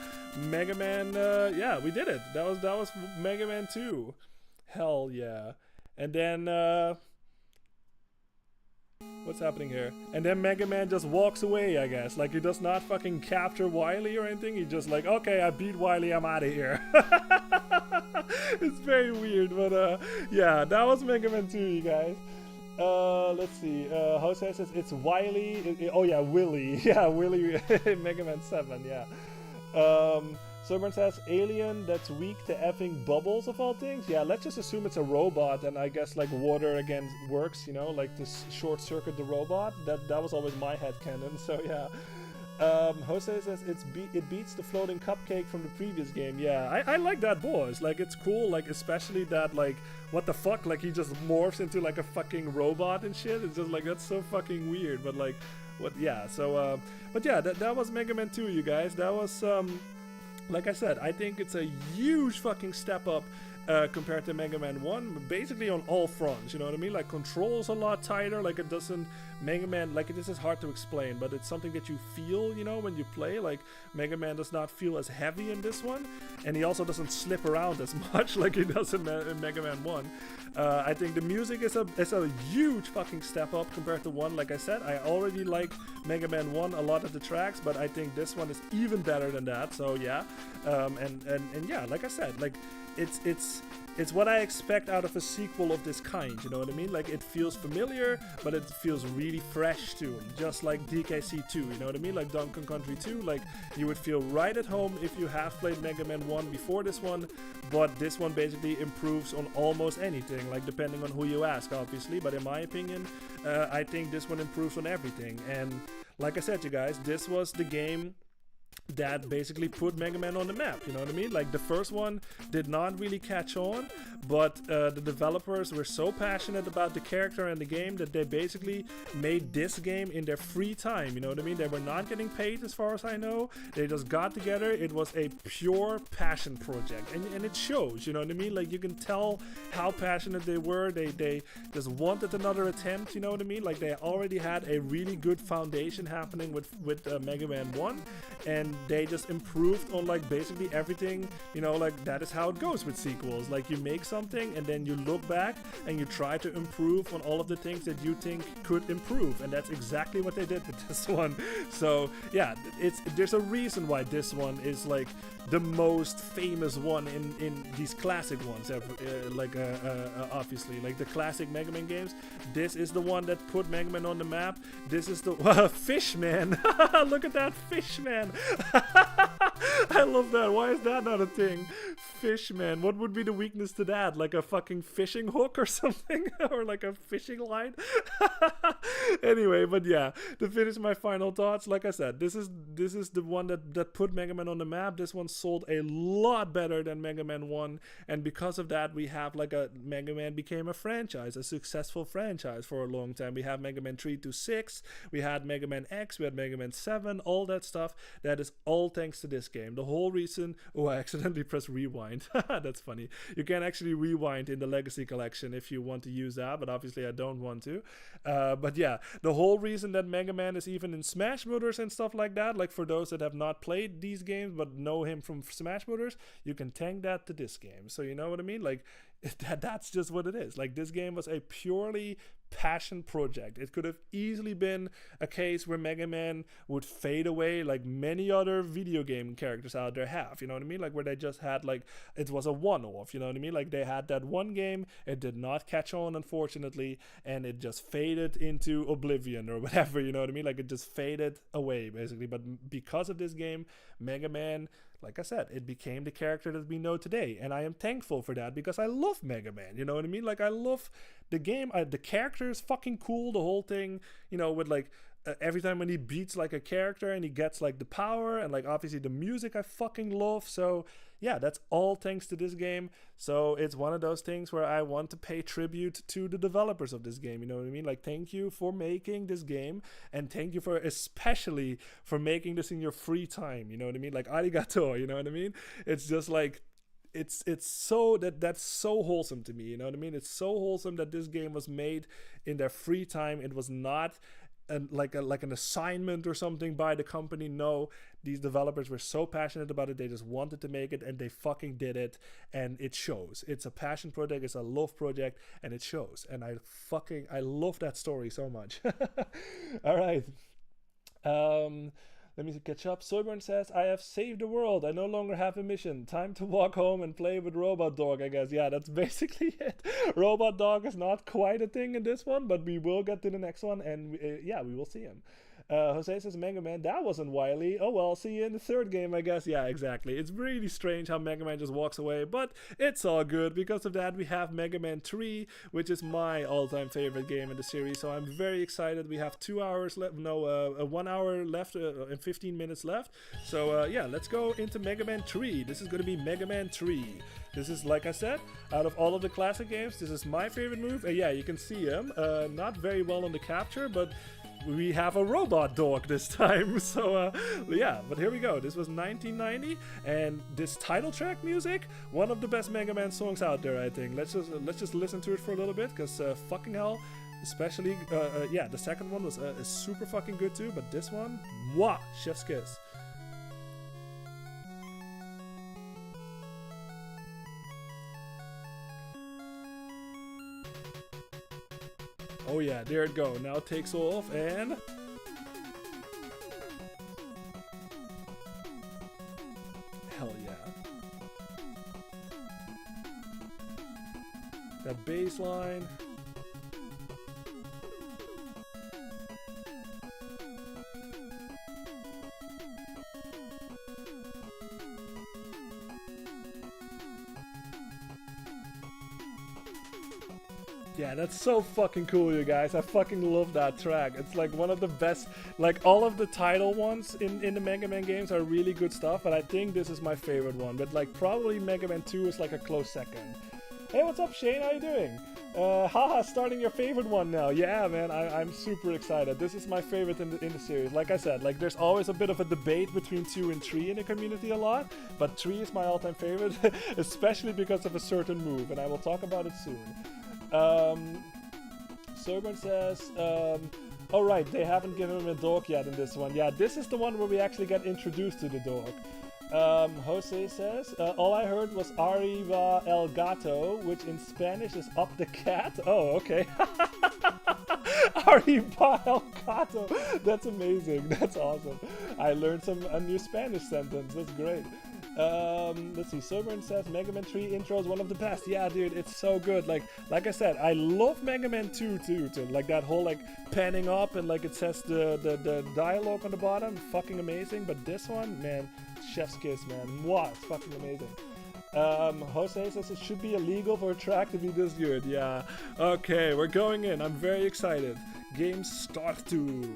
Mega Man, yeah, we did it. That was Mega Man 2. Hell yeah. And then, what's happening here? And then Mega Man just walks away, I guess. Like, he does not fucking capture Wily or anything. He just like, okay, I beat Wily, I'm out of here. It's very weird, but yeah, that was Mega Man 2, you guys. Let's see. Jose says it's Wily. Oh yeah, Willy. Yeah, Willy. Mega Man 7. Yeah. Someone says alien that's weak to effing bubbles of all things. Yeah, let's just assume it's a robot, and I guess like water again works. You know, like to short circuit the robot. That was always my headcanon. So yeah. Jose says it beats the floating cupcake from the previous game. Yeah, I like that boss. Like, it's cool, like, especially that, like, what the fuck, like, he just morphs into like a fucking robot and shit. It's just like, that's so fucking weird, but like, what, yeah, so but yeah, that was Mega Man 2, you guys. That was like I said, I think it's a huge fucking step up compared to Mega Man 1, basically on all fronts, you know what I mean? Like, controls a lot tighter, like it doesn't, Mega Man, like this is hard to explain, but it's something that you feel, you know, when you play. Like, Mega Man does not feel as heavy in this one, and he also doesn't slip around as much like he does in Mega Man 1. I think the music is a huge fucking step up compared to 1. Like I said, I already like Mega Man 1 a lot of the tracks, but I think this one is even better than that, so yeah. And yeah, like I said, like, it's what I expect out of a sequel of this kind, you know what I mean? Like, it feels familiar, but it feels really fresh too, just like DKC 2, you know what I mean? Like Donkey Kong Country 2, like, you would feel right at home if you have played Mega Man 1 before this one, but this one basically improves on almost anything, like, depending on who you ask, obviously, but in my opinion, I think this one improves on everything. And like I said, you guys, this was the game that basically put Mega Man on the map, you know what I mean? Like, the first one did not really catch on, but the developers were so passionate about the character and the game that they basically made this game in their free time, you know what I mean? They were not getting paid, as far as I know. They just got together. It was a pure passion project, and it shows, you know what I mean? Like, you can tell how passionate they were. They just wanted another attempt, you know what I mean? Like, they already had a really good foundation happening with Mega Man 1, and they just improved on, like, basically everything, you know. Like, that is how it goes with sequels. Like, you make something and then you look back and you try to improve on all of the things that you think could improve, and that's exactly what they did with this one. So yeah, there's a reason why this one is like the most famous one in these classic ones ever, obviously, like the classic Mega Man games. This is the one that put Mega Man on the map. This is the Fishman. Look at that Fishman. I love that. Why is that not a thing? Fishman. What would be the weakness to that? Like a fucking fishing hook or something? Or like a fishing line? Anyway, but yeah, to finish my final thoughts, like I said, this is the one that put Mega Man on the map. This one sold a lot better than Mega Man 1, and because of that, we have like a Mega Man became a franchise, a successful franchise for a long time. We have Mega Man 3 to 6, we had Mega Man X, we had Mega Man 7, all that stuff. That is all thanks to this game. The whole reason... Oh, I accidentally pressed rewind. That's funny. You can actually rewind in the Legacy Collection if you want to use that, but obviously I don't want to. But yeah, the whole reason that Mega Man is even in Smash Brothers and stuff like that, like for those that have not played these games but know him from Smash Brothers, you can thank that to this game. So you know what I mean? Like, that's just what it is. Like, this game was a purely passion project. It could have easily been a case where Mega Man would fade away like many other video game characters out there have, you know what I mean? Like, where they just had, like, it was a one-off, you know what I mean? Like, they had that one game, it did not catch on, unfortunately, and it just faded into oblivion or whatever, you know what I mean? Like, it just faded away, basically. But because of this game, Mega Man, like I said, it became the character that we know today, and I am thankful for that because I love Mega Man, you know what I mean? Like, I love the game, the character is fucking cool, the whole thing, you know, with like every time when he beats like a character and he gets like the power, and like obviously the music I fucking love. So yeah, that's all thanks to this game. So it's one of those things where I want to pay tribute to the developers of this game, you know what I mean? Like, thank you for making this game, and thank you for especially for making this in your free time, you know what I mean? Like, arigato, you know what I mean? It's just like, it's so that's so wholesome to me, you know what I mean? It's so wholesome that this game was made in their free time. It was not like an assignment or something by the company. No, these developers were so passionate about it, they just wanted to make it, and they fucking did it, and it shows. It's a passion project, it's a love project, and it shows. And I love that story so much. All right. Let me catch up. Soyburn says, I have saved the world. I no longer have a mission. Time to walk home and play with Robot Dog, I guess. Yeah, that's basically it. Robot Dog is not quite a thing in this one, but we will get to the next one, and yeah, we will see him. Jose says, Mega Man, that wasn't Wily. Oh well, see you in the third game, I guess. Yeah, exactly. It's really strange how Mega Man just walks away, but it's all good. Because of that, we have Mega Man 3, which is my all-time favorite game in the series, so I'm very excited. We have 2 hours left, 1 hour left and 15 minutes left. So yeah, let's go into Mega Man 3. This is going to be Mega Man 3. This is, like I said, out of all of the classic games, this is my favorite move. Yeah, you can see him. Not very well on the capture, but we have a robot dog this time. So yeah, but here we go. This was 1990, and this title track music, one of the best Mega Man songs out there, I think. Let's just listen to it for a little bit, because fucking hell, especially yeah, the second one was super fucking good too, but this one, mwah, chef's kiss. Oh yeah, there it go. Now it takes off, and hell yeah. That bass line. Yeah, that's so fucking cool, you guys. I fucking love that track. It's like one of the best, like all of the title ones in the Mega Man games are really good stuff, but I think this is my favorite one. But like probably Mega Man 2 is like a close second. Hey, what's up, Shane? How you doing? Haha, starting your favorite one now. Yeah, man, I'm super excited. This is my favorite in the series. Like I said, like there's always a bit of a debate between 2 and 3 in the community a lot, but 3 is my all-time favorite, especially because of a certain move, and I will talk about it soon. Sogan says, oh right, they haven't given him a dog yet in this one. Yeah, this is the one where we actually get introduced to the dog. Jose says, all I heard was Arriba el gato, which in Spanish is up the cat. Oh, okay. Arriba el gato. That's amazing. That's awesome. I learned a new Spanish sentence. That's great. Let's see, Soberin says Mega Man 3 intro is one of the best. Yeah, dude, it's so good. Like I said, I love Mega Man 2 too. Like that whole like panning up and like it says the dialogue on the bottom, fucking amazing. But this one, man, chef's kiss, man. Mwah, it's fucking amazing. Jose says it should be illegal for a track to be this good. Yeah. Okay, we're going in. I'm very excited. Game start to.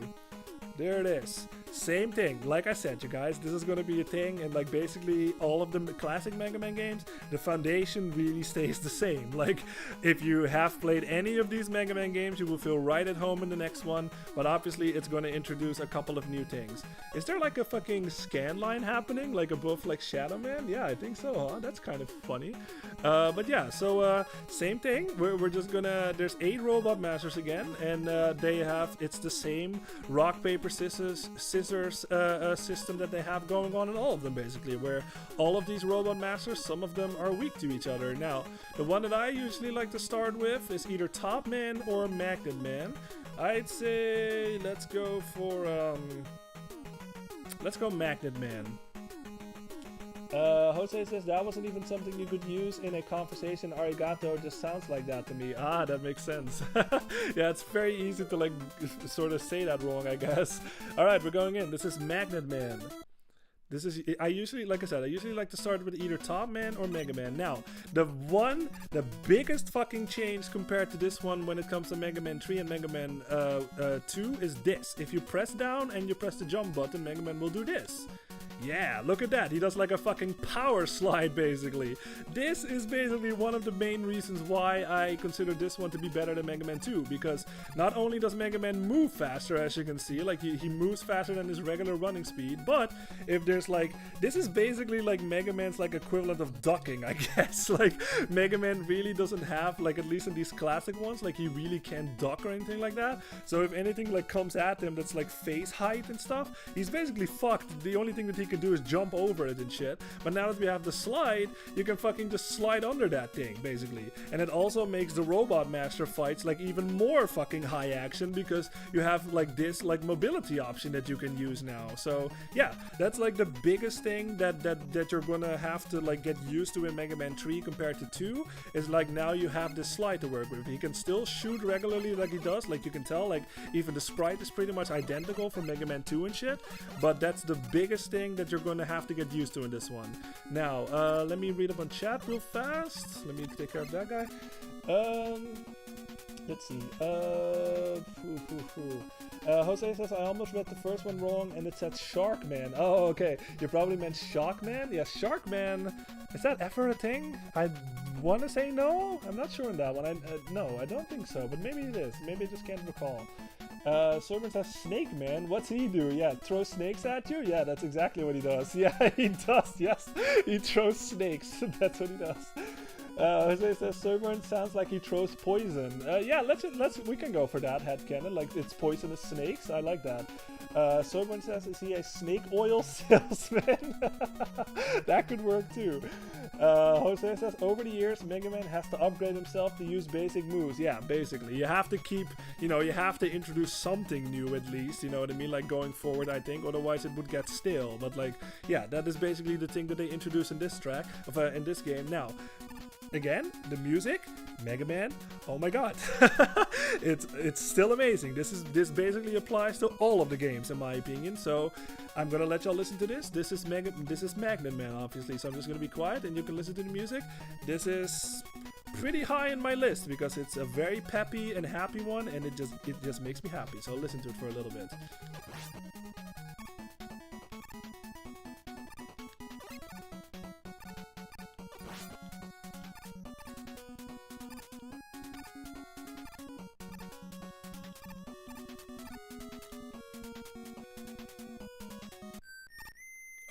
There it is. Same thing, like I said, you guys, this is gonna be a thing, and like basically all of the classic Mega Man games, the foundation really stays the same. Like, if you have played any of these Mega Man games, you will feel right at home in the next one, but obviously it's gonna introduce a couple of new things. Is there like a fucking scan line happening, like above like Shadow Man? Yeah, I think so, huh? That's kind of funny. But yeah, so same thing, we're just gonna, there's 8 Robot Masters again, and they have, it's the same rock, paper, scissors system that they have going on in all of them, basically, where all of these Robot Masters, some of them are weak to each other. Now, the one that I usually like to start with is either Top Man or Magnet Man. I'd say let's go for let's go Magnet Man. Jose says that wasn't even something you could use in a conversation. Arigato just sounds like that to me. Ah, that makes sense. Yeah, it's very easy to like sort of say that wrong, I guess. Alright, we're going in. This is Magnet Man. This is, I usually, like I said, I usually like to start with either Top Man or Mega Man. Now, the biggest fucking change compared to this one when it comes to Mega Man 3 and Mega Man 2 is this. If you press down and you press the jump button, Mega Man will do this. Yeah, look at that. He does like a fucking power slide, basically. This is basically one of the main reasons why I consider this one to be better than Mega Man 2, because not only does Mega Man move faster, as you can see, like he moves faster than his regular running speed, but if there's like, this is basically like Mega Man's like equivalent of ducking, I guess. Like, Mega Man really doesn't have, like at least in these classic ones, like he really can't duck or anything like that. So if anything like comes at him that's like face height and stuff, he's basically fucked. The only thing that he can do is jump over it and shit. But now that we have the slide, you can fucking just slide under that thing, basically. And it also makes the Robot Master fights like even more fucking high action, because you have like this like mobility option that you can use now. So yeah, that's like the biggest thing that you're gonna have to like get used to in Mega Man 3 compared to 2, is like now you have this slide to work with. He can still shoot regularly like he does, like you can tell, like even the sprite is pretty much identical from Mega Man 2 and shit, but that's the biggest thing that you're gonna have to get used to in this one. Now, let me read up on chat real fast. Let me take care of that guy. Let's see. Jose says, I almost read the first one wrong and it said Sharkman. Oh, okay. You probably meant Shockman? Yeah, Sharkman. Is that ever a thing? I want to say no. I'm not sure on that one. No, I don't think so, but maybe it is. Maybe I just can't recall. Servant says, Snake Man, what's he do? Yeah, throw snakes at you? Yeah, that's exactly what he does. Yeah, he does, yes. He throws snakes. That's what he does. Jose says, Servant sounds like he throws poison. Yeah, we can go for that headcanon. Like, it's poisonous snakes. I like that. Servant says, is he a snake oil salesman? That could work too. Jose says, over the years, Mega Man has to upgrade himself to use basic moves. Yeah, basically. You have to keep, you have to introduce something new at least, you know what I mean? Like going forward, I think, otherwise it would get stale. But like, yeah, that is basically the thing that they introduce in this track, in this game. Now, again, the music, Mega Man, oh my god. it's still amazing. This basically applies to all of the games in my opinion. So I'm gonna let y'all listen to this. This is Magnet Man, obviously, so I'm just gonna be quiet and you can listen to the music. This is pretty high in my list because it's a very peppy and happy one, and it just makes me happy. So listen to it for a little bit.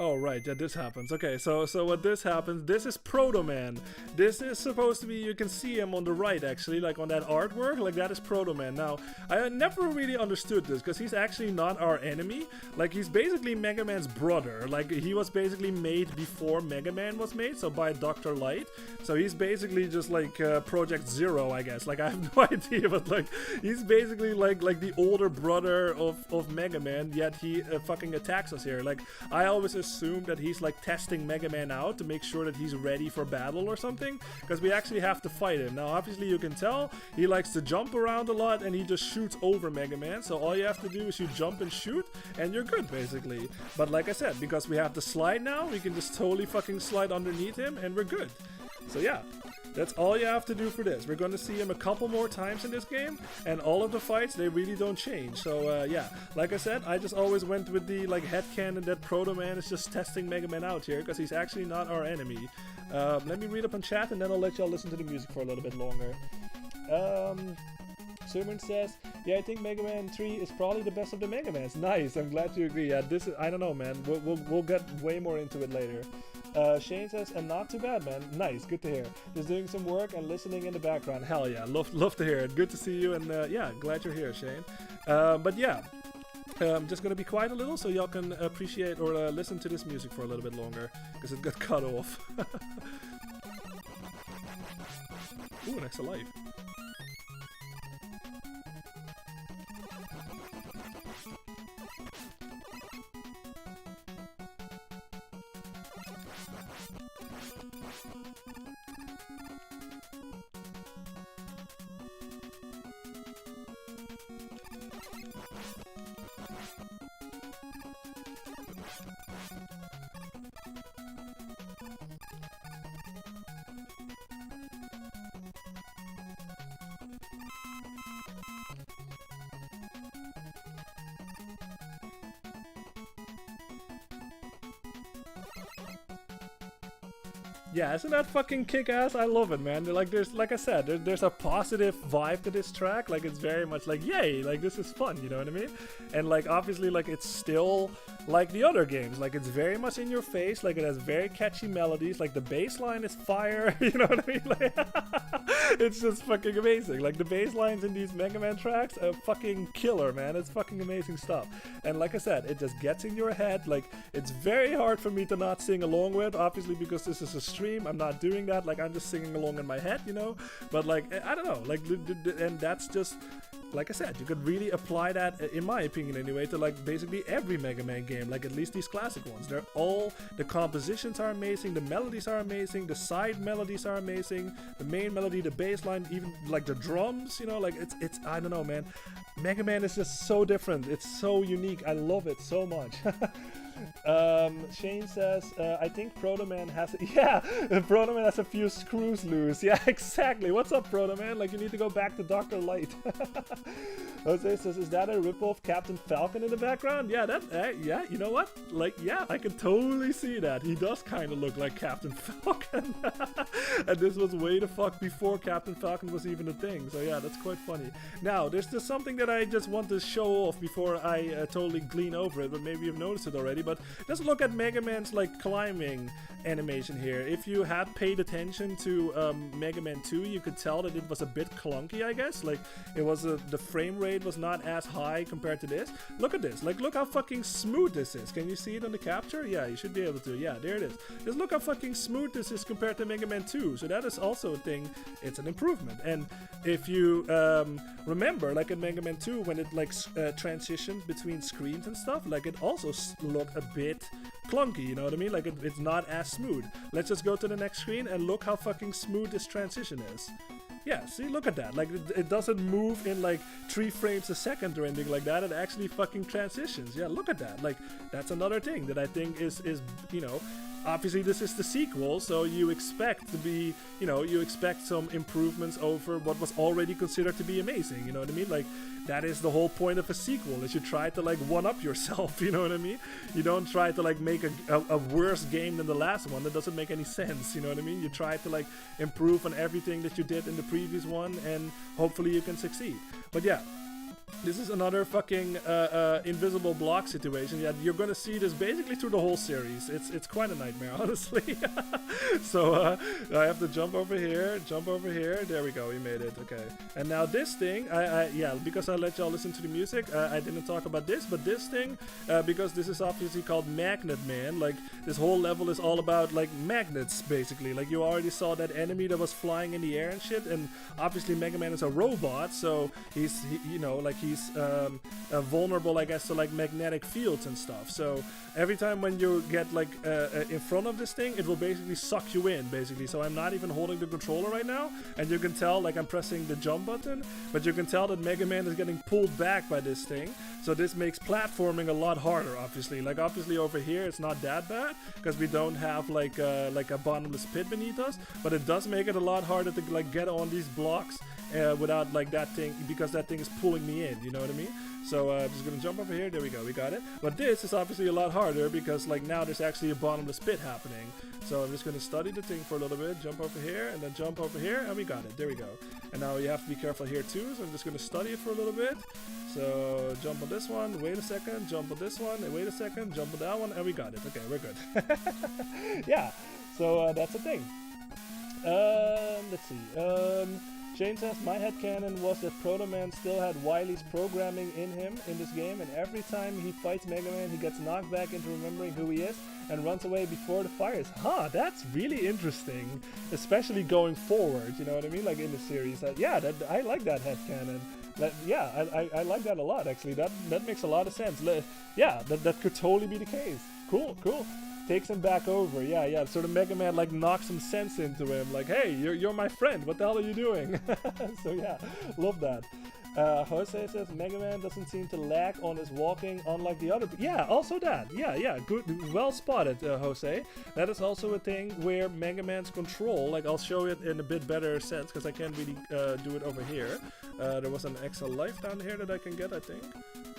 Oh right, yeah, this happens. Okay, so what this happens, this is Proto Man. This is supposed to be, you can see him on the right actually, like on that artwork, like that is Proto Man. Now, I never really understood this, because he's actually not our enemy. Like, he's basically Mega Man's brother. Like, he was basically made before Mega Man was made, so by Dr. Light. So he's basically just like Project Zero, I guess. Like, I have no idea, but like, he's basically like the older brother of Mega Man, yet he fucking attacks us here. Like, I always assume that he's like testing Mega Man out to make sure that he's ready for battle or something, because we actually have to fight him. Now obviously you can tell he likes to jump around a lot and he just shoots over Mega Man, so all you have to do is you jump and shoot and you're good basically. But like I said, because we have to slide now, we can just totally fucking slide underneath him and we're good. So yeah, that's all you have to do for this. We're going to see him a couple more times in this game, and all of the fights, they really don't change. So yeah, like I said, I just always went with the like headcanon that Proto Man is just testing Mega Man out here, because he's actually not our enemy. Let me read up on chat, and then I'll let y'all listen to the music for a little bit longer. Sermon says, yeah, I think Mega Man 3 is probably the best of the Mega Mans. Nice, I'm glad you agree. Yeah, this is, I don't know, man. We'll get way more into it later. Shane says, and not too bad, man. Nice, good to hear. Just doing some work and listening in the background. Hell yeah, love to hear it. Good to see you, and yeah, glad you're here, Shane. But yeah, I'm just gonna be quiet a little so y'all can appreciate or listen to this music for a little bit longer, because it got cut off. Ooh, an extra life. Yeah, isn't that fucking kick-ass? I love it, man. Like, like I said, there's a positive vibe to this track. Like, it's very much like, yay, like, this is fun, you know what I mean? And, like, obviously, like, it's still like the other games. Like, it's very much in your face. Like, it has very catchy melodies. Like, the bass line is fire, you know what I mean? Like, it's just fucking amazing. Like, the bass lines in these Mega Man tracks are fucking killer, man. It's fucking amazing stuff. And like I said, it just gets in your head. Like, it's very hard for me to not sing along with, obviously, because this is a stream. I'm not doing that. Like, I'm just singing along in my head, you know? But, like, I don't know. Like, and that's just, like I said, you could really apply that, in my opinion anyway, to, like, basically every Mega Man game. Like, at least these classic ones. They're all, the compositions are amazing, the melodies are amazing, the side melodies are amazing, the main melody, the bass line, even, like, the drums, you know? Like, it's I don't know, man. Mega Man is just so different. It's so unique. I love it so much. Shane says, I think Proto Man has yeah, Proto Man has a few screws loose. Yeah, exactly. What's up, Proto Man? Like, you need to go back to Dr. Light. Jose says, is that a ripoff Captain Falcon in the background? Yeah, that, yeah, you know what? Like, yeah, I can totally see that. He does kind of look like Captain Falcon. And this was way the fuck before Captain Falcon was even a thing. So yeah, that's quite funny. Now, there's just something that I just want to show off before I totally glean over it, but maybe you've noticed it already. But just look at Mega Man's like climbing animation here. If you had paid attention to Mega Man 2, you could tell that it was a bit clunky, I guess. Like, it was the frame rate was not as high compared to this. Look at this. Like, look how fucking smooth this is. Can you see it on the capture? Yeah, you should be able to. Yeah, there it is. Just look how fucking smooth this is compared to Mega Man 2. So that is also a thing. It's an improvement. And if you remember, like in Mega Man 2, when it like transitioned between screens and stuff, like it also looked a bit clunky, you know what I mean? Like it's not as smooth. Let's just go to the next screen and look how fucking smooth this transition is. Yeah, see, look at that. Like, it doesn't move in like 3 frames a second or anything like that. It actually fucking transitions. Yeah, look at that. Like, that's another thing that I think is you know, obviously this is the sequel, so you expect to be, you know, you expect some improvements over what was already considered to be amazing, you know what I mean? Like, that is the whole point of a sequel, is you try to like one-up yourself, you know what I mean? You don't try to like make a worse game than the last one. That doesn't make any sense, you know what I mean? You try to like improve on everything that you did in the previous one, and hopefully you can succeed. But yeah, this is another fucking invisible block situation. Yeah, you're gonna see this basically through the whole series. It's quite a nightmare, honestly. So I have to jump over here. There we go, we made it. Okay. And now this thing, yeah, because I let y'all listen to the music, I didn't talk about this, but this thing, because this is obviously called Magnet Man, like this whole level is all about like magnets, basically. Like you already saw that enemy that was flying in the air and shit, and obviously Mega Man is a robot, so he's you know, like he's vulnerable, I guess, to like magnetic fields and stuff. So every time when you get like in front of this thing, it will basically suck you in, basically. So I'm not even holding the controller right now, and you can tell like I'm pressing the jump button, but you can tell that Mega Man is getting pulled back by this thing. So this makes platforming a lot harder, obviously. Like obviously over here it's not that bad because we don't have like a bottomless pit beneath us, but it does make it a lot harder to like get on these blocks without like that thing, because that thing is pulling me in, you know what I mean? So I'm just gonna jump over here. There we go, we got it. But this is obviously a lot harder because like now there's actually a bottomless pit happening. So I'm just gonna study the thing for a little bit, jump over here, and then jump over here, and we got it. There we go. And now you have to be careful here too, so I'm just gonna study it for a little bit. So jump on this one, wait a second, jump on this one, and wait a second, jump on that one, and we got it. Okay, we're good. Yeah, so that's the thing. Let's see. Shane says, my headcanon was that Proto Man still had Wily's programming in him in this game, and every time he fights Mega Man, he gets knocked back into remembering who he is and runs away before the fires. Huh, that's really interesting, especially going forward, you know what I mean, like in the series. Yeah, I like that headcanon. Yeah, I like that a lot, actually. That makes a lot of sense. Yeah, that could totally be the case. Cool. Takes him back over. Yeah. So the Mega Man like knocks some sense into him. Like, hey, you're my friend. What the hell are you doing? So yeah, love that. Jose says Mega Man doesn't seem to lag on his walking, unlike the other. Yeah, also that. Yeah. Good, well spotted, Jose. That is also a thing where Mega Man's control. Like, I'll show it in a bit better sense because I can't really do it over here. There was an extra life down here that I can get, I think.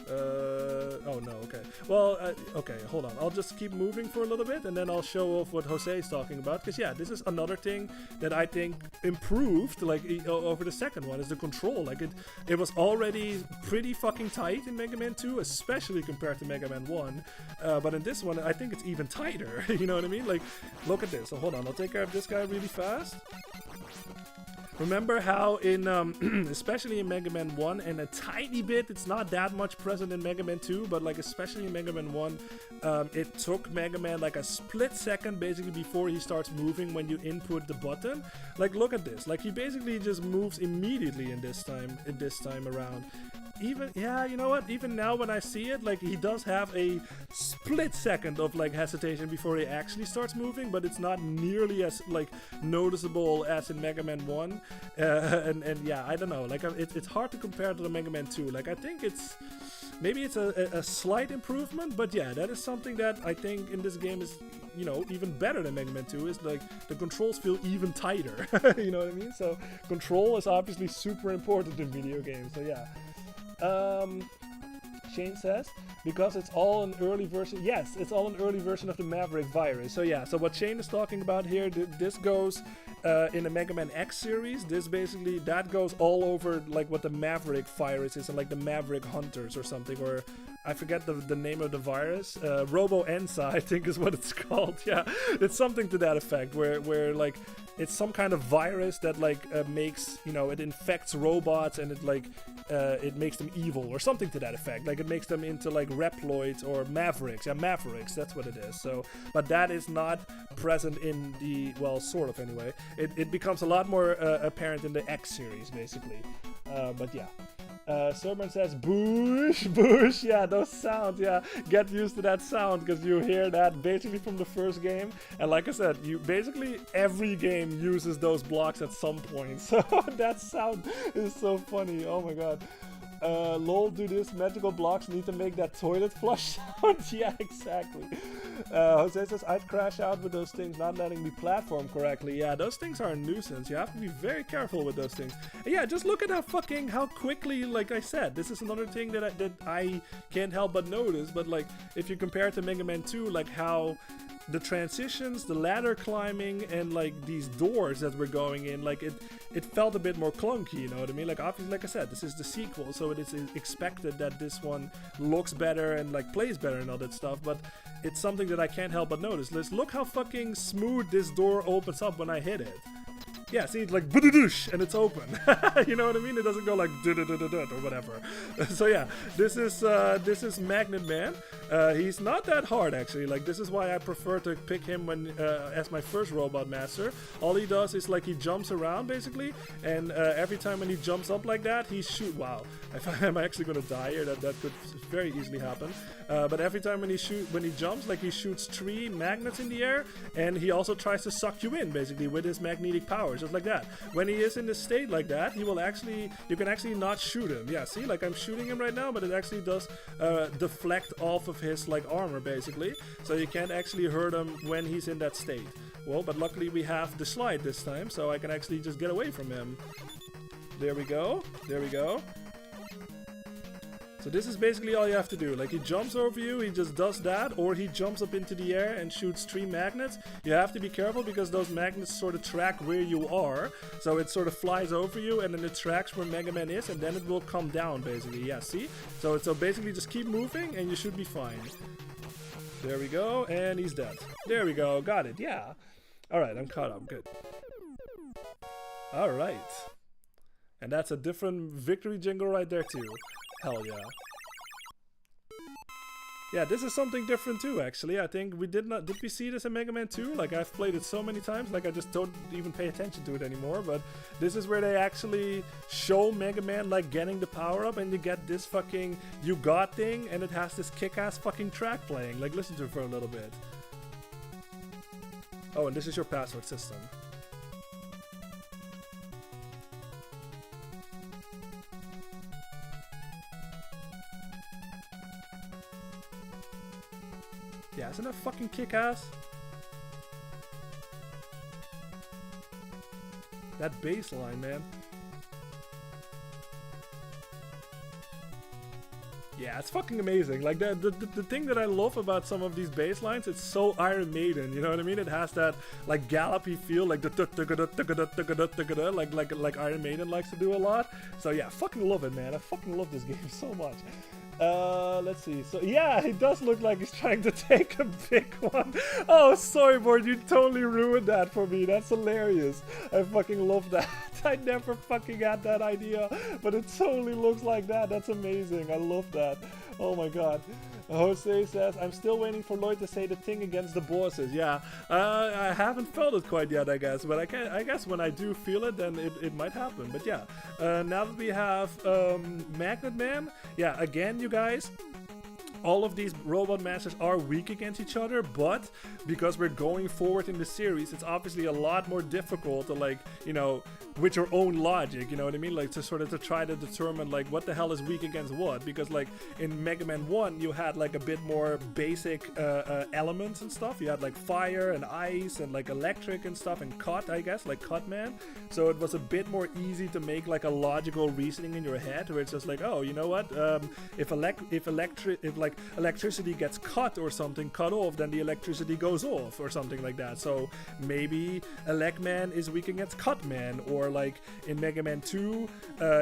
Oh no, okay. Well, okay, hold on. I'll just keep moving for a little bit and then I'll show off what Jose is talking about. Because yeah, this is another thing that I think improved, like, over the second one, is the control. Like, it was already pretty fucking tight in Mega Man 2, especially compared to Mega Man 1. But in this one, I think it's even tighter. You know what I mean? Like, look at this. So hold on, I'll take care of this guy really fast. Remember how in, especially in Mega Man 1, and a tiny bit, it's not that much present in Mega Man 2, but like especially in Mega Man 1, it took Mega Man like a split second basically before he starts moving when you input the button. Like, look at this. Like, he basically just moves immediately in this time around. Even, yeah, you know what, even now when I see it, like, he does have a split second of like hesitation before he actually starts moving, but it's not nearly as like noticeable as in Mega Man 1. And yeah, I don't know, like, it's hard to compare to the Mega Man 2. Like, I think it's maybe it's a slight improvement, but yeah, that is something that I think in this game is, you know, even better than Mega Man 2, is like the controls feel even tighter. You know what I mean? So control is obviously super important in video games. So yeah. Shane says, because it's all an early version. Yes, it's all an early version of the Maverick virus. So yeah, so what Shane is talking about here, this goes in the Mega Man X series. This basically, that goes all over like what the Maverick virus is, and like the Maverick Hunters or something, or I forget the name of the virus. Robo Ensa, I think is what it's called. Yeah, it's something to that effect, where like it's some kind of virus that like makes, you know, it infects robots, and it like it makes them evil or something to that effect. Like it makes them into like Reploids or Mavericks. Yeah, Mavericks, that's what it is. So, but that is not present in the, well, sort of anyway. It becomes a lot more apparent in the X series, basically. But yeah. Serban says, boosh, boosh, yeah, those sounds, yeah, get used to that sound, because you hear that basically from the first game, and like I said, you basically, every game uses those blocks at some point, so that sound is so funny, oh my god. Lol, do this magical blocks need to make that toilet flush sound? Yeah, exactly. Jose says, I'd crash out with those things not letting me platform correctly. Yeah, those things are a nuisance. You have to be very careful with those things. And yeah, just look at how quickly, like I said, this is another thing that I can't help but notice, but like, if you compare it to Mega Man 2, like how the transitions, the ladder climbing, and like these doors that we're going in, like it felt a bit more clunky, you know what I mean? Like obviously, like I said, this is the sequel, so it is expected that this one looks better and like plays better and all that stuff, but it's something that I can't help but notice. Let's look how fucking smooth this door opens up when I hit it. Yeah, see, it's like bududoosh, and it's open. You know what I mean? It doesn't go like or whatever. So yeah, this is Magnet Man. He's not that hard actually. Like this is why I prefer to pick him when as my first Robot Master. All he does is like he jumps around basically, and every time when he jumps up like that, he shoot. Wow, if I'm actually gonna die here, that could very easily happen. But every time when he jumps, like he shoots 3 magnets in the air, and he also tries to suck you in basically with his magnetic powers. Just like that. When he is in this state like that, he will actually, you can actually not shoot him. Yeah, see, like I'm shooting him right now, but it actually does deflect off of his like armor basically, so you can't actually hurt him when he's in that state. Well, but luckily we have the slide this time, so I can actually just get away from him. There we go. There we go. So this is basically all you have to do. Like he jumps over you, he just does that, or he jumps up into the air and shoots 3 magnets. You have to be careful because those magnets sort of track where you are. So it sort of flies over you and then it tracks where Mega Man is, and then it will come down basically. Yeah, see? So basically just keep moving and you should be fine. There we go, and he's dead. There we go, got it, yeah. Alright, I'm caught up, good. Alright. And that's a different victory jingle right there too. Hell yeah. Yeah, this is something different too, actually. I think we did we see this in Mega Man 2? Like, I've played it so many times, like I just don't even pay attention to it anymore, but this is where they actually show Mega Man, like, getting the power-up, and you get this fucking You Got thing, and it has this kick-ass fucking track playing. Like, listen to it for a little bit. Oh, and this is your password system. Yeah, isn't that fucking kick-ass? That bass line, man. Yeah, it's fucking amazing. Like the thing that I love about some of these bass lines, it's so Iron Maiden, you know what I mean? It has that like gallopy feel, like like Iron Maiden likes to do a lot. So yeah, I fucking love it, man. I fucking love this game so much. Let's see. So yeah, it does look like he's trying to take a big one. Oh, Storyboard, you totally ruined that for me. That's hilarious. I fucking love that. I never fucking had that idea, but it totally looks like that. That's amazing. I love that. Oh my god. Jose says, I'm still waiting for Lloyd to say the thing against the bosses. Yeah, I haven't felt it quite yet, I guess. But I guess when I do feel it, then it might happen. But yeah, now that we have Magnet Man, yeah, again, you guys, all of these robot masters are weak against each other, but because we're going forward in the series, it's obviously a lot more difficult to, like, you know, with your own logic, you know what I mean, like to sort of to try to determine like what the hell is weak against what, because like in Mega Man 1 you had like a bit more basic elements and stuff. You had like fire and ice and like electric and stuff, and cut, I guess, like Cut Man, so it was a bit more easy to make like a logical reasoning in your head, where it's just like, oh, you know what, if electricity gets cut or something, cut off, then the electricity goes off or something like that. So maybe Elect Man is weak against Cut Man, or like in Mega Man 2,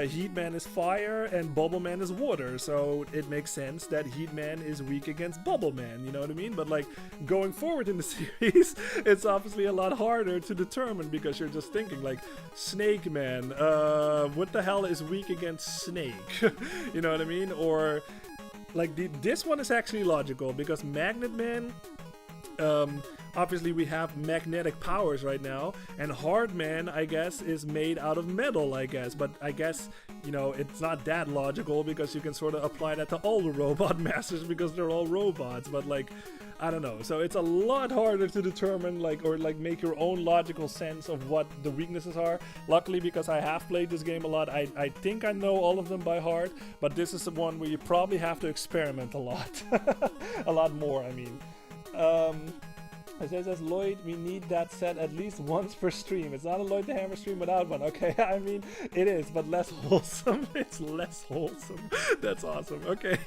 Heat Man is fire and Bubble Man is water, so it makes sense that Heat Man is weak against Bubble Man, you know what I mean? But like going forward in the series, it's obviously a lot harder to determine, because you're just thinking like, Snake Man, what the hell is weak against Snake? You know what I mean? Or like this one is actually logical, because Magnet Man, obviously we have magnetic powers right now, and Hard Man, I guess, is made out of metal, I guess, but I guess, you know, it's not that logical, because you can sort of apply that to all the robot masters, because they're all robots, but like, I don't know, so it's a lot harder to determine, like, or like make your own logical sense of what the weaknesses are. Luckily, because I have played this game a lot, I think I know all of them by heart, but this is the one where you probably have to experiment a lot. A lot more, I mean. It says, Lloyd, we need that set at least once per stream. It's not a Lloyd the Hammer stream without one. Okay, I mean, it is, but less wholesome. It's less wholesome. That's awesome. Okay,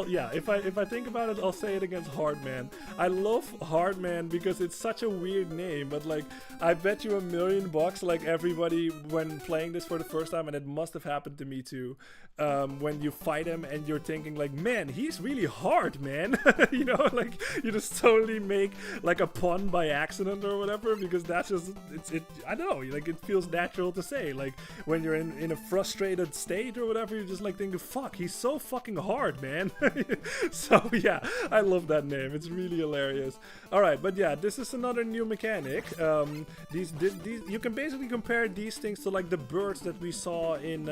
yeah, if I think about it, I'll say it against Hard Man. I love Hard Man because it's such a weird name, but like, I bet you $1 million, like everybody when playing this for the first time, and it must have happened to me too, when you fight him and you're thinking like, man, he's really hard, man. You know, like, you just totally make like a pun by accident or whatever, because that's just, I don't know, like, it feels natural to say, like, when you're in a frustrated state or whatever, you're just like thinking, fuck, he's so fucking hard, man. So yeah, I love that name, it's really hilarious. Alright, but yeah, this is another new mechanic. These you can basically compare these things to like the birds that we saw in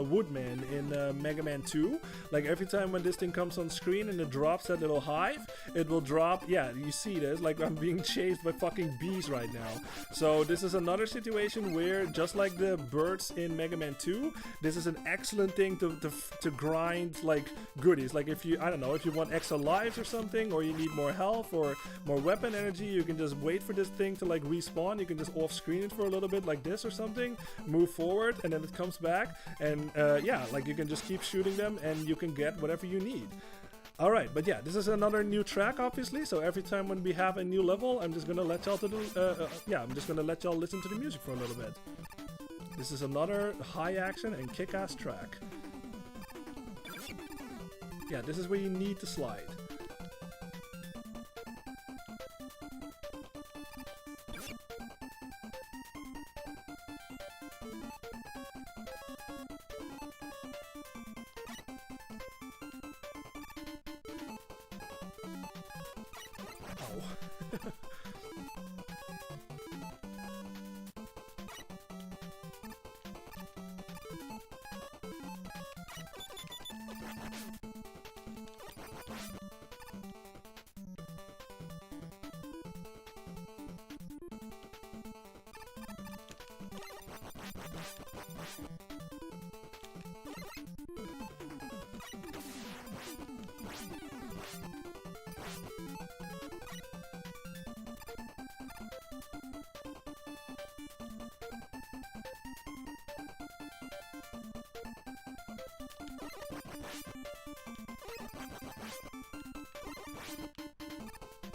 Woodman in Mega Man 2. Like, every time when this thing comes on screen and it drops that little hive, it will drop, yeah, you see this, like, I'm being chased by fucking bees right now. So this is another situation where, just like the birds in Mega Man 2, this is an excellent thing to grind like goodies. Like, if you, I don't know, if you want extra lives or something, or you need more health or more weapon energy, you can just wait for this thing to like respawn. You can just off screen it for a little bit like this or something, move forward, and then it comes back, and yeah, like, you can just keep shooting them and you can get whatever you need. Alright, but yeah, this is another new track, obviously, so every time when we have a new level, I'm just gonna let y'all I'm just gonna let y'all listen to the music for a little bit. This is another high action and kick-ass track. Yeah, this is where you need to slide.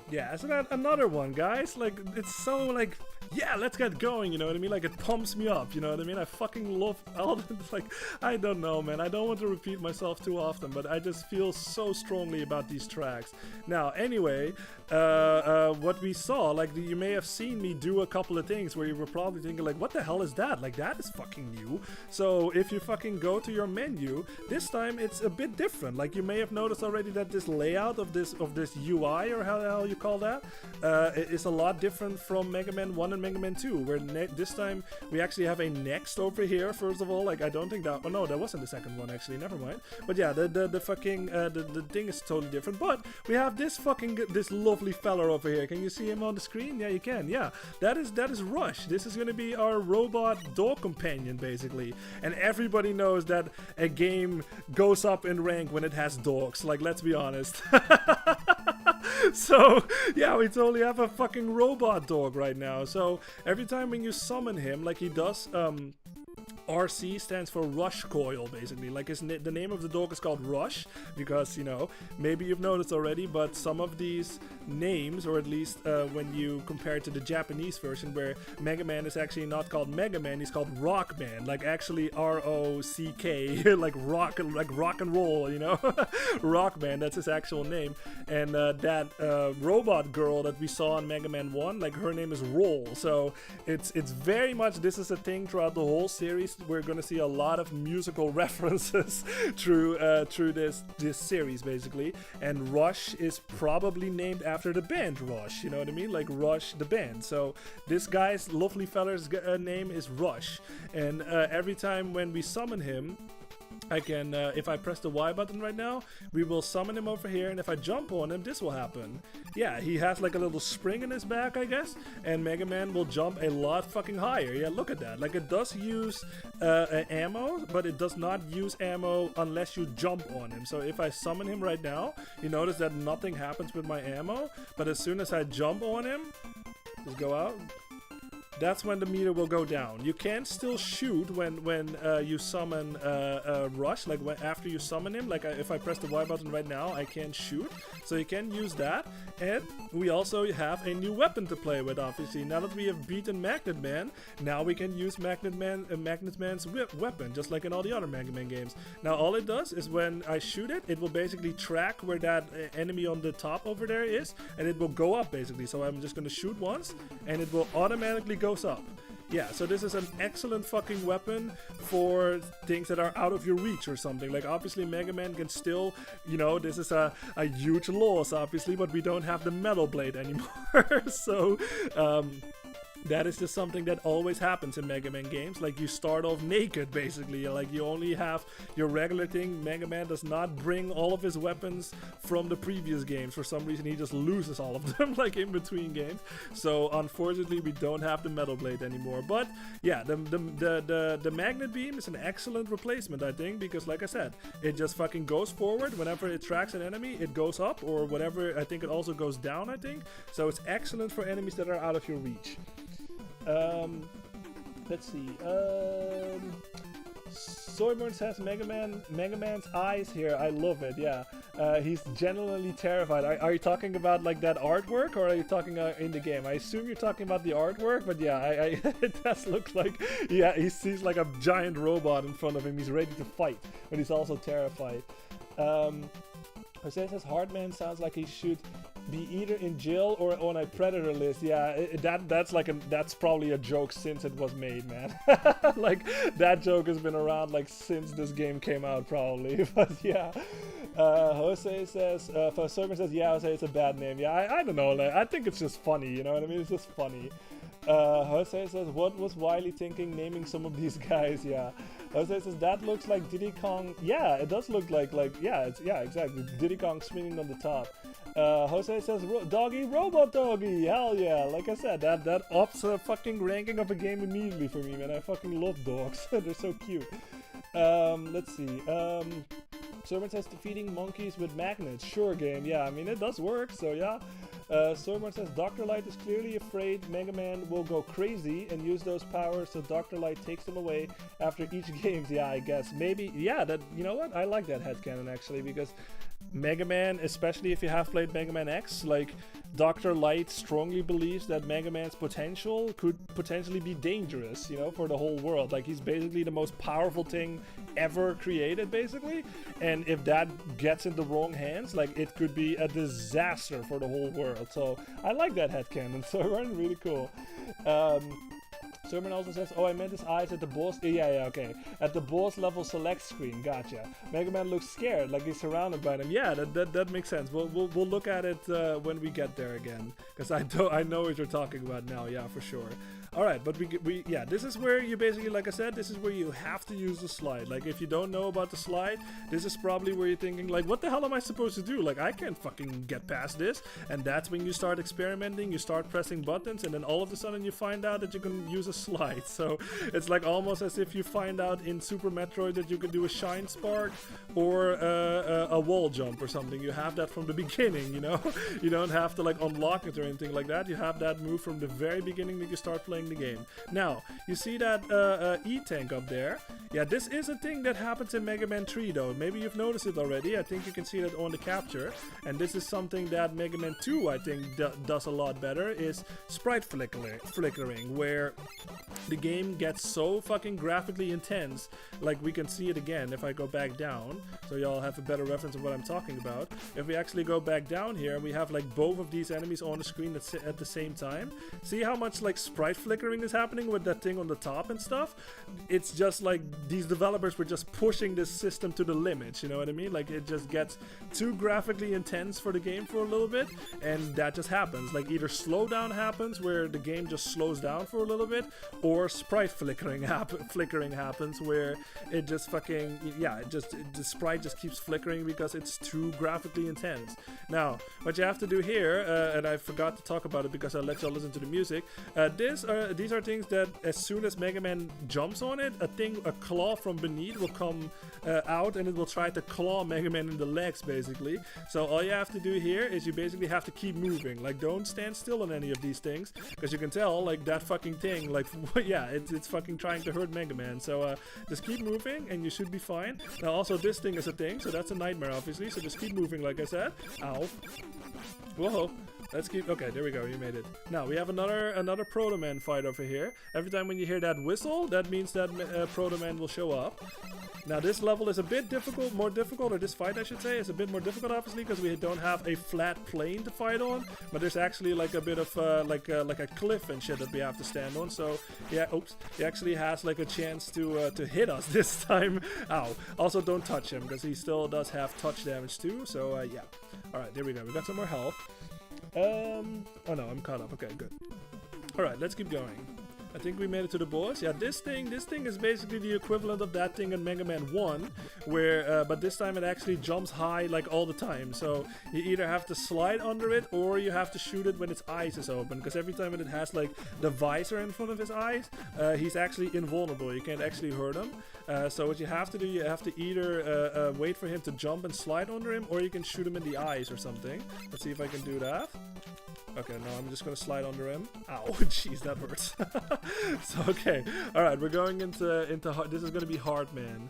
Yeah, so that another one, guys. Like, it's so like, yeah, let's get going, you know what I mean? Like, it pumps me up, you know what I mean? I fucking love all the, like, I don't know, man. I don't want to repeat myself too often, but I just feel so strongly about these tracks. Now, anyway, what we saw, like, you may have seen me do a couple of things where you were probably thinking, like, what the hell is that? Like, that is fucking new. So if you fucking go to your menu, this time it's a bit different. Like, you may have noticed already that this layout of this UI, or how the hell you call that, is a lot different from Mega Man 1 and Mega Man 2, where this time we actually have a next over here. First of all, like I don't think that. Oh no, that wasn't the second one actually. Never mind. But yeah, the fucking the thing is totally different. But we have this lovely fella over here. Can you see him on the screen? Yeah, you can. Yeah, that is Rush. This is gonna be our robot dog companion basically. And everybody knows that a game goes up in rank when it has dogs. Like, let's be honest. So yeah, we totally have a fucking robot dog right now. So every time when you summon him, like he does, RC stands for Rush Coil, basically. Like the name of the dog is called Rush because, you know, maybe you've noticed already, but some of these names, or at least when you compare it to the Japanese version, where Mega Man is actually not called Mega Man, he's called Rockman, like actually R-O-C-K, like rock and roll, you know. Rockman, that's his actual name. And that robot girl that we saw in Mega Man 1, like her name is Roll. So it's very much, this is a thing throughout the whole series. We're gonna see a lot of musical references through this series basically, and Rush is probably named after the band Rush, you know what I mean, like Rush the band. So this guy's lovely fella's name is Rush, and every time when we summon him, I can, if I press the Y button right now, we will summon him over here, and if I jump on him, this will happen. Yeah, he has like a little spring in his back, I guess, and Mega Man will jump a lot fucking higher. Yeah, look at that. Like, it does use ammo, but it does not use ammo unless you jump on him. So if I summon him right now, you notice that nothing happens with my ammo, but as soon as I jump on him, just go out, that's when the meter will go down. You can still shoot when you summon Rush, like after you summon him. Like if I press the Y button right now, I can shoot. So you can use that. And we also have a new weapon to play with, obviously. Now that we have beaten Magnet Man, now we can use Magnet Man's weapon, just like in all the other Mega Man games. Now all it does is when I shoot it, it will basically track where that enemy on the top over there is, and it will go up basically. So I'm just gonna shoot once, and it will automatically goes up. Yeah, so this is an excellent fucking weapon for things that are out of your reach or something. Like, obviously Mega Man can still, you know, this is a huge loss, obviously, but we don't have the Metal Blade anymore. So, that is just something that always happens in Mega Man games. Like, you start off naked, basically. Like, you only have your regular thing. Mega Man does not bring all of his weapons from the previous games. For some reason, he just loses all of them, like, in between games. So, unfortunately, we don't have the Metal Blade anymore. But, yeah, the Magnet Beam is an excellent replacement, I think, because, like I said, it just fucking goes forward. Whenever it tracks an enemy, it goes up, or whatever. I think it also goes down, I think. So, it's excellent for enemies that are out of your reach. Let's see. Soyburn says Mega Man's eyes here. I love it. Yeah. He's genuinely terrified. Are you talking about like that artwork, or are you talking in the game? I assume you're talking about the artwork, but yeah, it does look like, yeah, he sees like a giant robot in front of him. He's ready to fight, but he's also terrified. Jose says Hardman sounds like he should be either in jail or on a predator list. Yeah, that's probably a joke since it was made, man. Like, that joke has been around like since this game came out, probably. But yeah, Jose says, Server says, yeah, Jose, it's a bad name. Yeah, I don't know. Like, I think it's just funny. You know what I mean? It's just funny. Jose says, what was Wily thinking naming some of these guys? Yeah. Jose says, that looks like Diddy Kong. Yeah, it does look like yeah, exactly. Diddy Kong swinging on the top. Jose says, Doggy, Robot Doggy. Hell yeah. Like I said, that ups the fucking ranking of a game immediately for me, man. I fucking love dogs. They're so cute. Let's see. Servant says defeating monkeys with magnets. Sure, game. Yeah, I mean, it does work, so yeah. Servant says Dr. Light is clearly afraid Mega Man will go crazy and use those powers, so Dr. Light takes them away after each game. Yeah, I guess. Maybe, yeah, that, you know what? I like that headcanon, actually, because Mega Man, especially if you have played Mega Man X, like, Dr. Light strongly believes that Mega Man's potential could potentially be dangerous, you know, for the whole world. Like, he's basically the most powerful thing ever created, basically. And if that gets in the wrong hands, like, it could be a disaster for the whole world. So, I like that headcanon. So, really cool. Sermon also says, oh, I meant his eyes at the boss. Yeah, okay. At the boss level select screen. Gotcha. Mega Man looks scared, like he's surrounded by them. Yeah, that makes sense. We'll look at it when we get there again, because I know what you're talking about now. Yeah, for sure. All right, but yeah, this is where you basically, like I said, this is where you have to use the slide. Like, if you don't know about the slide, this is probably where you're thinking, like, what the hell am I supposed to do? Like, I can't fucking get past this. And that's when you start experimenting, you start pressing buttons, and then all of a sudden you find out that you can use a slide. So it's like almost as if you find out in Super Metroid that you can do a shine spark or a wall jump or something. You have that from the beginning, you know? You don't have to like unlock it or anything like that. You have that move from the very beginning that you start playing the game. Now, you see that E-Tank up there? Yeah, this is a thing that happens in Mega Man 3 though. Maybe you've noticed it already. I think you can see that on the capture. And this is something that Mega Man 2, I think, does a lot better, is sprite flickering, where the game gets so fucking graphically intense. Like, we can see it again if I go back down, so y'all have a better reference of what I'm talking about. If we actually go back down here, we have like both of these enemies on the screen at the same time. See how much like sprite flickering is happening with that thing on the top and stuff? It's just like these developers were just pushing this system to the limits, you know what I mean? Like, it just gets too graphically intense for the game for a little bit, and that just happens. Like, either slowdown happens where the game just slows down for a little bit, or sprite flickering happens where it just fucking, yeah, the sprite just keeps flickering because it's too graphically intense. Now, what you have to do here, and I forgot to talk about it because I let y'all listen to the music, these are things that as soon as Mega Man jumps on it, a claw from beneath will come out, and it will try to claw Mega Man in the legs, basically. So all you have to do here is you basically have to keep moving. Like, don't stand still on any of these things, because you can tell, like, that fucking thing, like, yeah, it's fucking trying to hurt Mega Man. So just keep moving, and you should be fine. Now, also, this thing is a thing, so that's a nightmare, obviously. So just keep moving, like I said. Ow. Whoa. Let's keep... Okay, there we go. You made it. Now, we have another Proto Man fight over here. Every time when you hear that whistle, that means that Proto Man will show up. Now, this level is a bit more difficult, or this fight, I should say, is a bit more difficult, obviously, because we don't have a flat plane to fight on, but there's actually, like, a bit of, like a cliff and shit that we have to stand on, so, yeah, oops, he actually has, like, a chance to hit us this time. Ow. Also, don't touch him, because he still does have touch damage, too, so, yeah. Alright, there we go. We got some more health. Oh no, I'm caught up. Okay, good. Alright, let's keep going. I think we made it to the boss. Yeah, this thing is basically the equivalent of that thing in Mega Man 1, where, but this time it actually jumps high, like, all the time. So you either have to slide under it, or you have to shoot it when its eyes is open, because every time it has, like, the visor in front of his eyes, he's actually invulnerable. You can't actually hurt him. So what you have to do, you have to either wait for him to jump and slide under him, or you can shoot him in the eyes or something. Let's see if I can do that. Okay, no, I'm just gonna slide under him. Ow, jeez, that hurts. So, okay, alright, we're going into hard. This is gonna be hard, man.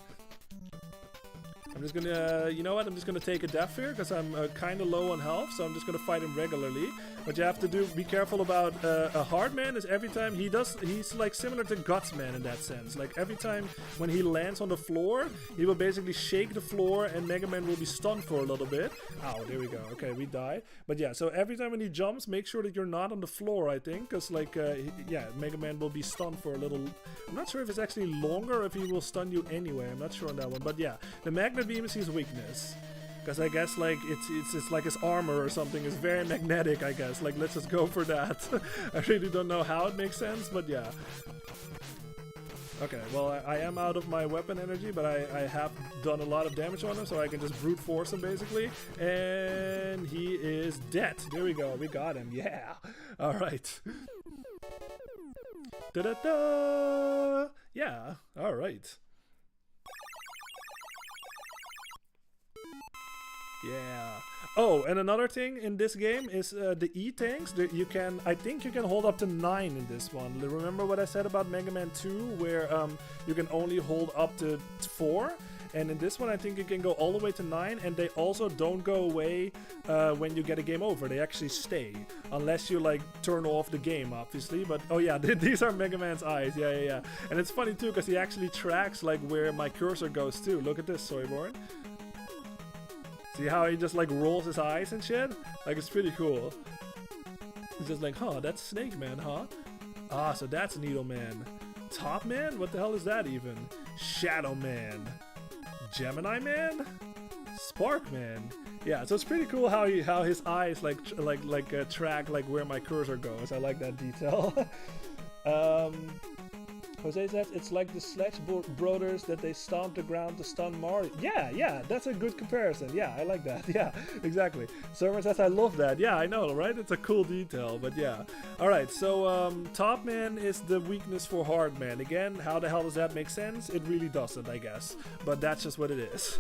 I'm just gonna, you know what, I'm just gonna take a death here, because I'm kind of low on health, so I'm just gonna fight him regularly. What you have to do, be careful about a hard man, is every time he's like similar to Guts Man in that sense. Like, every time when he lands on the floor, he will basically shake the floor, and Mega Man will be stunned for a little bit. Ow, there we go. Okay, we die. But yeah, so every time when he jumps, make sure that you're not on the floor, I think, because, like, yeah, Mega Man will be stunned for a little... I'm not sure if it's actually longer, or if he will stun you anyway. I'm not sure on that one. But yeah, the Magnet Beam is his weakness. Because I guess, like, it's like his armor or something is very magnetic, I guess. Like, let's just go for that. I really don't know how it makes sense, but yeah. Okay, well, I am out of my weapon energy, but I have done a lot of damage on him, so I can just brute force him, basically. And he is dead. There we go. We got him. Yeah. All right. Da-da-da! Yeah. All right. Yeah. Oh, and another thing in this game is the E-Tanks. I think you can hold up to 9 in this one. Remember what I said about Mega Man 2, where you can only hold up to 4? And in this one, I think you can go all the way to 9, and they also don't go away when you get a game over. They actually stay, unless you, like, turn off the game, obviously. But, oh yeah, these are Mega Man's eyes. Yeah. And it's funny, too, because he actually tracks, like, where my cursor goes, too. Look at this, Soyborn. See how he just, like, rolls his eyes and shit? Like, it's pretty cool. He's just like, huh, that's Snake Man, huh? Ah, so that's Needle Man. Top Man? What the hell is that even? Shadow Man. Gemini Man? Spark Man. Yeah, so it's pretty cool how his eyes, like track, like, where my cursor goes. I like that detail. Jose says it's like the Sledge Brothers that they stomp the ground to stun Mario. Yeah, that's a good comparison. Yeah, I like that. Yeah, exactly. Server says I love that. Yeah, I know, right? It's a cool detail, but yeah. All right, so Top Man is the weakness for Hard Man. Again, how the hell does that make sense? It really doesn't, I guess. But that's just what it is.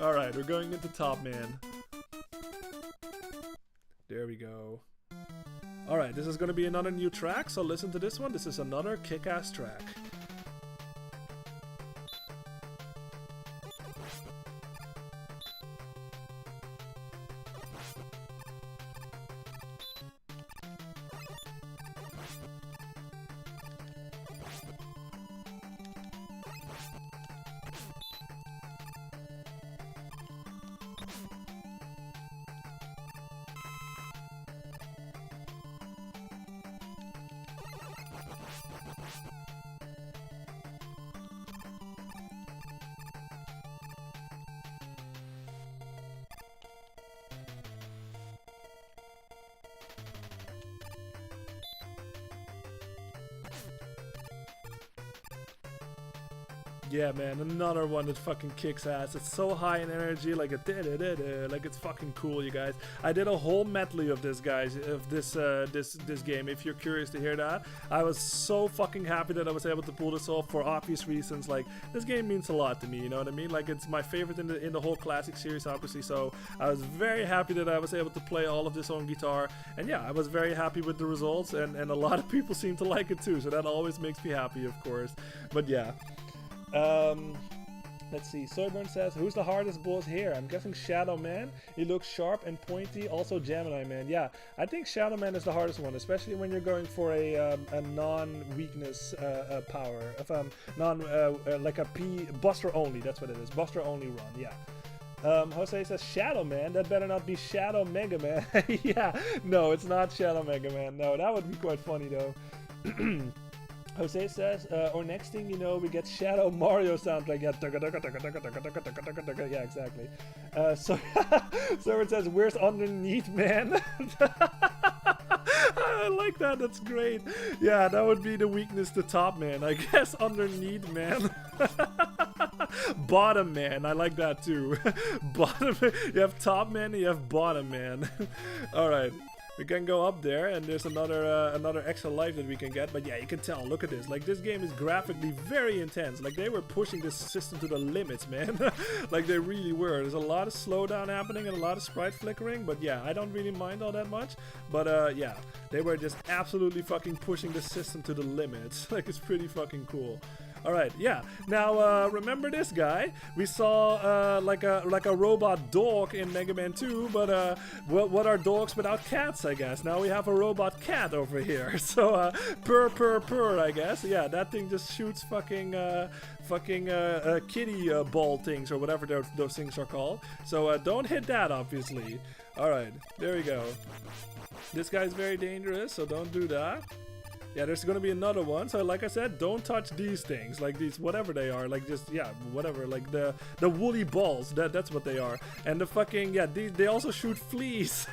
All right, we're going into Top Man. There we go. Alright, this is going to be another new track, so listen to this one. This is another kick-ass track. Yeah, man, another one that fucking kicks ass. It's so high in energy, like a like it's fucking cool, you guys. I did a whole medley of this, guys, of this game. If you're curious to hear that, I was so fucking happy that I was able to pull this off for obvious reasons. Like, this game means a lot to me, you know what I mean? Like, it's my favorite in the whole classic series, obviously. So I was very happy that I was able to play all of this on guitar, and yeah, I was very happy with the results, and a lot of people seem to like it too. So that always makes me happy, of course. But yeah. Let's see. Soyburn says, who's the hardest boss here? I'm guessing Shadow Man. He looks sharp and pointy. Also Gemini Man. Yeah, I think Shadow Man is the hardest one, especially when you're going for a non-weakness power. Like a Buster only. That's what it is. Buster only run. Yeah. Jose says Shadow Man. That better not be Shadow Mega Man. Yeah. No, it's not Shadow Mega Man. No, that would be quite funny though. Jose says, or next thing you know, we get Shadow Mario soundtrack. Yeah, exactly. So Server says, where's Underneath Man? I like that. That's great. Yeah, that would be the weakness to Top Man, I guess. Underneath Man. Bottom Man. I like that too. Bottom. You have Top Man and you have Bottom Man. All right. We can go up there, and there's another extra life that we can get. But yeah, you can tell. Look at this. Like, this game is graphically very intense. Like, they were pushing this system to the limits, man. Like, they really were. There's a lot of slowdown happening and a lot of sprite flickering. But yeah, I don't really mind all that much. But yeah, they were just absolutely fucking pushing the system to the limits. Like, it's pretty fucking cool. Alright, yeah. Now, remember this guy? We saw like a robot dog in Mega Man 2, but what are dogs without cats, I guess? Now we have a robot cat over here. So, purr, I guess. Yeah, that thing just shoots fucking kitty ball things, or whatever those things are called. So, don't hit that, obviously. Alright, there we go. This guy's very dangerous, so don't do that. Yeah, there's gonna be another one. So like I said, don't touch these things, like these, whatever they are, like just, yeah, whatever, like the woolly balls, that's what they are. And the fucking, yeah, they also shoot fleas.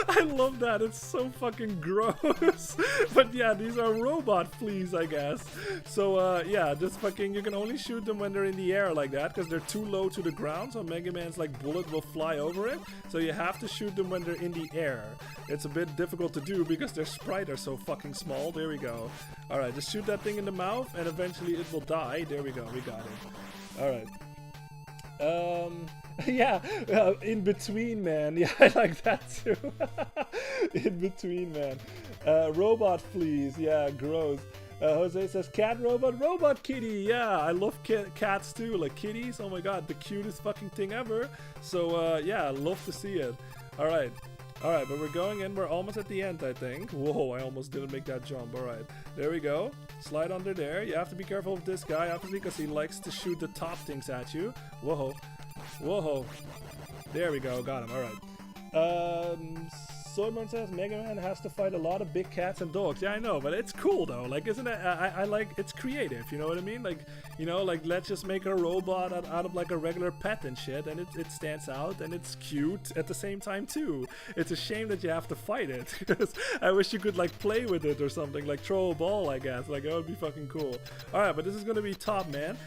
I love that. It's so fucking gross. But yeah, these are robot fleas, I guess. So yeah, just fucking, you can only shoot them when they're in the air like that, because they're too low to the ground, so Mega Man's like bullet will fly over it. So you have to shoot them when they're in the air. It's a bit difficult to do because their sprites are so fucking small. There we go. Alright, just shoot that thing in the mouth and eventually it will die. There we go, we got it. Alright. Yeah, In Between Man. Yeah, I like that too. In Between Man. Robot fleas. Yeah, gross. Jose says cat robot kitty. Yeah, I love cats too, like kitties. Oh my god, the cutest fucking thing ever. So yeah, I love to see it. Alright, but we're going in. We're almost at the end, I think. Whoa, I almost didn't make that jump. Alright, there we go. Slide under there. You have to be careful with this guy, obviously, because he likes to shoot the top things at you. Whoa. There we go. Got him. Alright. Soyman says Mega Man has to fight a lot of big cats and dogs. Yeah, I know, but it's cool though. Like, isn't it? I like it's creative. You know what I mean? Like, you know, like let's just make a robot out of like a regular pet and shit, and it stands out and it's cute at the same time too. It's a shame that you have to fight it, because I wish you could like play with it or something, like throw a ball, I guess. Like, that would be fucking cool. All right, but this is gonna be Top Man.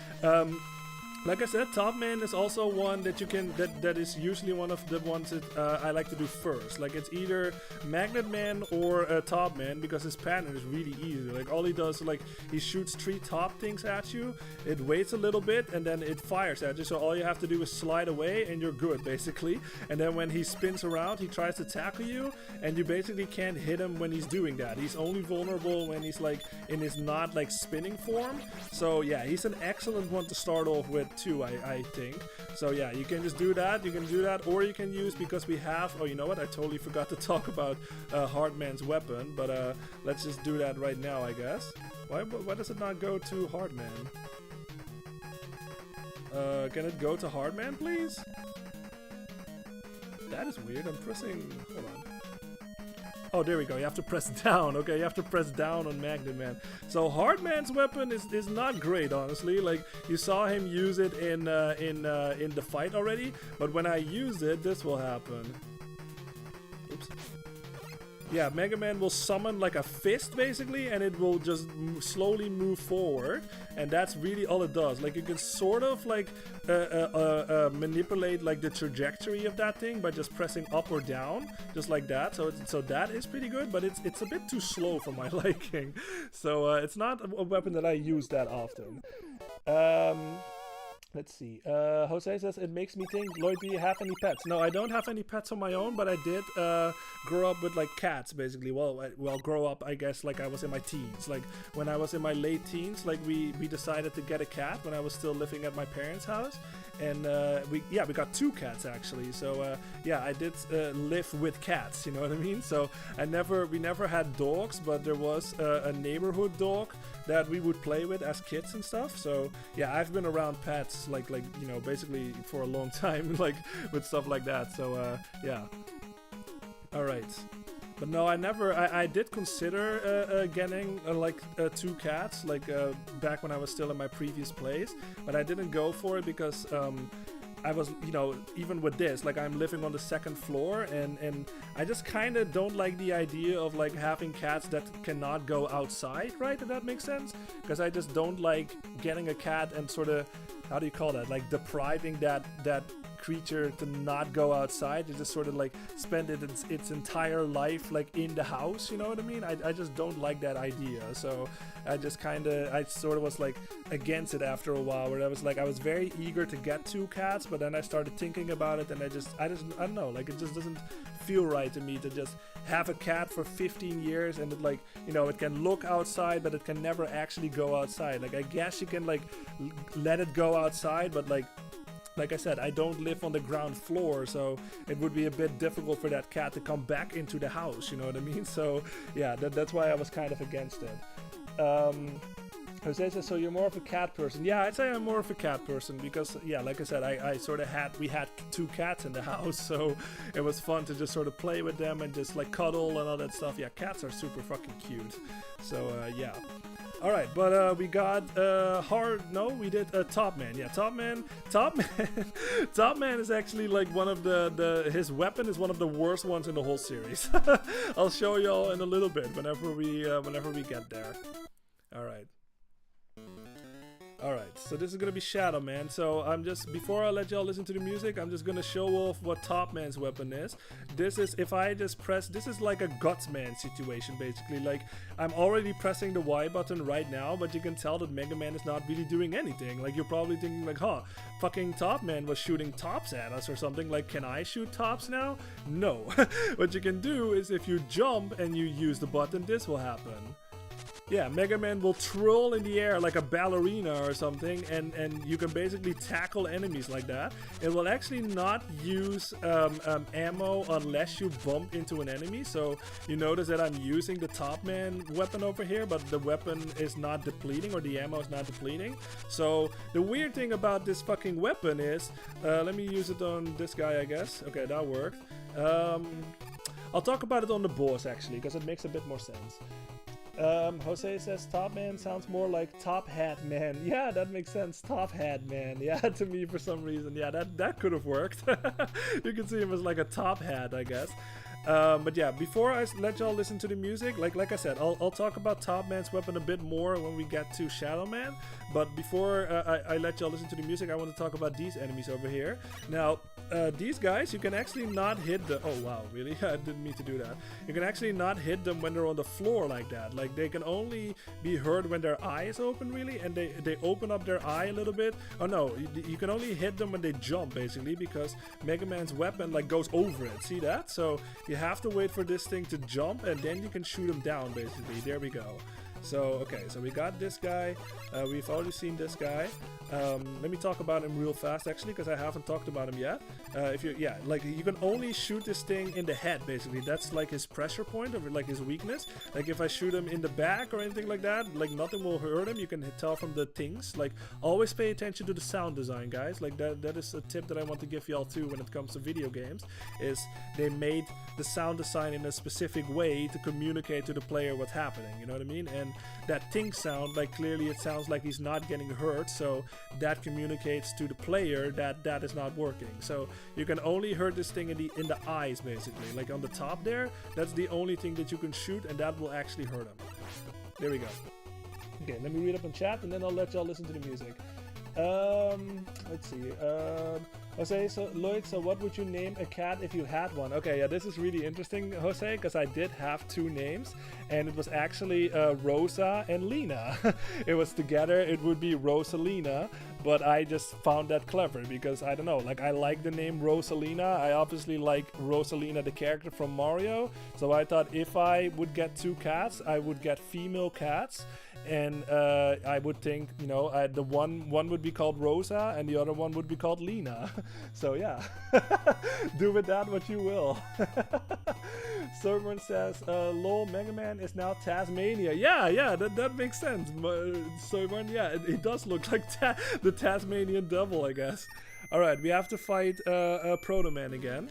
Like I said, Top Man is also one that you can, that is usually one of the ones that I like to do first. Like, it's either Magnet Man or Top Man, because his pattern is really easy. Like, all he does is like, he shoots 3 top things at you, it waits a little bit, and then it fires at you. So all you have to do is slide away and you're good, basically. And then when he spins around, he tries to tackle you, and you basically can't hit him when he's doing that. He's only vulnerable when he's like in his not like spinning form. So yeah, he's an excellent one to start off with too, I think. So yeah, you can just do that, or you can use, because we have, oh, you know what, I totally forgot to talk about Hardman's weapon, but let's just do that right now, I guess. Why does it not go to Hardman? Can it go to Hardman, please? That is weird. I'm pressing, hold on. Oh, there we go. You have to press down. Okay, you have to press down on Magnet Man. So Hardman's weapon is not great, honestly. Like, you saw him use it in the fight already, but when I use it, this will happen. Oops. Yeah, Mega Man will summon like a fist, basically, and it will just slowly move forward, and that's really all it does. Like, you can sort of like manipulate like the trajectory of that thing by just pressing up or down, just like that. So that is pretty good, but it's a bit too slow for my liking. So it's not a weapon that I use that often. Let's see. Jose says, it makes me think, Lloyd, do you have any pets? No, I don't have any pets on my own, but I did grow up with like cats, basically. Well, grow up, I guess, like I was in my teens. Like, when I was in my late teens, like we decided to get a cat when I was still living at my parents' house. And we got 2 cats actually. So yeah, I did live with cats, you know what I mean? So we never had dogs, but there was a neighborhood dog that we would play with as kids and stuff. So yeah, I've been around pets like you know, basically for a long time, like with stuff like that. So yeah. All right. But no, I did consider getting like 2 cats, like back when I was still in my previous place, but I didn't go for it because I was, you know, even with this, like, I'm living on the 2nd floor, and I just kind of don't like the idea of like having cats that cannot go outside, right? If that makes sense, because I just don't like getting a cat and sort of, how do you call that, like depriving that creature to not go outside, to just sort of like spend its entire life like in the house, you know what I mean? I just don't like that idea. So I sort of was like against it after a while, where I was very eager to get 2 cats, but then I started thinking about it, and I don't know, like, it just doesn't feel right to me to just have a cat for 15 years and it, like, you know, it can look outside, but it can never actually go outside. Like, I guess you can like let it go outside, but like I said, I don't live on the ground floor, so it would be a bit difficult for that cat to come back into the house, you know what I mean? So yeah, that's why I was kind of against it. Jose says, so you're more of a cat person? Yeah, I'd say I'm more of a cat person, because yeah, like I said, we had 2 cats in the house, so it was fun to just sort of play with them and just like cuddle and all that stuff. Yeah, cats are super fucking cute. So yeah. Alright, but we got we did Top Man. Yeah, Top Man Top Man is actually like one of his weapon is one of the worst ones in the whole series. I'll show y'all in a little bit whenever we get there. Alright, so this is gonna be Shadow Man. So before I let y'all listen to the music, I'm just gonna show off what Top Man's weapon is. This is, if I just press, this is like a Guts Man situation, basically. Like, I'm already pressing the Y button right now, but you can tell that Mega Man is not really doing anything. Like, you're probably thinking like, huh, fucking Top Man was shooting tops at us or something. Like, can I shoot tops now? No. What you can do is, if you jump and you use the button, this will happen. Yeah, Mega Man will twirl in the air like a ballerina or something, and you can basically tackle enemies like that. It will actually not use ammo unless you bump into an enemy. So you notice that I'm using the Top Man weapon over here, but the weapon is not depleting, or the ammo is not depleting. So the weird thing about this fucking weapon is, let me use it on this guy, I guess. Okay, that worked. I'll talk about it on the boss actually, because it makes a bit more sense. Jose says Top Man sounds more like Top Hat Man. Yeah, that makes sense. Top Hat Man. Yeah, to me for some reason. Yeah, that could have worked. You can see him as like a top hat, I guess. But yeah, before I let y'all listen to the music, like I said, I'll talk about Top Man's weapon a bit more when we get to Shadow Man. But before I let y'all listen to the music, I want to talk about these enemies over here. Now, these guys, you can actually not hit the... Oh, wow, really? I didn't mean to do that. You can actually not hit them when they're on the floor like that. Like, they can only be heard when their eye is open, really, and they open up their eye a little bit. Oh, no, you can only hit them when they jump, basically, because Mega Man's weapon, like, goes over it. See that? So, you have to wait for this thing to jump, and then you can shoot him down, basically. There we go. So, okay, so we got this guy. We've already seen this guy. Let me talk about him real fast, actually, because I haven't talked about him yet. Like, you can only shoot this thing in the head, basically. That's like his pressure point, or like his weakness. Like, if I shoot him in the back or anything like that, like, nothing will hurt him. You can tell from the things. Like, always pay attention to the sound design, guys. Like, that is a tip that I want to give y'all too when it comes to video games, is they made the sound design in a specific way to communicate to the player what's happening, you know what I mean? And that ting sound, like, clearly it sounds like he's not getting hurt, so that communicates to the player that that is not working. So you can only hurt this thing in the eyes, basically. Like on the top there, that's the only thing that you can shoot, and that will actually hurt him. There we go. Okay, let me read up in chat, and then I'll let y'all listen to the music. Let's see. Jose, so Lloyd, so what would you name a cat if you had one? Okay, yeah, this is really interesting, Jose, because I did have two names, and it was actually Rosa and Lena. It was together, it would be Rosalina, but I just found that clever because, I don't know, like, I like the name Rosalina. I obviously like Rosalina, the character from Mario, so I thought if I would get two cats, I would get female cats. And I would think, you know, the one would be called Rosa and the other one would be called Lena. So yeah, do with that what you will. Soberman says, lol, Mega Man is now Tasmania. Yeah, that makes sense. Soberman, yeah, it does look like the Tasmanian devil, I guess. Alright, we have to fight Proto Man again.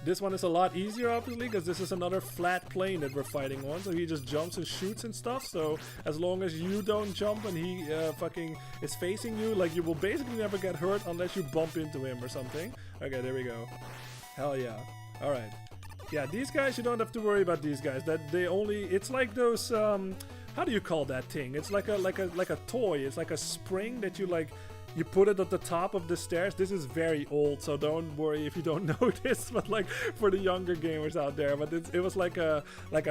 This one is a lot easier, obviously, because this is another flat plane that we're fighting on, so he just jumps and shoots and stuff. So as long as you don't jump and he fucking is facing you, like, you will basically never get hurt unless you bump into him or something. Okay, there we go. Hell yeah. Alright. Yeah, these guys, you don't have to worry about these guys. That they only, it's like those, how do you call that thing? It's like a toy. It's like a spring that you, like, you put it at the top of the stairs. This is very old, so don't worry if you don't know this, but like for the younger gamers out there. But it was like a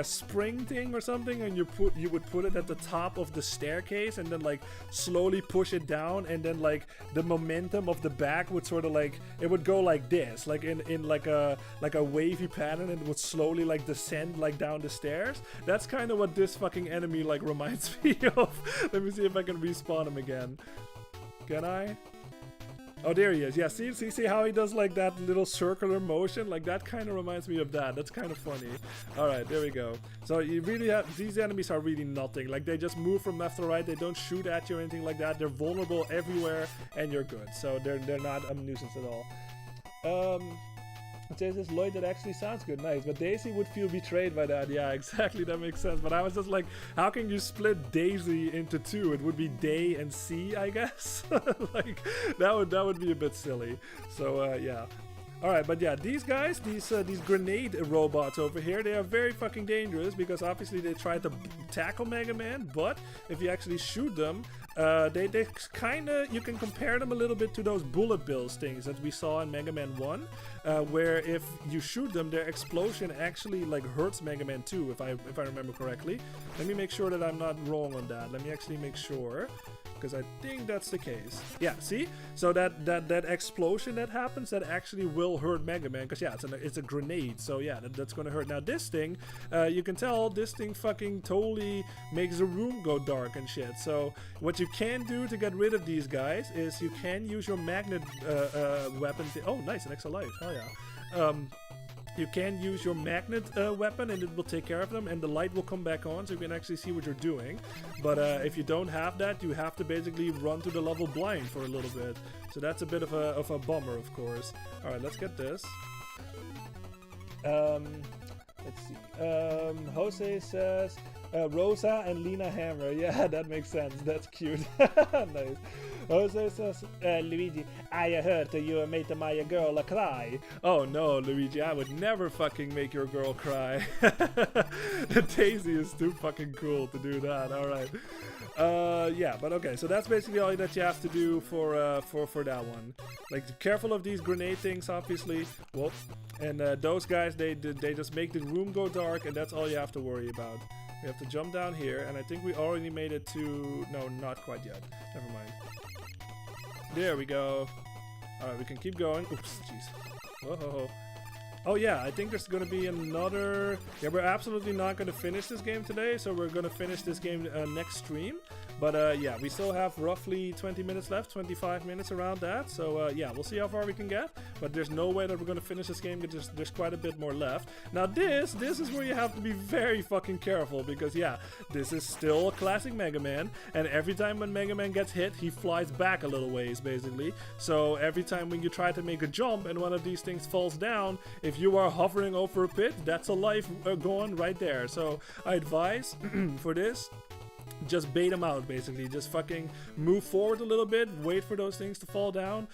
spring thing or something, and you would put it at the top of the staircase and then like slowly push it down, and then like the momentum of the back would sort of like, it would go like this, like in like a wavy pattern, and it would slowly like descend like down the stairs. That's kind of what this fucking enemy like reminds me of. Let me see if I can respawn him again. Can I? Oh, there he is. Yeah, see how he does like that little circular motion? Like, that kind of reminds me of that. That's kind of funny. Alright, there we go. So you really have, these enemies are really nothing. Like, they just move from left to right. They don't shoot at you or anything like that. They're vulnerable everywhere, and you're good. So they're not a nuisance at all. It says this, Lloyd, that actually sounds good, nice. But Daisy would feel betrayed by that. Yeah, exactly, that makes sense. But I was just like, how can you split Daisy into two? It would be Day and C, I guess. Like, that would be a bit silly. So yeah. Alright, but yeah, these guys, these grenade robots over here, they are very fucking dangerous because obviously they try to tackle Mega Man, but if you actually shoot them, they kind of, you can compare them a little bit to those bullet bills things that we saw in Mega Man 1, where if you shoot them, their explosion actually like hurts Mega Man 2, if I remember correctly. Let me make sure that I'm not wrong on that. Let me actually make sure, because I think that's the case. Yeah, see? So that explosion that happens, that actually will hurt Mega Man, because yeah, it's a grenade, so yeah, that's gonna hurt. Now this thing, you can tell this thing fucking totally makes the room go dark and shit. So what you can do to get rid of these guys is you can use your magnet weapon. Oh, nice, an extra life. Oh yeah. You can use your magnet weapon and it will take care of them, and the light will come back on so you can actually see what you're doing. But if you don't have that, you have to basically run through the level blind for a little bit. So that's a bit of a bummer, of course. Alright, let's get this. Let's see. Jose says Rosa and Lena Hammer. Yeah, that makes sense. That's cute. Nice. Jose says, Luigi, I heard that you made my girl cry. Oh no, Luigi, I would never fucking make your girl cry. Daisy is too fucking cool to do that. All right. Yeah, but okay, so that's basically all that you have to do for that one. Like, careful of these grenade things, obviously. Whoop. And those guys, they just make the room go dark, and that's all you have to worry about. We have to jump down here, and I think we already made it to... No, not quite yet. Never mind. There we go. Alright, we can keep going. Oops, jeez. Whoa. Oh yeah, I think there's gonna be another... Yeah, we're absolutely not gonna finish this game today, so we're gonna finish this game next stream. But yeah, we still have roughly 20 minutes left, 25 minutes around that. So yeah, we'll see how far we can get. But there's no way that we're gonna finish this game because there's quite a bit more left. Now this is where you have to be very fucking careful because yeah, this is still a classic Mega Man. And every time when Mega Man gets hit, he flies back a little ways basically. So every time when you try to make a jump and one of these things falls down, if you are hovering over a pit, that's a life gone right there. So I advise for this, just bait them out basically. Just fucking move forward a little bit, wait for those things to fall down,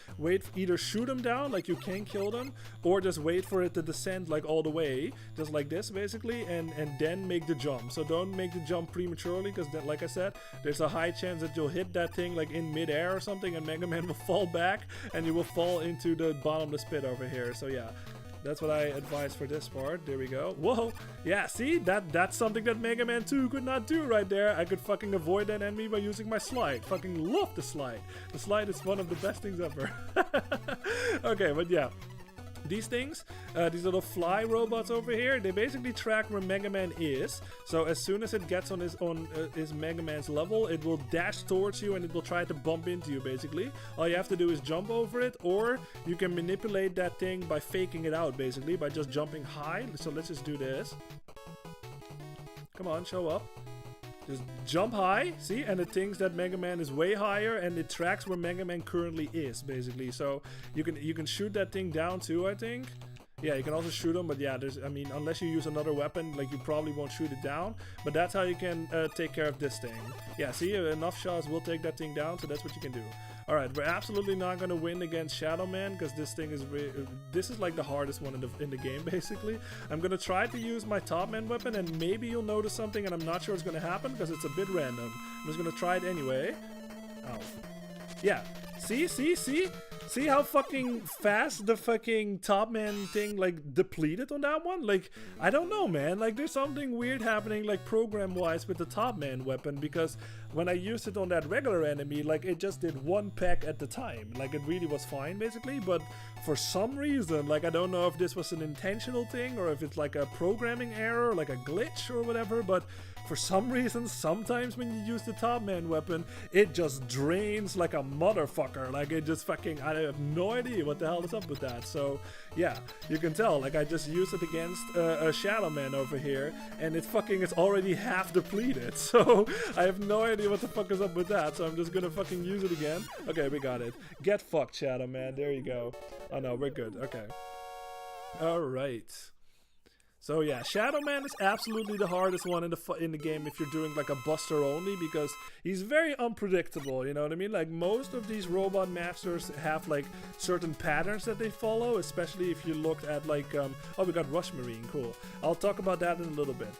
either shoot them down like you can kill them, or just wait for it to descend like all the way, just like this basically, and then make the jump. So don't make the jump prematurely because like I said, there's a high chance that you'll hit that thing like in midair or something and Mega Man will fall back and you will fall into the bottomless pit over here. So yeah, that's what I advise for this part. There we go. Whoa! Yeah, see? That's something that Mega Man 2 could not do right there. I could fucking avoid that enemy by using my slide. Fucking love the slide. The slide is one of the best things ever. Okay, but yeah. These things, these little fly robots over here, they basically track where Mega Man is. So as soon as it gets on his Mega Man's level, it will dash towards you and it will try to bump into you basically. All you have to do is jump over it, or you can manipulate that thing by faking it out basically, by just jumping high. So let's just do this. Come on, show up. Just jump high, see, and it thinks that Mega Man is way higher, and it tracks where Mega Man currently is, basically. So you can shoot that thing down too, I think. Yeah, you can also shoot them, but yeah, I mean, unless you use another weapon, like you probably won't shoot it down. But that's how you can take care of this thing. Yeah, see, enough shots will take that thing down, so that's what you can do. Alright, we're absolutely not gonna win against Shadow Man because this thing is this is like the hardest one in the game basically. I'm gonna try to use my Top Man weapon and maybe you'll notice something, and I'm not sure it's gonna happen because it's a bit random. I'm just gonna try it anyway. Oh. Yeah. See how fucking fast the fucking Top Man thing like depleted on that one? Like, I don't know, man. Like, there's something weird happening like program-wise with the Top Man weapon, because when I used it on that regular enemy, like it just did one peck at the time. Like, it really was fine basically, but for some reason, like I don't know if this was an intentional thing or if it's like a programming error, like a glitch or whatever, but for some reason, sometimes when you use the Top Man weapon, it just drains like a motherfucker. Like, it just fucking, I have no idea what the hell is up with that. So, yeah, you can tell, like, I just used it against a Shadow Man over here, and it's already half depleted. So, I have no idea what the fuck is up with that, so I'm just gonna fucking use it again. Okay, we got it. Get fucked, Shadow Man. There you go. Oh, no, we're good. Okay. Alright. So yeah, Shadow Man is absolutely the hardest one in the game if you're doing like a buster only, because he's very unpredictable, you know what I mean? Like, most of these robot masters have like certain patterns that they follow, especially if you looked at like, oh, we got Rush Marine, cool. I'll talk about that in a little bit.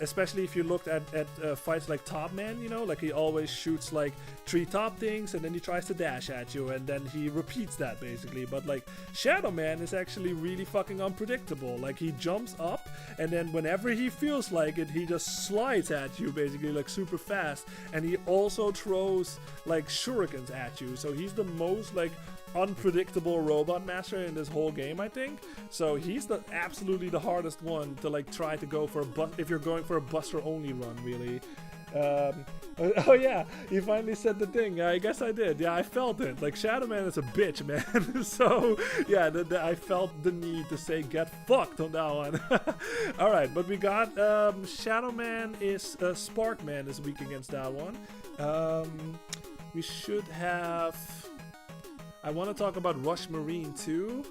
Especially if you looked at fights like Top Man, you know, like he always shoots like 3 top things and then he tries to dash at you and then he repeats that basically. But like Shadow Man is actually really fucking unpredictable. Like, he jumps up and then whenever he feels like it, he just slides at you basically like super fast, and he also throws like shurikens at you. So he's the most like unpredictable robot master in this whole game, I think. So he's absolutely the hardest one to like try to go for if you're going for a buster only run, really. Oh yeah, you finally said the thing. I guess I did. Yeah, I felt it. Like, Shadow Man is a bitch, man. So yeah, I felt the need to say get fucked on that one. Alright, but we got Shadow Man is Spark Man is weak against that one. We should have, I want to talk about Rush Marine too.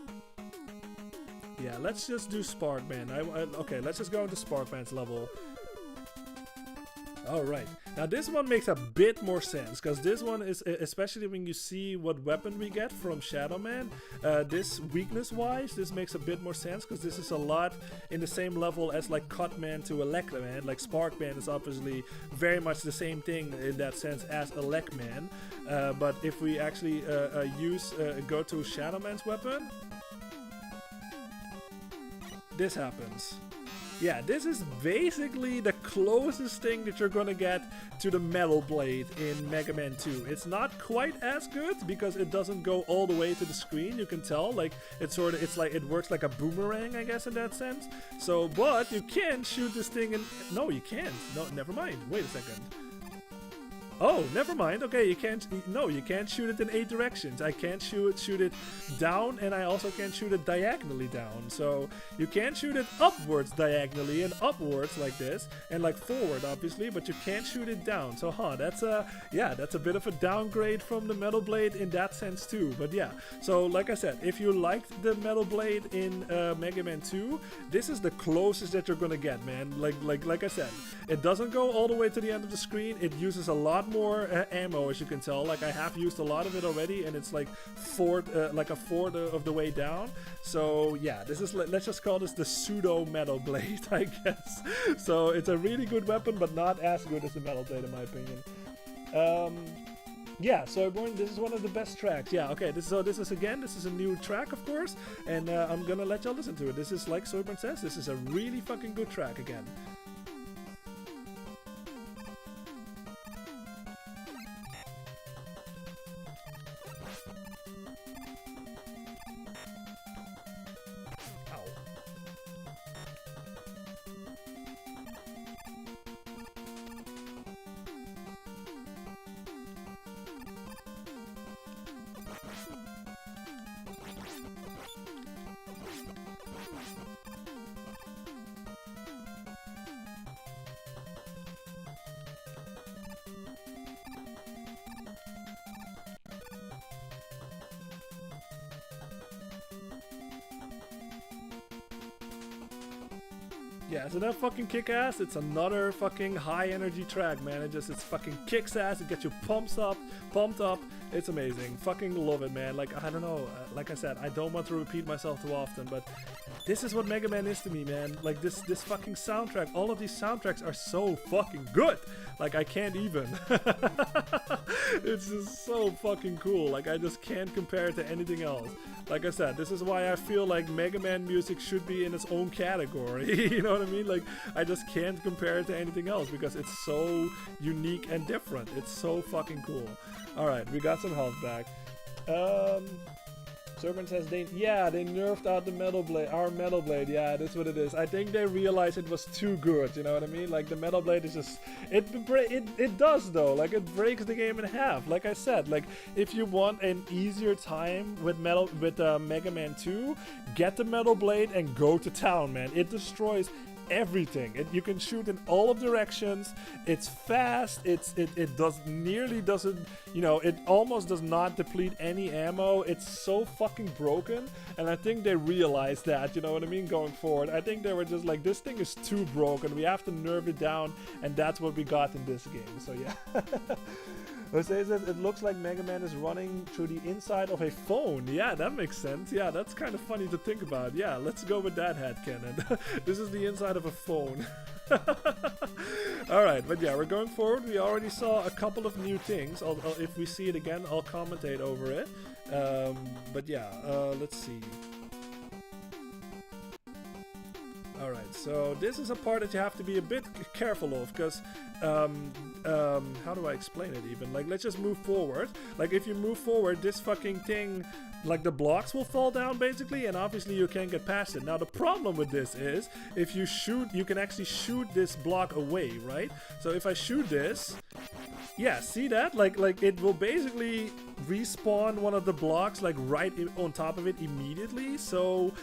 Yeah, let's just do Sparkman. Okay, let's just go into Sparkman's level. Alright, now this one makes a bit more sense, because this one is, especially when you see what weapon we get from Shadow Man, this weakness-wise, this makes a bit more sense, because this is a lot in the same level as like Cutman to Elecman. Like Sparkman is obviously very much the same thing in that sense as Elecman, but if we actually go to Shadow Man's weapon, this happens. Yeah, this is basically the closest thing that you're gonna get to the Metal Blade in Mega Man 2. It's not quite as good because it doesn't go all the way to the screen. You can tell, like it's like it works like a boomerang, I guess, in that sense. So, but you can shoot this thing in. No, you can't. No, never mind. Wait a second. Oh, never mind. Okay, you can't. No, you can't shoot it in 8 directions. I can't shoot it down, and I also can't shoot it diagonally down. So you can shoot it upwards diagonally and upwards like this, and like forward, obviously, but you can't shoot it down. So, that's a bit of a downgrade from the Metal Blade in that sense too. But yeah, so like I said, if you liked the Metal Blade in Mega Man 2, this is the closest that you're gonna get, man. Like I said, it doesn't go all the way to the end of the screen. It uses a lot more ammo, as you can tell. Like I have used a lot of it already, and it's like a fourth of the way down. So yeah, this is, let's just call this the pseudo Metal Blade, I guess. So it's a really good weapon, but not as good as the Metal Blade in my opinion. Yeah, so this is one of the best tracks. Yeah, okay, this is a new track, of course, and I'm gonna let y'all listen to it. This is, like Soyburn says, this is a really fucking good track again. Yeah, isn't that fucking kick-ass? It's another fucking high-energy track, man. It's fucking kicks ass. It gets you pumped up. It's amazing. Fucking love it, man. Like, I don't know. Like I said, I don't want to repeat myself too often, but this is what Mega Man is to me, man. Like, this fucking soundtrack. All of these soundtracks are so fucking good. Like, I can't even. It's just so fucking cool. Like, I just can't compare it to anything else. Like I said, this is why I feel like Mega Man music should be in its own category. You know what I mean? Like, I just can't compare it to anything else because it's so unique and different. It's so fucking cool. Alright, we got some health back. Servant says they nerfed out the Metal Blade, our Metal Blade. Yeah, that's what it is. I think they realized it was too good, you know what I mean? Like, the Metal Blade is just, it does though, like, it breaks the game in half. Like I said, like, if you want an easier time with Mega Man 2, get the Metal Blade and go to town, man. It destroys everything. You can shoot in all of directions. It's fast. It doesn't, you know, it almost does not deplete any ammo. It's so fucking broken, and I think they realized that, you know what I mean, going forward. I think they were just like, this thing is too broken. We have to nerf it down, and that's what we got in this game. So yeah. Jose says it looks like Mega Man is running through the inside of a phone. Yeah, that makes sense. Yeah, that's kind of funny to think about. Yeah, let's go with that headcanon. This is the inside of a phone. Alright, but yeah, we're going forward. We already saw a couple of new things. If we see it again, I'll commentate over it. But yeah, let's see. Alright, so this is a part that you have to be a bit careful of, because how do I explain it even? Like, let's just move forward. Like, if you move forward, this fucking thing, like, the blocks will fall down basically, and obviously you can't get past it. Now the problem with this is, if you shoot, you can actually shoot this block away, right? So if I shoot this, yeah, see that? Like it will basically respawn one of the blocks, like right on top of it immediately. So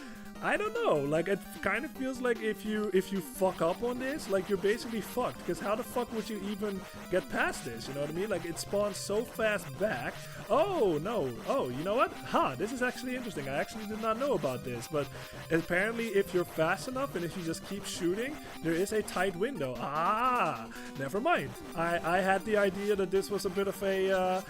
I don't know, like it kind of feels like if you fuck up on this, like you're basically fucked, because how the fuck would you even get past this, you know what I mean? Like it spawns so fast back. Oh no, oh, you know what? This is actually interesting. I actually did not know about this, but apparently if you're fast enough and if you just keep shooting, there is a tight window. Never mind. I had the idea that this was a bit of a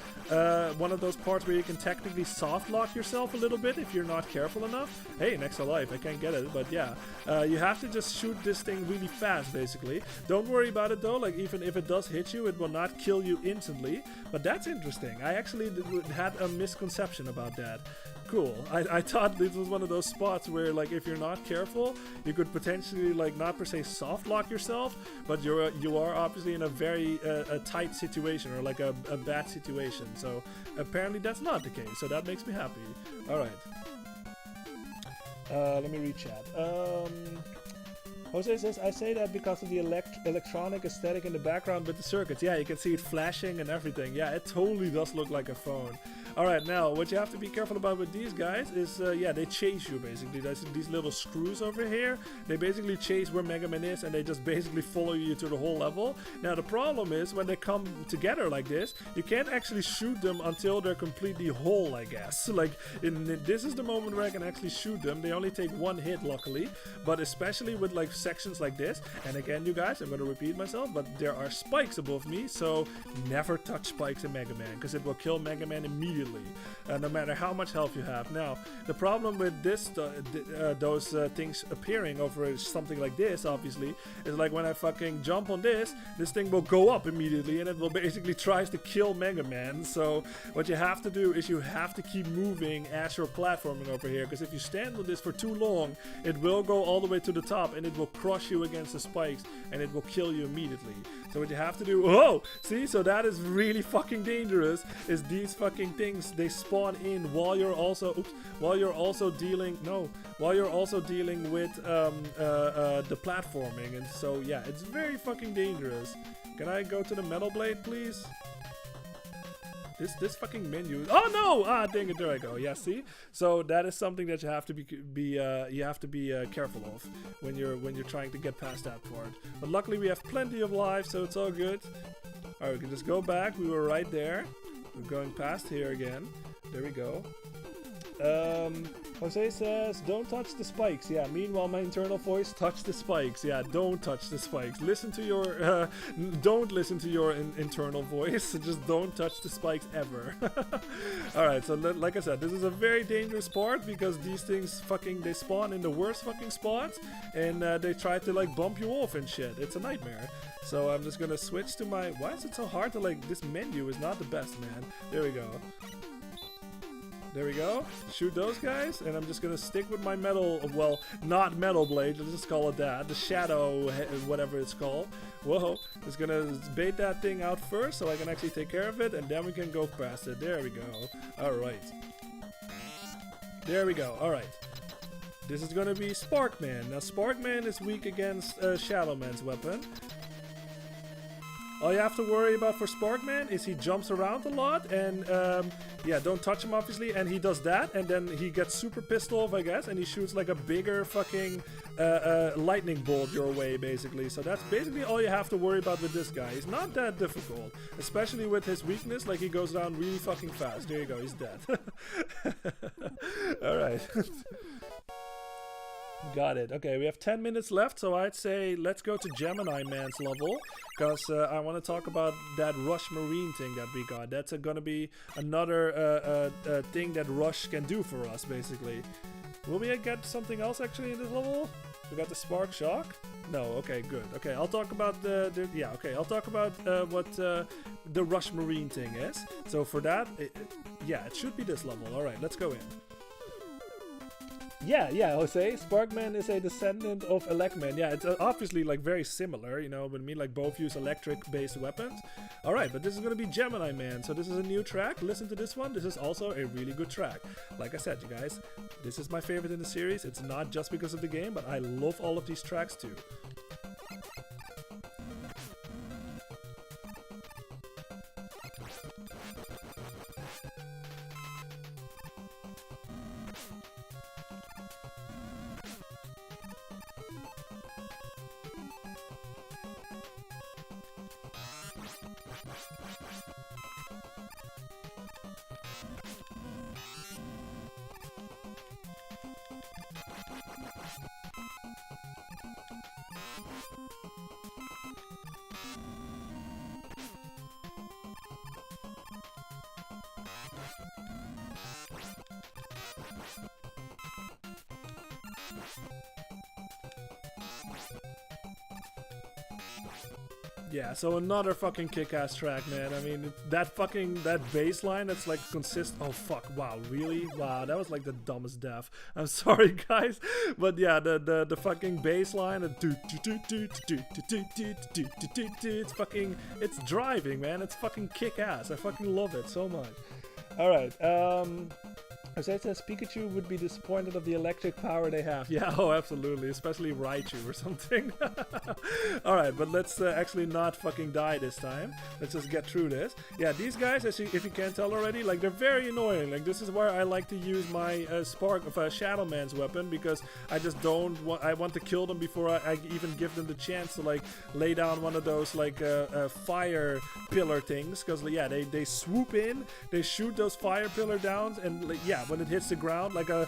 one of those parts where you can technically soft lock yourself a little bit if you're not careful enough. Hey, next to life, I can't get it, but yeah, you have to just shoot this thing really fast, basically. Don't worry about it though, like even if it does hit you, it will not kill you instantly, but that's interesting. I actually had a misconception about that. Cool. I thought this was one of those spots where, like, if you're not careful, you could potentially, like, not per se soft lock yourself, but you are obviously in a very a tight situation, or like a bad situation. So apparently that's not the case. So that makes me happy. All right. Let me read chat. Jose says, I say that because of the electronic aesthetic in the background with the circuits. Yeah, you can see it flashing and everything. Yeah, it totally does look like a phone. Alright, now, what you have to be careful about with these guys is, yeah, they chase you, basically. There's these little screws over here. They basically chase where Mega Man is, and they just basically follow you to the whole level. Now, the problem is, when they come together like this, you can't actually shoot them until they're completely whole, I guess. Like, this is the moment where I can actually shoot them. They only take one hit, luckily. But especially with, like, sections like this. And again, you guys, I'm going to repeat myself, but there are spikes above me, so never touch spikes in Mega Man, because it will kill Mega Man immediately. No matter how much health you have. Now, the problem with this, those things appearing over something like this, obviously, is like when I fucking jump on this thing will go up immediately, and it will basically tries to kill Mega Man. So what you have to do is you have to keep moving as you're platforming over here, because if you stand on this for too long, it will go all the way to the top, and it will crush you against the spikes, and it will kill you immediately. So what you have to do, see, so that is really fucking dangerous, is these fucking things, they spawn in while you're also, dealing with the platforming, and so yeah, it's very fucking dangerous. Can I go to the Metal Blade, please? This fucking menu. Oh no! Dang it! There I go. Yeah, see. So that is something that you have to be careful of when you're trying to get past that part. But luckily we have plenty of life, so it's all good. All right, we can just go back. We were right there. We're going past here again. There we go. Jose says, don't touch the spikes. Yeah, meanwhile, my internal voice, touch the spikes. Yeah, don't touch the spikes. Listen to your, don't listen to your internal voice. Just don't touch the spikes ever. Alright, so like I said, this is a very dangerous part because these things they spawn in the worst fucking spots, and they try to like bump you off and shit. It's a nightmare. So I'm just gonna switch to my, why is it so hard to like, this menu is not the best, man. There we go. There we go. Shoot those guys, and I'm just gonna stick with my metal, well, not metal blade, let's just call it that. The shadow, whatever it's called. Whoa. Just gonna bait that thing out first so I can actually take care of it, and then we can go past it. There we go. Alright. There we go. Alright. This is gonna be Sparkman. Now, Sparkman is weak against Shadow Man's weapon. All you have to worry about for Sparkman is he jumps around a lot, and yeah, don't touch him obviously, and he does that, and then he gets super pissed off, I guess, and he shoots like a bigger fucking lightning bolt your way, basically. So that's basically all you have to worry about with this guy. He's not that difficult, especially with his weakness, like he goes down really fucking fast. There you go, he's dead. Alright. Got it. Okay, we have 10 minutes left, so I'd say let's go to Gemini Man's level, because I want to talk about that Rush Marine thing that we got. That's gonna be another thing that Rush can do for us, basically. Will we get something else actually in this level? We got the Spark Shock? No, okay, good. Okay, I'll talk about I'll talk about what the Rush Marine thing is. So for that, yeah, it should be this level. Alright, let's go in. Yeah, Jose, Sparkman is a descendant of Elecman. Yeah, it's obviously like very similar, you know, but I mean like both use electric-based weapons. Alright, but this is gonna be Gemini Man, so this is a new track. Listen to this one, this is also a really good track. Like I said, you guys, this is my favorite in the series. It's not just because of the game, but I love all of these tracks too. Yeah, so another fucking kick-ass track, man. I mean, that bass line that's like oh fuck, wow, really? Wow, that was like the dumbest death. I'm sorry, guys, but yeah, the fucking bass line, it's fucking, it's driving, man. It's fucking kick-ass. I fucking love it so much. All right, as I said, Pikachu would be disappointed of the electric power they have. Yeah, oh, absolutely, especially Raichu or something. Alright, but let's actually not fucking die this time. Let's just get through this. Yeah, these guys, if you can't tell already, like, they're very annoying. Like, this is where I like to use my Shadow Man's weapon, because I just don't want, I want to kill them before I even give them the chance to, like, lay down one of those, like, fire pillar things. Because, yeah, they swoop in, they shoot those fire pillar downs, and, like, yeah, when it hits the ground, like a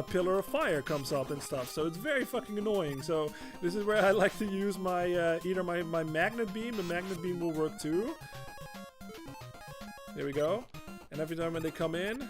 pillar of fire comes up and stuff. So it's very fucking annoying. So this is where I like to use my either my magnet beam. The magnet beam will work too. There we go. And every time when they come in,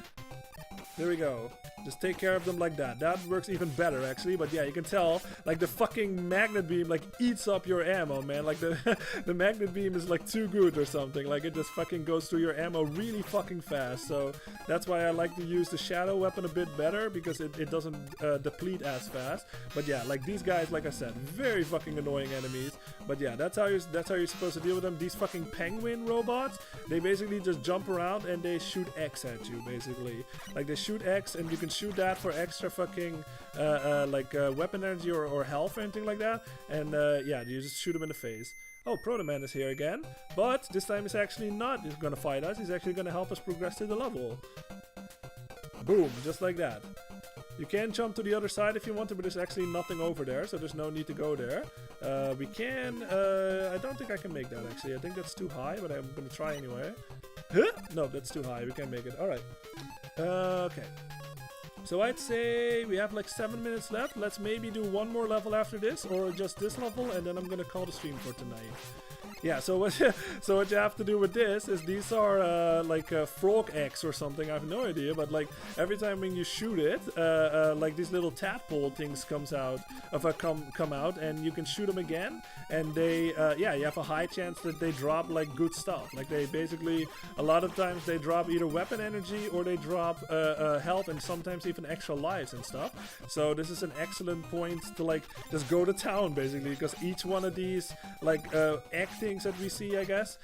there we go. Just take care of them like that. That works even better, actually. But yeah, you can tell, like, the fucking magnet beam, like, eats up your ammo, man. Like, the magnet beam is, like, too good or something. Like, it just fucking goes through your ammo really fucking fast. So that's why I like to use the shadow weapon a bit better, because it doesn't deplete as fast. But yeah, like, these guys, like I said, very fucking annoying enemies. But yeah, that's how you're supposed to deal with them. These fucking penguin robots, they basically just jump around and they shoot X at you, basically. Like, they shoot X, and you can shoot that for extra fucking weapon energy or health or anything like that. And yeah, you just shoot him in the face. Oh, Protoman is here again, but this time he's actually not gonna fight us. He's actually gonna help us progress to the level. Boom, just like that. You can jump to the other side if you want to, but there's actually nothing over there, so there's no need to go there. We can, I don't think I can make that, actually. I think that's too high, but I'm gonna try anyway. Huh? No, that's too high. We can't make it. Alright. Okay. So I'd say we have like 7 minutes left. Let's maybe do one more level after this, or just this level, and then I'm gonna call the stream for tonight. Yeah, so what you have to do with this is these are like frog eggs or something. I have no idea, but like every time when you shoot it, like these little tadpole things come out, and you can shoot them again, and they yeah, you have a high chance that they drop like good stuff. Like they basically, a lot of times they drop either weapon energy or they drop health, and sometimes even extra lives and stuff. So this is an excellent point to like just go to town basically, because each one of these like egg things that we see, I guess,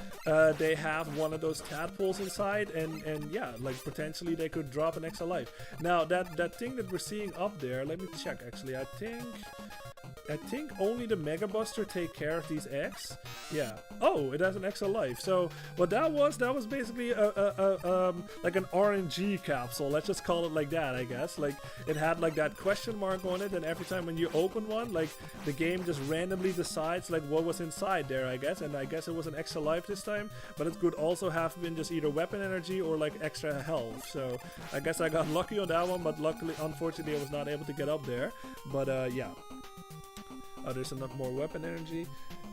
they have one of those tadpoles inside, and yeah, like potentially they could drop an extra life. Now that thing that we're seeing up there, let me check actually. I think only the Mega Buster take care of these eggs. Yeah. Oh, it has an extra life. So what that was basically like an RNG capsule. Let's just call it like that, I guess. Like it had like that question mark on it, and every time when you open one, like the game just randomly decides like what was inside there, I guess. And I guess it was an extra life this time, but it could also have been just either weapon energy or like extra health. So I guess I got lucky on that one, but luckily, unfortunately, I was not able to get up there. But yeah. Oh, there's enough more weapon energy.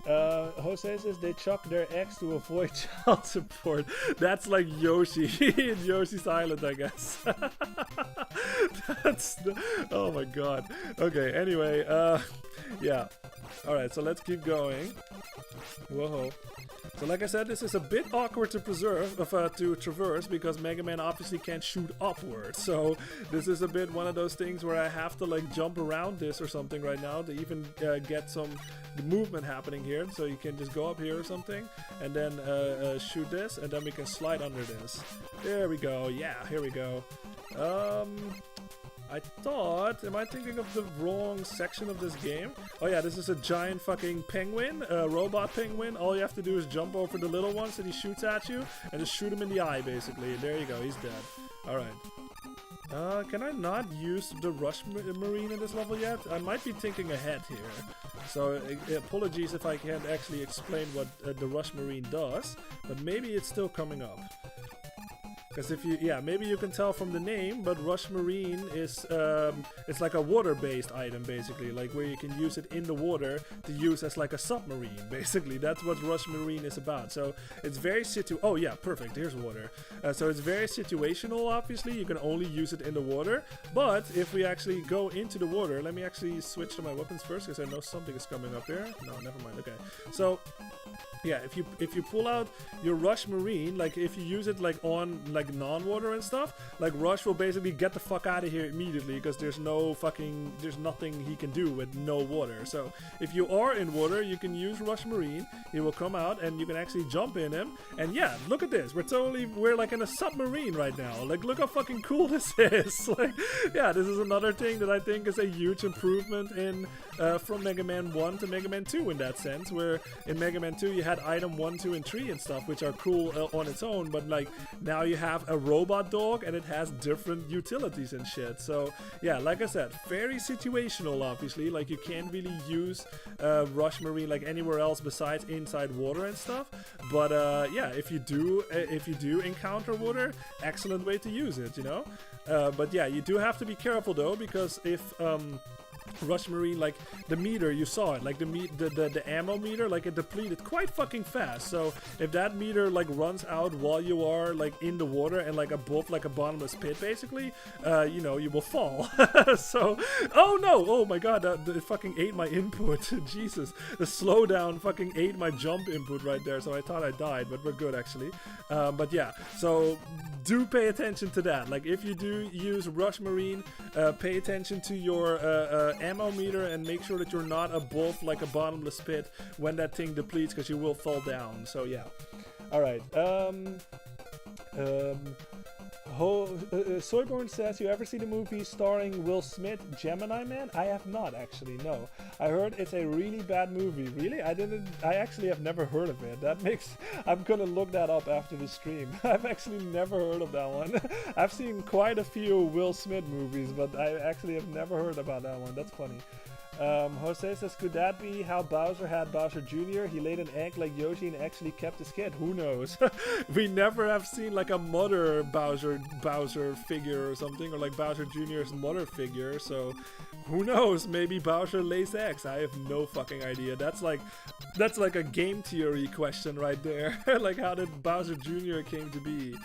Jose says they chuck their eggs to avoid child support. That's like Yoshi in Yoshi's Island, I guess. Oh my god. Okay, anyway, yeah. Alright, so let's keep going. Whoa. So like I said, this is a bit awkward to traverse because Mega Man obviously can't shoot upwards. So this is a bit one of those things where I have to like jump around this or something right now to even get some movement happening here. So you can just go up here or something and then shoot this, and then we can slide under this. There we go. Yeah, here we go. I thought, am I thinking of the wrong section of this game? Oh yeah, this is a giant fucking penguin, a robot penguin. All you have to do is jump over the little ones that he shoots at you and just shoot him in the eye, basically. There you go, he's dead. Alright. Can I not use the Rush Marine in this level yet? I might be thinking ahead here. So apologies if I can't actually explain what the Rush Marine does, but maybe it's still coming up. Because if you, yeah, maybe you can tell from the name, but Rush Marine is, it's like a water-based item, basically, like where you can use it in the water to use as like a submarine, basically. That's what Rush Marine is about. So it's very oh yeah, perfect, here's water. So it's very situational, obviously. You can only use it in the water, but if we actually go into the water, let me actually switch to my weapons first, because I know something is coming up here. No, never mind, okay. So yeah, if you pull out your Rush Marine, like if you use it like on like non-water and stuff, like Rush will basically get the fuck out of here immediately, because there's nothing he can do with no water. So if you are in water, you can use Rush Marine. He will come out and you can actually jump in him. And yeah, look at this. We're like in a submarine right now. Like, look how fucking cool this is. Like, yeah, this is another thing that I think is a huge improvement in from Mega Man 1 to Mega Man 2 in that sense, where in Mega Man 2 you had item 1, 2, and 3 and stuff, which are cool on its own, but like now you have a robot dog and it has different utilities and shit. So yeah, like I said, very situational, obviously. Like you can't really use Rush Marine like anywhere else besides inside water and stuff. But yeah, if you do encounter water, excellent way to use it, you know. But yeah, you do have to be careful though, because if Rush Marine, like the meter, you saw it, like the ammo meter, like it depleted quite fucking fast. So if that meter like runs out while you are like in the water and like above like a bottomless pit, basically, you know, you will fall. So, oh no, oh my god, it fucking ate my input. Jesus, the slowdown fucking ate my jump input right there, so I thought I died, but we're good actually. But yeah, so do pay attention to that. Like if you do use Rush Marine, pay attention to your ammo meter and make sure that you're not above like a bottomless pit when that thing depletes, because you will fall down. So yeah. Alright. Soyborn says, you ever see the movie starring Will Smith, Gemini Man? I have not, actually, no. I heard it's a really bad movie. Really? I actually have never heard of it. I'm gonna look that up after the stream. I've actually never heard of that one. I've seen quite a few Will Smith movies, but I actually have never heard about that one. That's funny. Jose says, could that be how Bowser had Bowser Jr.? He laid an egg like Yoshi and actually kept his kid. Who knows? We never have seen like a mother Bowser figure or something, or like Bowser Jr.'s mother figure, so who knows? Maybe Bowser lays eggs. I have no fucking idea. That's like a game theory question right there. Like, how did Bowser Jr. came to be?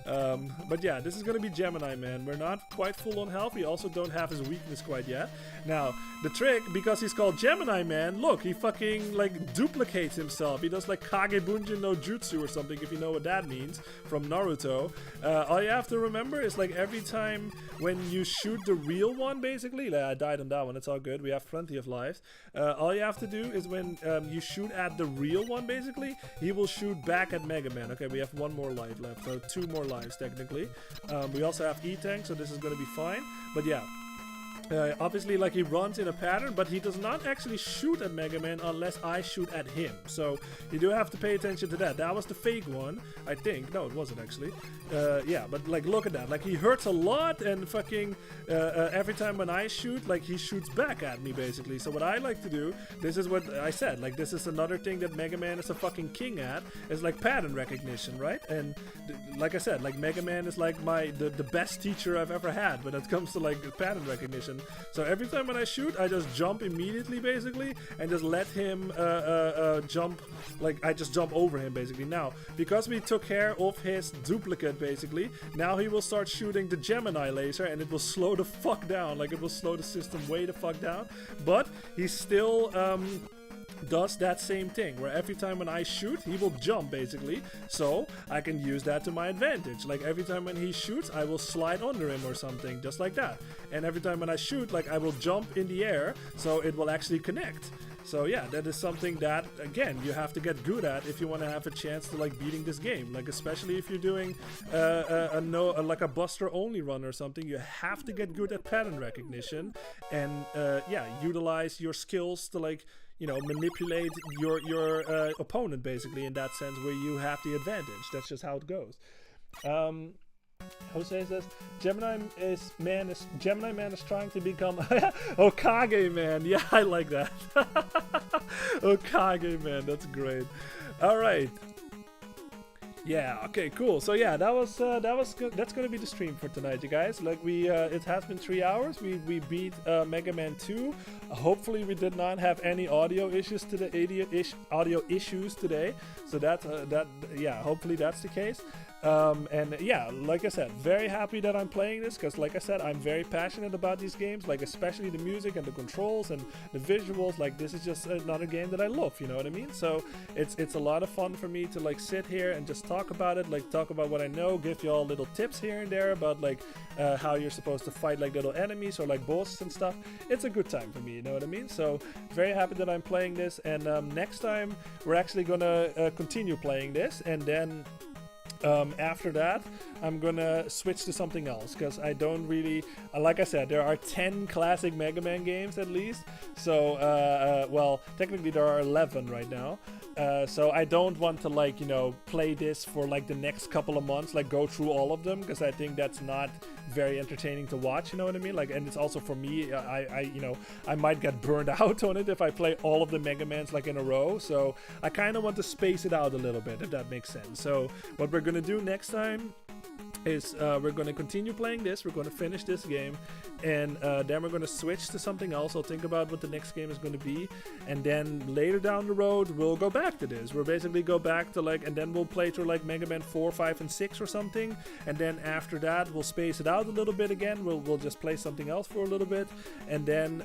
But yeah, this is gonna be Gemini Man. We're not quite full on health. We also don't have his weakness quite yet. Now, the trick, because he's called Gemini Man, look, he fucking like duplicates himself. He does like Kage Bunjin no Jutsu or something, if you know what that means, from Naruto. All you have to remember is like every time when you shoot the real one, basically, like, I died on that one, it's all good, we have plenty of lives. All you have to do is when you shoot at the real one, basically, he will shoot back at Mega Man. Okay, we have one more life left, so 2 more lives technically. We also have E-Tank, so this is gonna be fine. But yeah, obviously, like, he runs in a pattern, but he does not actually shoot at Mega Man unless I shoot at him. So you do have to pay attention to that. That was the fake one, I think. No, it wasn't actually. Yeah, but like, look at that. Like, he hurts a lot, and fucking every time when I shoot, like, he shoots back at me basically. So what I like to do, this is what I said, like, this is another thing that Mega Man is a fucking king at, is like pattern recognition, right? And like I said, like, Mega Man is like the best teacher I've ever had when it comes to like pattern recognition. So every time when I shoot, I just jump immediately basically, and just let him jump, like, I just jump over him basically. Now, because we took care of his duplicate basically, now he will start shooting the Gemini laser, and it will slow the fuck down, like, it will slow the system way the fuck down, but he still does that same thing, where every time when I shoot, he will jump basically, so I can use that to my advantage. Like, every time when he shoots, I will slide under him or something, just like that. And every time when I shoot, like, I will jump in the air, so it will actually connect. So yeah, that is something that, again, you have to get good at if you want to have a chance to like beating this game. Like, especially if you're doing like a Buster only run or something, you have to get good at pattern recognition, and yeah, utilize your skills to, like, you know, manipulate your opponent basically, in that sense, where you have the advantage. That's just how it goes. Jose says, Gemini Man is trying to become Okage Man. Yeah, I like that. Okage Man, that's great. All right. Yeah. Okay. Cool. So yeah, that was good. That's gonna be the stream for tonight, you guys. Like it has been 3 hours. We beat Mega Man 2. Hopefully, we did not have any audio issues audio issues today. So yeah. Hopefully, that's the case. And yeah, like I said, very happy that I'm playing this because, like I said, I'm very passionate about these games, like especially the music and the controls and the visuals. Like this is just another game that I love, you know what I mean? So it's a lot of fun for me to like sit here and just talk about it, like talk about what I know, give you all little tips here and there about like how you're supposed to fight like little enemies or like bosses and stuff. It's a good time for me, you know what I mean? So very happy that I'm playing this, and next time we're actually gonna continue playing this, and then after that I'm gonna switch to something else because I don't really like I said, there are 10 classic Mega Man games at least, so well, technically there are 11 right now, so I don't want to like, you know, play this for like the next couple of months, like go through all of them, because I think that's not very entertaining to watch, you know what I mean? Like, and it's also for me, I you know, I might get burned out on it if I play all of the Mega Mans like in a row, so I kind of want to space it out a little bit, if that makes sense. So what we're gonna do next time is we're going to continue playing this, we're going to finish this game, and then we're going to switch to something else. I'll think about what the next game is going to be, and then later down the road we'll go back to this. We'll basically go back to like, and then we'll play through like Mega Man 4, 5, and 6 or something, and then after that we'll space it out a little bit again. We'll just play something else for a little bit, and then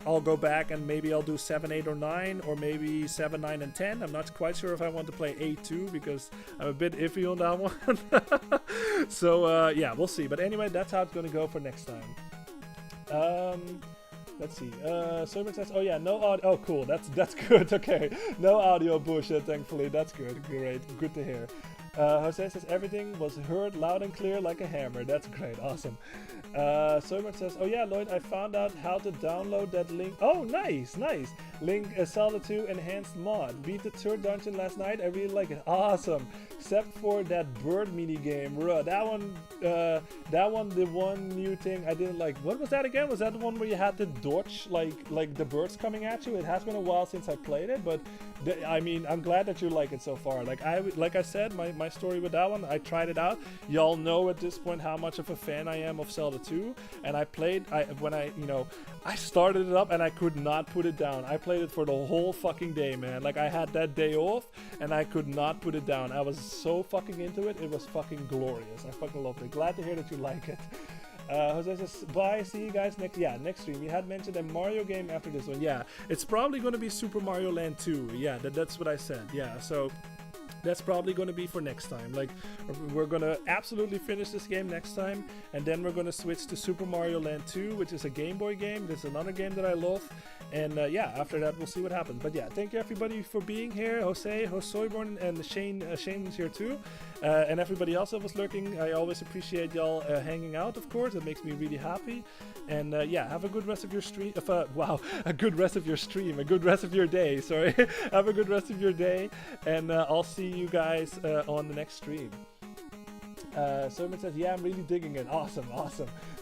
I'll go back and maybe I'll do 7, 8, or 9, or maybe 7, 9, and 10. I'm not quite sure if I want to play 8 too, because I'm a bit iffy on that one. So yeah, we'll see. But anyway, that's how it's gonna go for next time. Let's see. Soyman says, "Oh yeah, no audio. Oh, cool. That's good. Okay, no audio bullshit. Thankfully, that's good. Great. Good to hear." Jose says everything was heard loud and clear like a hammer. That's great. Awesome. Soyman says, "Oh yeah, Lloyd, I found out how to download that link." Oh, nice. Link Zelda 2 enhanced mod. Beat the third dungeon last night. I really like it. Awesome. Except for that bird mini game. That one, the one new thing I didn't like. What was that again? Was that the one where you had to dodge like the birds coming at you? It has been a while since I played it, but I mean, I'm glad that you like it so far. Like I said, my story with that one, I tried it out. Y'all know at this point how much of a fan I am of Zelda 2, and I started it up and I could not put it down. I played it for the whole fucking day, man. Like, I had that day off and I could not put it down. I was so fucking into it. It was fucking glorious. I fucking loved it. Glad to hear that you like it. Jose says, bye, see you guys next stream. You had mentioned a Mario game after this one. Yeah, it's probably going to be Super Mario Land 2. Yeah, that's what I said. Yeah, so that's probably going to be for next time. Like, we're going to absolutely finish this game next time, and then we're going to switch to Super Mario Land 2, which is a Game Boy game. This is another game that I love. And yeah, after that, we'll see what happens. But yeah, thank you everybody for being here. Jose, Soyborn, and Shane's here too. And everybody else that was lurking. I always appreciate y'all hanging out, of course. It makes me really happy. And yeah, have a good rest of your stream. Wow, a good rest of your stream. A good rest of your day. Sorry. Have a good rest of your day. And I'll see you guys on the next stream. Someone says, yeah, I'm really digging it. Awesome.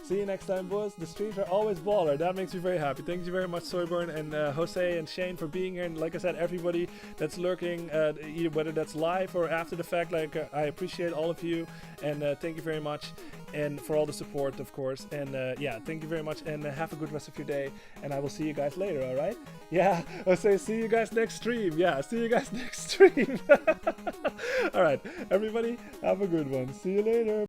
See you next time, boys. The streams are always baller. That makes me very happy. Thank you very much, Soyborn and Jose and Shane for being here. And like I said, everybody that's lurking, either whether that's live or after the fact, like I appreciate all of you. And thank you very much. And for all the support, of course. And yeah, thank you very much. And have a good rest of your day. And I will see you guys later, all right? Yeah, I'll say see you guys next stream. Yeah, see you guys next stream. All right, everybody, have a good one. See you later.